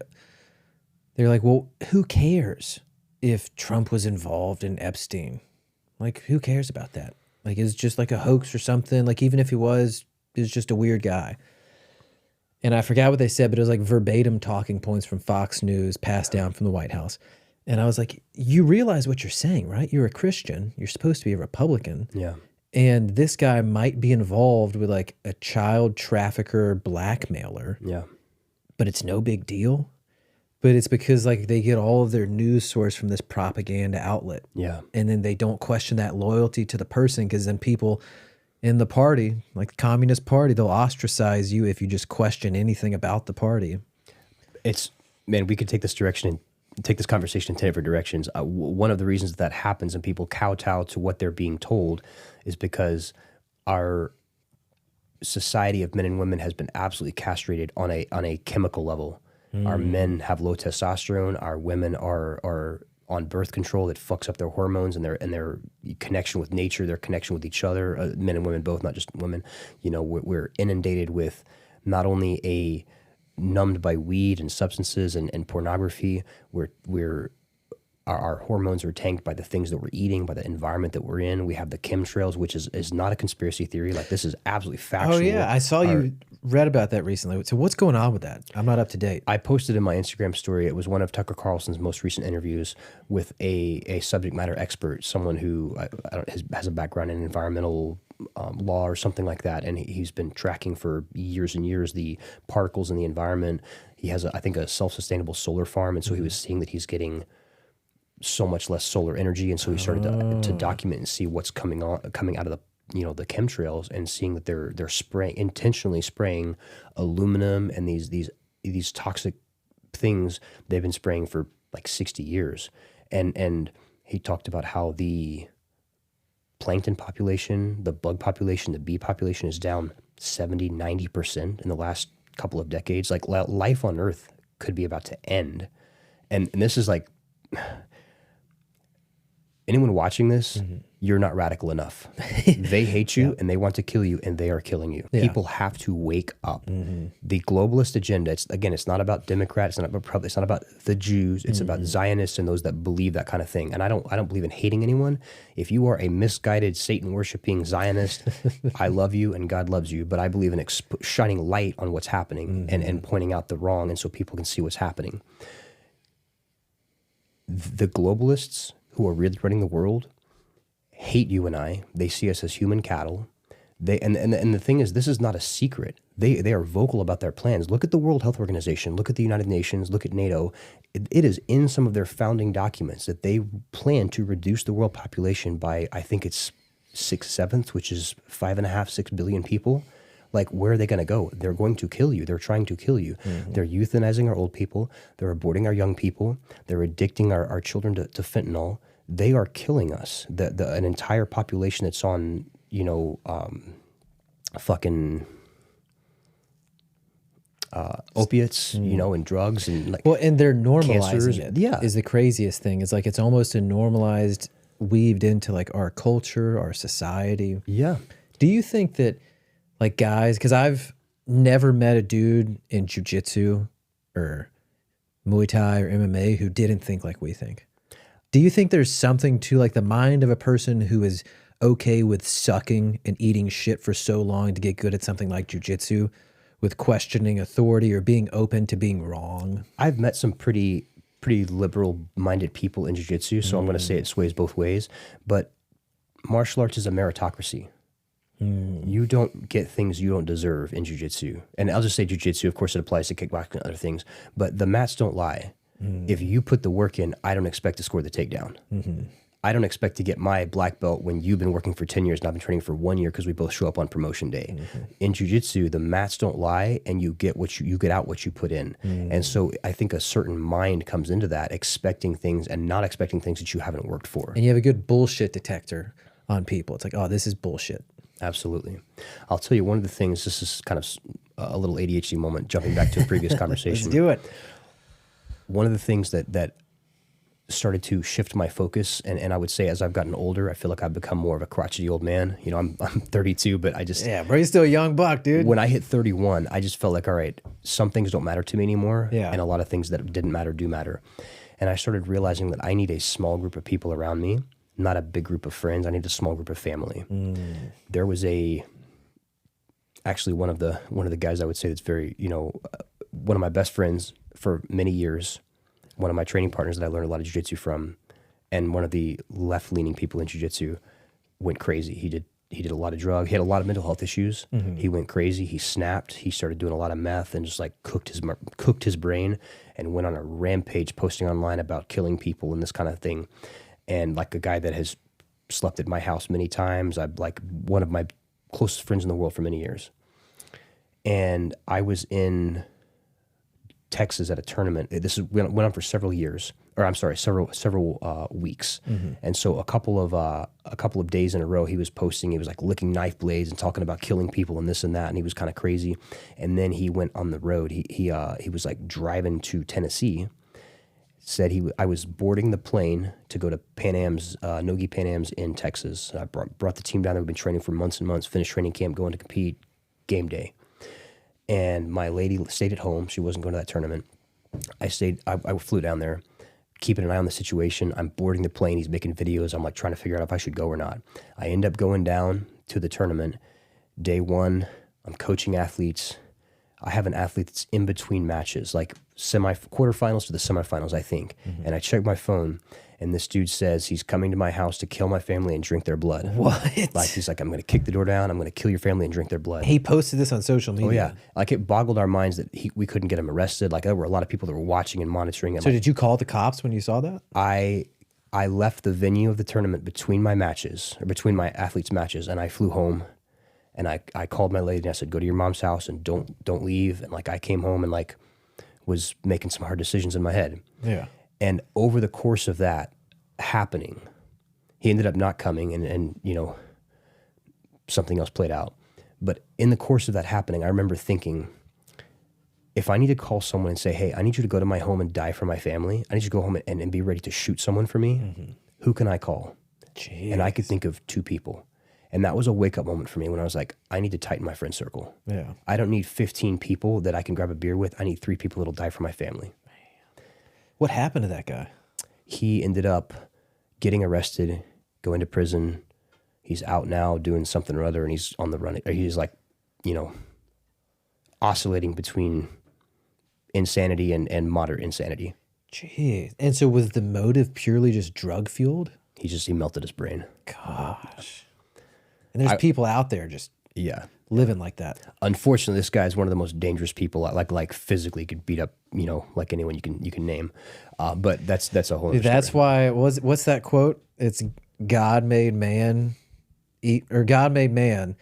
they're like, well, who cares if Trump was involved in Epstein? Like, who cares about that? Like, it's just like a hoax or something. Like, even if he was just a weird guy. And I forgot what they said, but it was like verbatim talking points from Fox News passed down from the White House. And I was like, you realize what you're saying, right? You're a Christian. You're supposed to be a Republican. Yeah. And this guy might be involved with like a child trafficker blackmailer. Yeah. But it's no big deal. But it's because like they get all of their news source from this propaganda outlet. Yeah. And then they don't question that loyalty to the person, because then people in the party, like the Communist Party, they'll ostracize you if you just question anything about the party. It's, man, we could take this direction and take this conversation in 10 different directions. One of the reasons that happens and people kowtow to what they're being told is because our society of men and women has been absolutely castrated on a chemical level. Our men have low testosterone. Our women are on birth control that fucks up their hormones and their connection with nature, their connection with each other, men and women both, not just women. You know, we're inundated with not only a numbed by weed and substances and pornography. Our hormones are tanked by the things that we're eating, by the environment that we're in. We have the chemtrails, which is not a conspiracy theory. Like, this is absolutely factual. Oh yeah, I saw you read about that recently. So what's going on with that? I'm not up to date. I posted in my Instagram story. It was one of Tucker Carlson's most recent interviews with a subject matter expert, someone who has a background in environmental law or something like that, and he's been tracking for years and years the particles in the environment. He has, I think, a self-sustainable solar farm, and so he was seeing that he's getting so much less solar energy, and so he started to document and see what's coming out of the chemtrails, and seeing that they're intentionally spraying aluminum and these toxic things they've been spraying for like 60 years. And he talked about how the plankton population, the bug population, the bee population is down 70-90% in the last couple of decades. Like, life on Earth could be about to end. And this is like, anyone watching this, you're not radical enough. They hate you and they want to kill you, and they are killing you. Yeah. People have to wake up. The globalist agenda, it's not about Democrats, it's not about the Jews, it's about Zionists and those that believe that kind of thing. And I don't believe in hating anyone. If you are a misguided, Satan-worshiping Zionist, I love you and God loves you, but I believe in shining light on what's happening and pointing out the wrong, and so people can see what's happening. The globalists who are really running the world hate you and I. They see us as human cattle. And the thing is, this is not a secret. They are vocal about their plans. Look at the World Health Organization. Look at the United Nations. Look at NATO. It is in some of their founding documents that they plan to reduce the world population by, I think it's 6/7, which is 5.5, 6 billion people. Like, where are they going to go? They're going to kill you. They're trying to kill you. They're euthanizing our old people. They're aborting our young people. They're addicting our children to fentanyl. They are killing us. An entire population that's on, fucking opiates, and drugs and like. Well, and they're normalizing cancers. it. Yeah, is the craziest thing. It's like it's almost a normalized, weaved into like our culture, our society. Yeah. Do you think that, like, guys, because I've never met a dude in jiu-jitsu or Muay Thai or MMA who didn't think like we think. Do you think there's something to like the mind of a person who is okay with sucking and eating shit for so long to get good at something like jiu-jitsu, with questioning authority or being open to being wrong? I've met some pretty liberal-minded people in jiu-jitsu, so I'm going to say it sways both ways. But martial arts is a meritocracy. You don't get things you don't deserve in jiu-jitsu. And I'll just say jiu-jitsu, of course it applies to kickboxing and other things, but the mats don't lie. If you put the work in, I don't expect to score the takedown. I don't expect to get my black belt when you've been working for 10 years and I've been training for 1 year because we both show up on promotion day. In jiu-jitsu, the mats don't lie, and you get you get out what you put in. And so I think a certain mind comes into that, expecting things and not expecting things that you haven't worked for. And you have a good bullshit detector on people. It's like, oh, this is bullshit. Absolutely. I'll tell you one of the things, this is kind of a little ADHD moment, jumping back to a previous conversation. Let's do it. One of the things that started to shift my focus, and I would say as I've gotten older, I feel like I've become more of a crotchety old man. You know, I'm 32, but I just... Yeah, bro, you're still a young buck, dude. When I hit 31, I just felt like, all right, some things don't matter to me anymore, and a lot of things that didn't matter do matter. And I started realizing that I need a small group of people around me, not a big group of friends. I need a small group of family. There was actually one of the guys I would say that's very, you know, one of my best friends for many years, one of my training partners that I learned a lot of jiu-jitsu from, and one of the left-leaning people in jiu-jitsu went crazy. He did a lot of drugs. He had a lot of mental health issues. He went crazy. He snapped. He started doing a lot of meth and just like cooked his brain and went on a rampage posting online about killing people and this kind of thing. And like a guy that has slept at my house many times. I'm like one of my closest friends in the world for many years. And I was in Texas at a tournament. Went on for several years, or I'm sorry, several weeks. And so a couple of days in a row, he was posting. He was like licking knife blades and talking about killing people and this and that. And he was kind of crazy. And then he went on the road. He was like driving to Tennessee. Said I was boarding the plane to go to Pan Am's, NoGi Pan Am's in Texas. I brought the team down there. We've been training for months and months. Finished training camp, going to compete, game day. And my lady stayed at home. She wasn't going to that tournament. I flew down there, keeping an eye on the situation. I'm boarding the plane. He's making videos. I'm like trying to figure out if I should go or not. I end up going down to the tournament. Day one, I'm coaching athletes. I have an athlete that's in between matches, like quarterfinals to the semifinals, I think. And I check my phone, and this dude says he's coming to my house to kill my family and drink their blood. What? Like, he's like, I'm going to kick the door down. I'm going to kill your family and drink their blood. He posted this on social media. Oh, yeah. Like, it boggled our minds that we couldn't get him arrested. Like, there were a lot of people that were watching and monitoring him. So did you call the cops when you saw that? I left the venue of the tournament between my matches, or between my athletes' matches, and I flew home. And I called my lady and I said, go to your mom's house and don't leave. And like I came home and like was making some hard decisions in my head. Yeah. And over the course of that happening, he ended up not coming and you know, something else played out. But in the course of that happening, I remember thinking, if I need to call someone and say, hey, I need you to go to my home and die for my family. I need you to go home and be ready to shoot someone for me. Who can I call? Jeez. And I could think of 2 people. And that was a wake-up moment for me when I was like, I need to tighten my friend circle. Yeah. I don't need 15 people that I can grab a beer with. I need 3 people that'll die for my family. Man. What happened to that guy? He ended up getting arrested, going to prison. He's out now doing something or other, and he's on the run. He's like, you know, oscillating between insanity and moderate insanity. Jeez. And so was the motive purely just drug-fueled? He melted his brain. Gosh. And there's people out there just living like that. Unfortunately, this guy is one of the most dangerous people. Like physically could beat up, you know, like anyone you can name. But that's a whole other That's story. why what's that quote? It's God made man God made man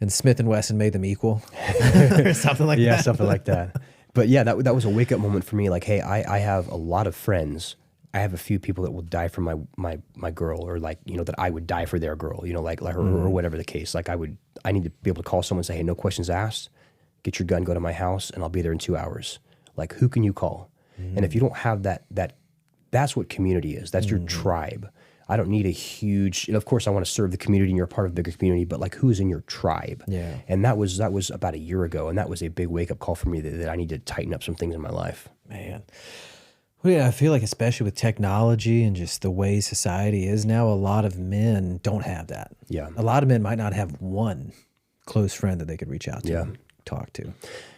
and Smith and Wesson made them equal. Or something like that. Yeah, something like that. But yeah, that was a wake up moment for me. Like, hey, I have a lot of friends. I have a few people that will die for my girl, or like, you know, that I would die for their girl, you know, like her or whatever the case. Like I need to be able to call someone and say, hey, no questions asked, get your gun, go to my house, and I'll be there in 2 hours. Like, who can you call? And if you don't have that's what community is. That's your tribe. I don't need a huge, and of course I want to serve the community and you're a part of a bigger community, but like, who's in your tribe? Yeah. And that was about a year ago. And that was a big wake up call for me that I need to tighten up some things in my life. Man. Well, yeah, I feel like especially with technology and just the way society is now, a lot of men don't have that. Yeah. A lot of men might not have one close friend that they could reach out to and talk to. And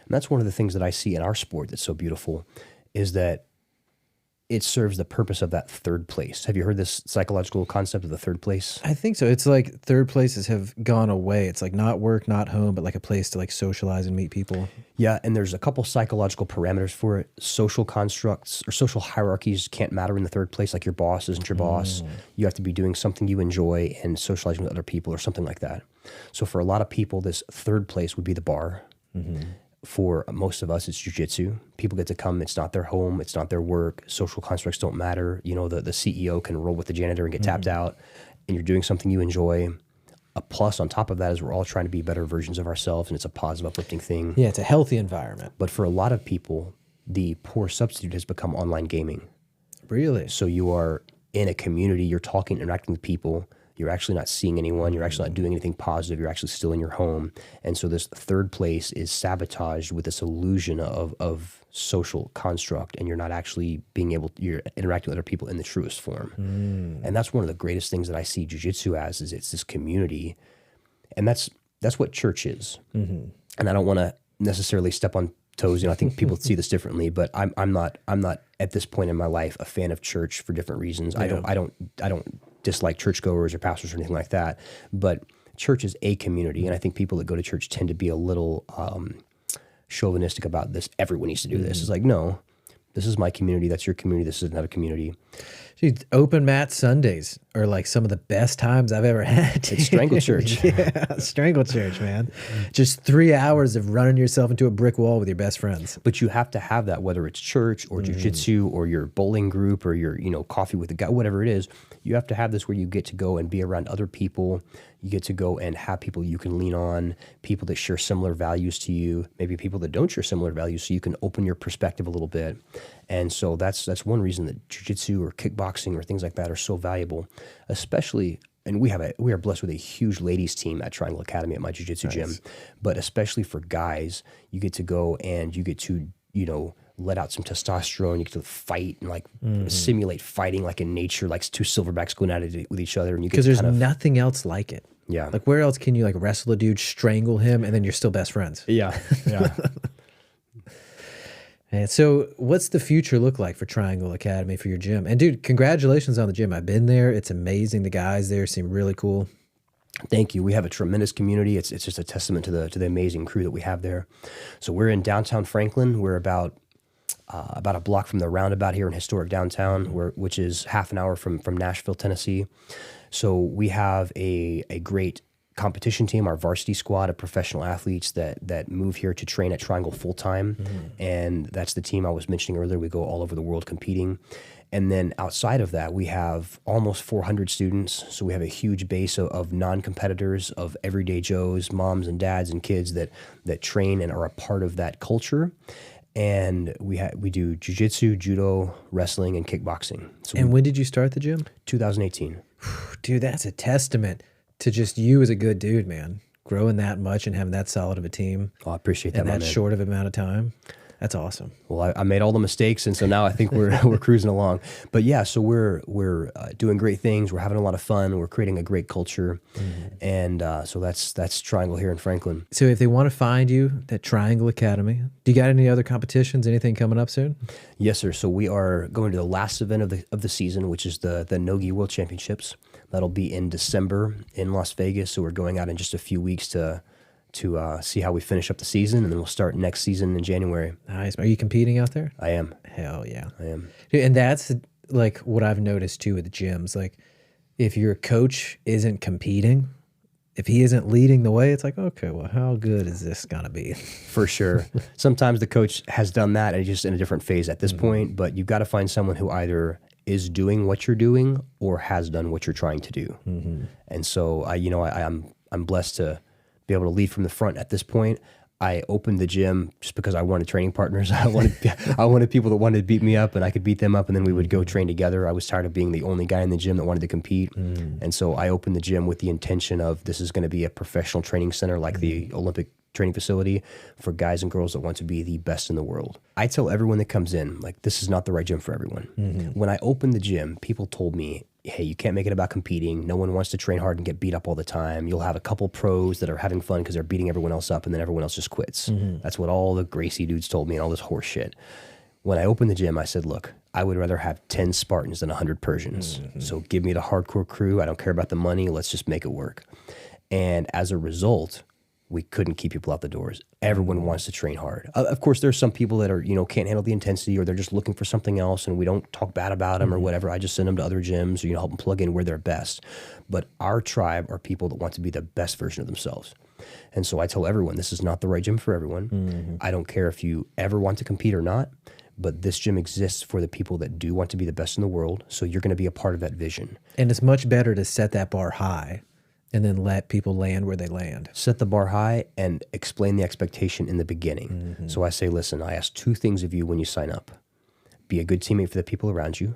that's one of the things that I see in our sport that's so beautiful is that it serves the purpose of that third place. Have you heard this psychological concept of the third place? I think so. It's like third places have gone away. It's like not work, not home, but like a place to like socialize and meet people. Yeah, and there's a couple psychological parameters for it. Social constructs or social hierarchies can't matter in the third place, like your boss isn't your boss. You have to be doing something you enjoy and socializing with other people or something like that. So for a lot of people, this third place would be the bar. For most of us, it's jiu-jitsu. People get to come. It's not their home. It's not their work. Social constructs don't matter. You know, the CEO can roll with the janitor and get tapped out, and you're doing something you enjoy. A plus on top of that is we're all trying to be better versions of ourselves, and it's a positive, uplifting thing. Yeah, it's a healthy environment. But for a lot of people, the poor substitute has become online gaming. Really? So you are in a community, you're talking, interacting with people. You're actually not seeing anyone. You're actually not doing anything positive. You're actually still in your home. And so this third place is sabotaged with this illusion of social construct, and you're not actually being able to, you're interacting with other people in the truest form. And that's one of the greatest things that I see jiu-jitsu as, is it's this community. And that's what church is. And I don't want to necessarily step on toes. You know, I think people see this differently, but I'm not at this point in my life a fan of church for different reasons. Yeah. I don't dislike churchgoers or pastors or anything like that, but church is a community, and I think people that go to church tend to be a little chauvinistic about this. Everyone needs to do this. It's like, no, this is my community. That's your community. This is another community. Dude, open mat Sundays are like some of the best times I've ever had. It's Strangle Church. Yeah, Strangle Church, man. Just 3 hours of running yourself into a brick wall with your best friends. But you have to have that, whether it's church or jiu-jitsu or your bowling group or your, you know, coffee with the guy, whatever it is. You have to have this where you get to go and be around other people. You get to go and have people you can lean on, people that share similar values to you, maybe people that don't share similar values, so you can open your perspective a little bit. And so that's one reason that jiu-jitsu or kickboxing or things like that are so valuable, especially, and we are blessed with a huge ladies team at Triangle Academy at my jiu-jitsu gym, but especially for guys, you get to go and you get to, you know, let out some testosterone. You get to fight and like simulate fighting like in nature, like two silverbacks going at it with each other. And you Because there's nothing else like it. Yeah. Like where else can you like wrestle a dude, strangle him, and then you're still best friends? Yeah. Yeah. And so what's the future look like for Triangle Academy, for your gym? And dude, congratulations on the gym. I've been there. It's amazing. The guys there seem really cool. Thank you. We have a tremendous community. It's just a testament to the amazing crew that we have there. So we're in downtown Franklin. We're about a block from the roundabout here in historic downtown, which is half an hour from Nashville, Tennessee. So we have a great competition team, our varsity squad of professional athletes that move here to train at Triangle full-time. And that's the team I was mentioning earlier. We go all over the world competing. And then outside of that, we have almost 400 students. So we have a huge base of non-competitors, of everyday Joes, moms and dads and kids that train and are a part of that culture. And we do jiu-jitsu, judo, wrestling, and kickboxing. So And when did you start the gym? 2018. Dude, that's a testament to just you as a good dude, man. Growing that much and having that solid of a team. Oh, I appreciate that, in that man. short of amount of time. That's awesome. Well, I made all the mistakes, and so now I think we're cruising along. But yeah, so we're doing great things. We're having a lot of fun. We're creating a great culture, and so that's Triangle here in Franklin. So if they want to find you at Triangle Academy, do you got any other competitions? Anything coming up soon? Yes, sir. So we are going to the last event of the season, which is the NoGi World Championships. That'll be in December in Las Vegas. So we're going out in just a few weeks to see how we finish up the season, and then we'll start next season in January. Nice. Are you competing out there? I am. Hell yeah. I am. Dude, and that's like what I've noticed too with the gyms. Like if your coach isn't competing, if he isn't leading the way, it's like, okay, well, how good is this going to be? For sure. Sometimes the coach has done that and he's just in a different phase at this point, but you've got to find someone who either is doing what you're doing or has done what you're trying to do. And so I'm blessed to be able to lead from the front at this point. I opened the gym just because I wanted training partners. I wanted people that wanted to beat me up, and I could beat them up, and then we would go train together. I was tired of being the only guy in the gym that wanted to compete. And so I opened the gym with the intention of this is going to be a professional training center like the Olympic training facility for guys and girls that want to be the best in the world. I tell everyone that comes in, like, this is not the right gym for everyone. When I opened the gym, people told me, hey, you can't make it about competing. No one wants to train hard and get beat up all the time. You'll have a couple pros that are having fun because they're beating everyone else up, and then everyone else just quits. That's what all the Gracie dudes told me and all this horse shit. When I opened the gym, I said, look, I would rather have 10 Spartans than 100 Persians. So give me the hardcore crew. I don't care about the money. Let's just make it work. And as a result, we couldn't keep people out the doors. Everyone wants to train hard. Of course, there's some people that are, can't handle the intensity, or they're just looking for something else, and we don't talk bad about them or whatever. I just send them to other gyms, or, help them plug in where they're best. But our tribe are people that want to be the best version of themselves. And so I tell everyone, this is not the right gym for everyone. I don't care if you ever want to compete or not, but this gym exists for the people that do want to be the best in the world. So you're going to be a part of that vision. And it's much better to set that bar high and then let people land where they land. Set the bar high and explain the expectation in the beginning. So I say, listen, I ask 2 things of you when you sign up. Be a good teammate for the people around you,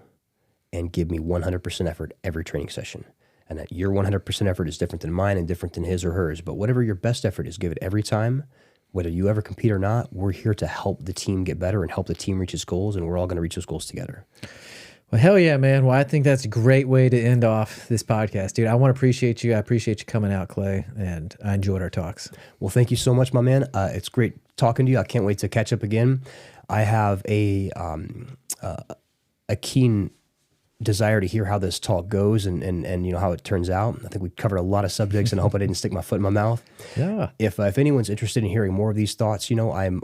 and give me 100% effort every training session. And that your 100% effort is different than mine and different than his or hers. But whatever your best effort is, give it every time. Whether you ever compete or not, we're here to help the team get better and help the team reach its goals, and we're all going to reach those goals together. Well, hell yeah, man. Well, I think that's a great way to end off this podcast, dude. I want to appreciate you. I appreciate you coming out, Clay, and I enjoyed our talks. Well, thank you so much, my man. It's great talking to you. I can't wait to catch up again. I have a keen desire to hear how this talk goes and how it turns out. I think we covered a lot of subjects, and I hope I didn't stick my foot in my mouth. Yeah. If anyone's interested in hearing more of these thoughts, I'm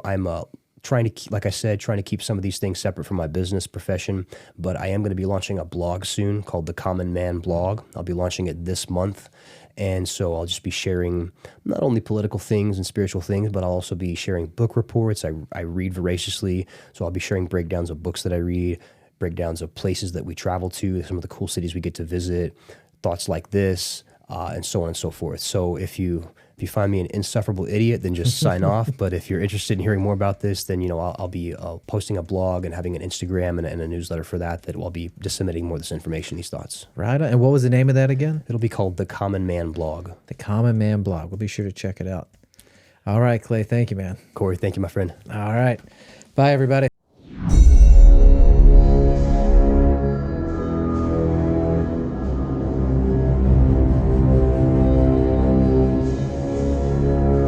trying to keep, like I said, trying to keep some of these things separate from my business profession. But I am going to be launching a blog soon called the Common Man Blog. I'll be launching it this month. And so I'll just be sharing not only political things and spiritual things, but I'll also be sharing book reports. I read voraciously, so I'll be sharing breakdowns of books that I read, breakdowns of places that we travel to, some of the cool cities we get to visit, thoughts like this, and so on and so forth. So if you find me an insufferable idiot, then just sign off. But if you're interested in hearing more about this, then I'll be posting a blog and having an Instagram and a newsletter for that will be disseminating more of this information, these thoughts. Right. And what was the name of that again? It'll be called the Common Man Blog. The Common Man Blog. We'll be sure to check it out. All right, Clay. Thank you, man. Corey, thank you, my friend. All right. Bye, everybody.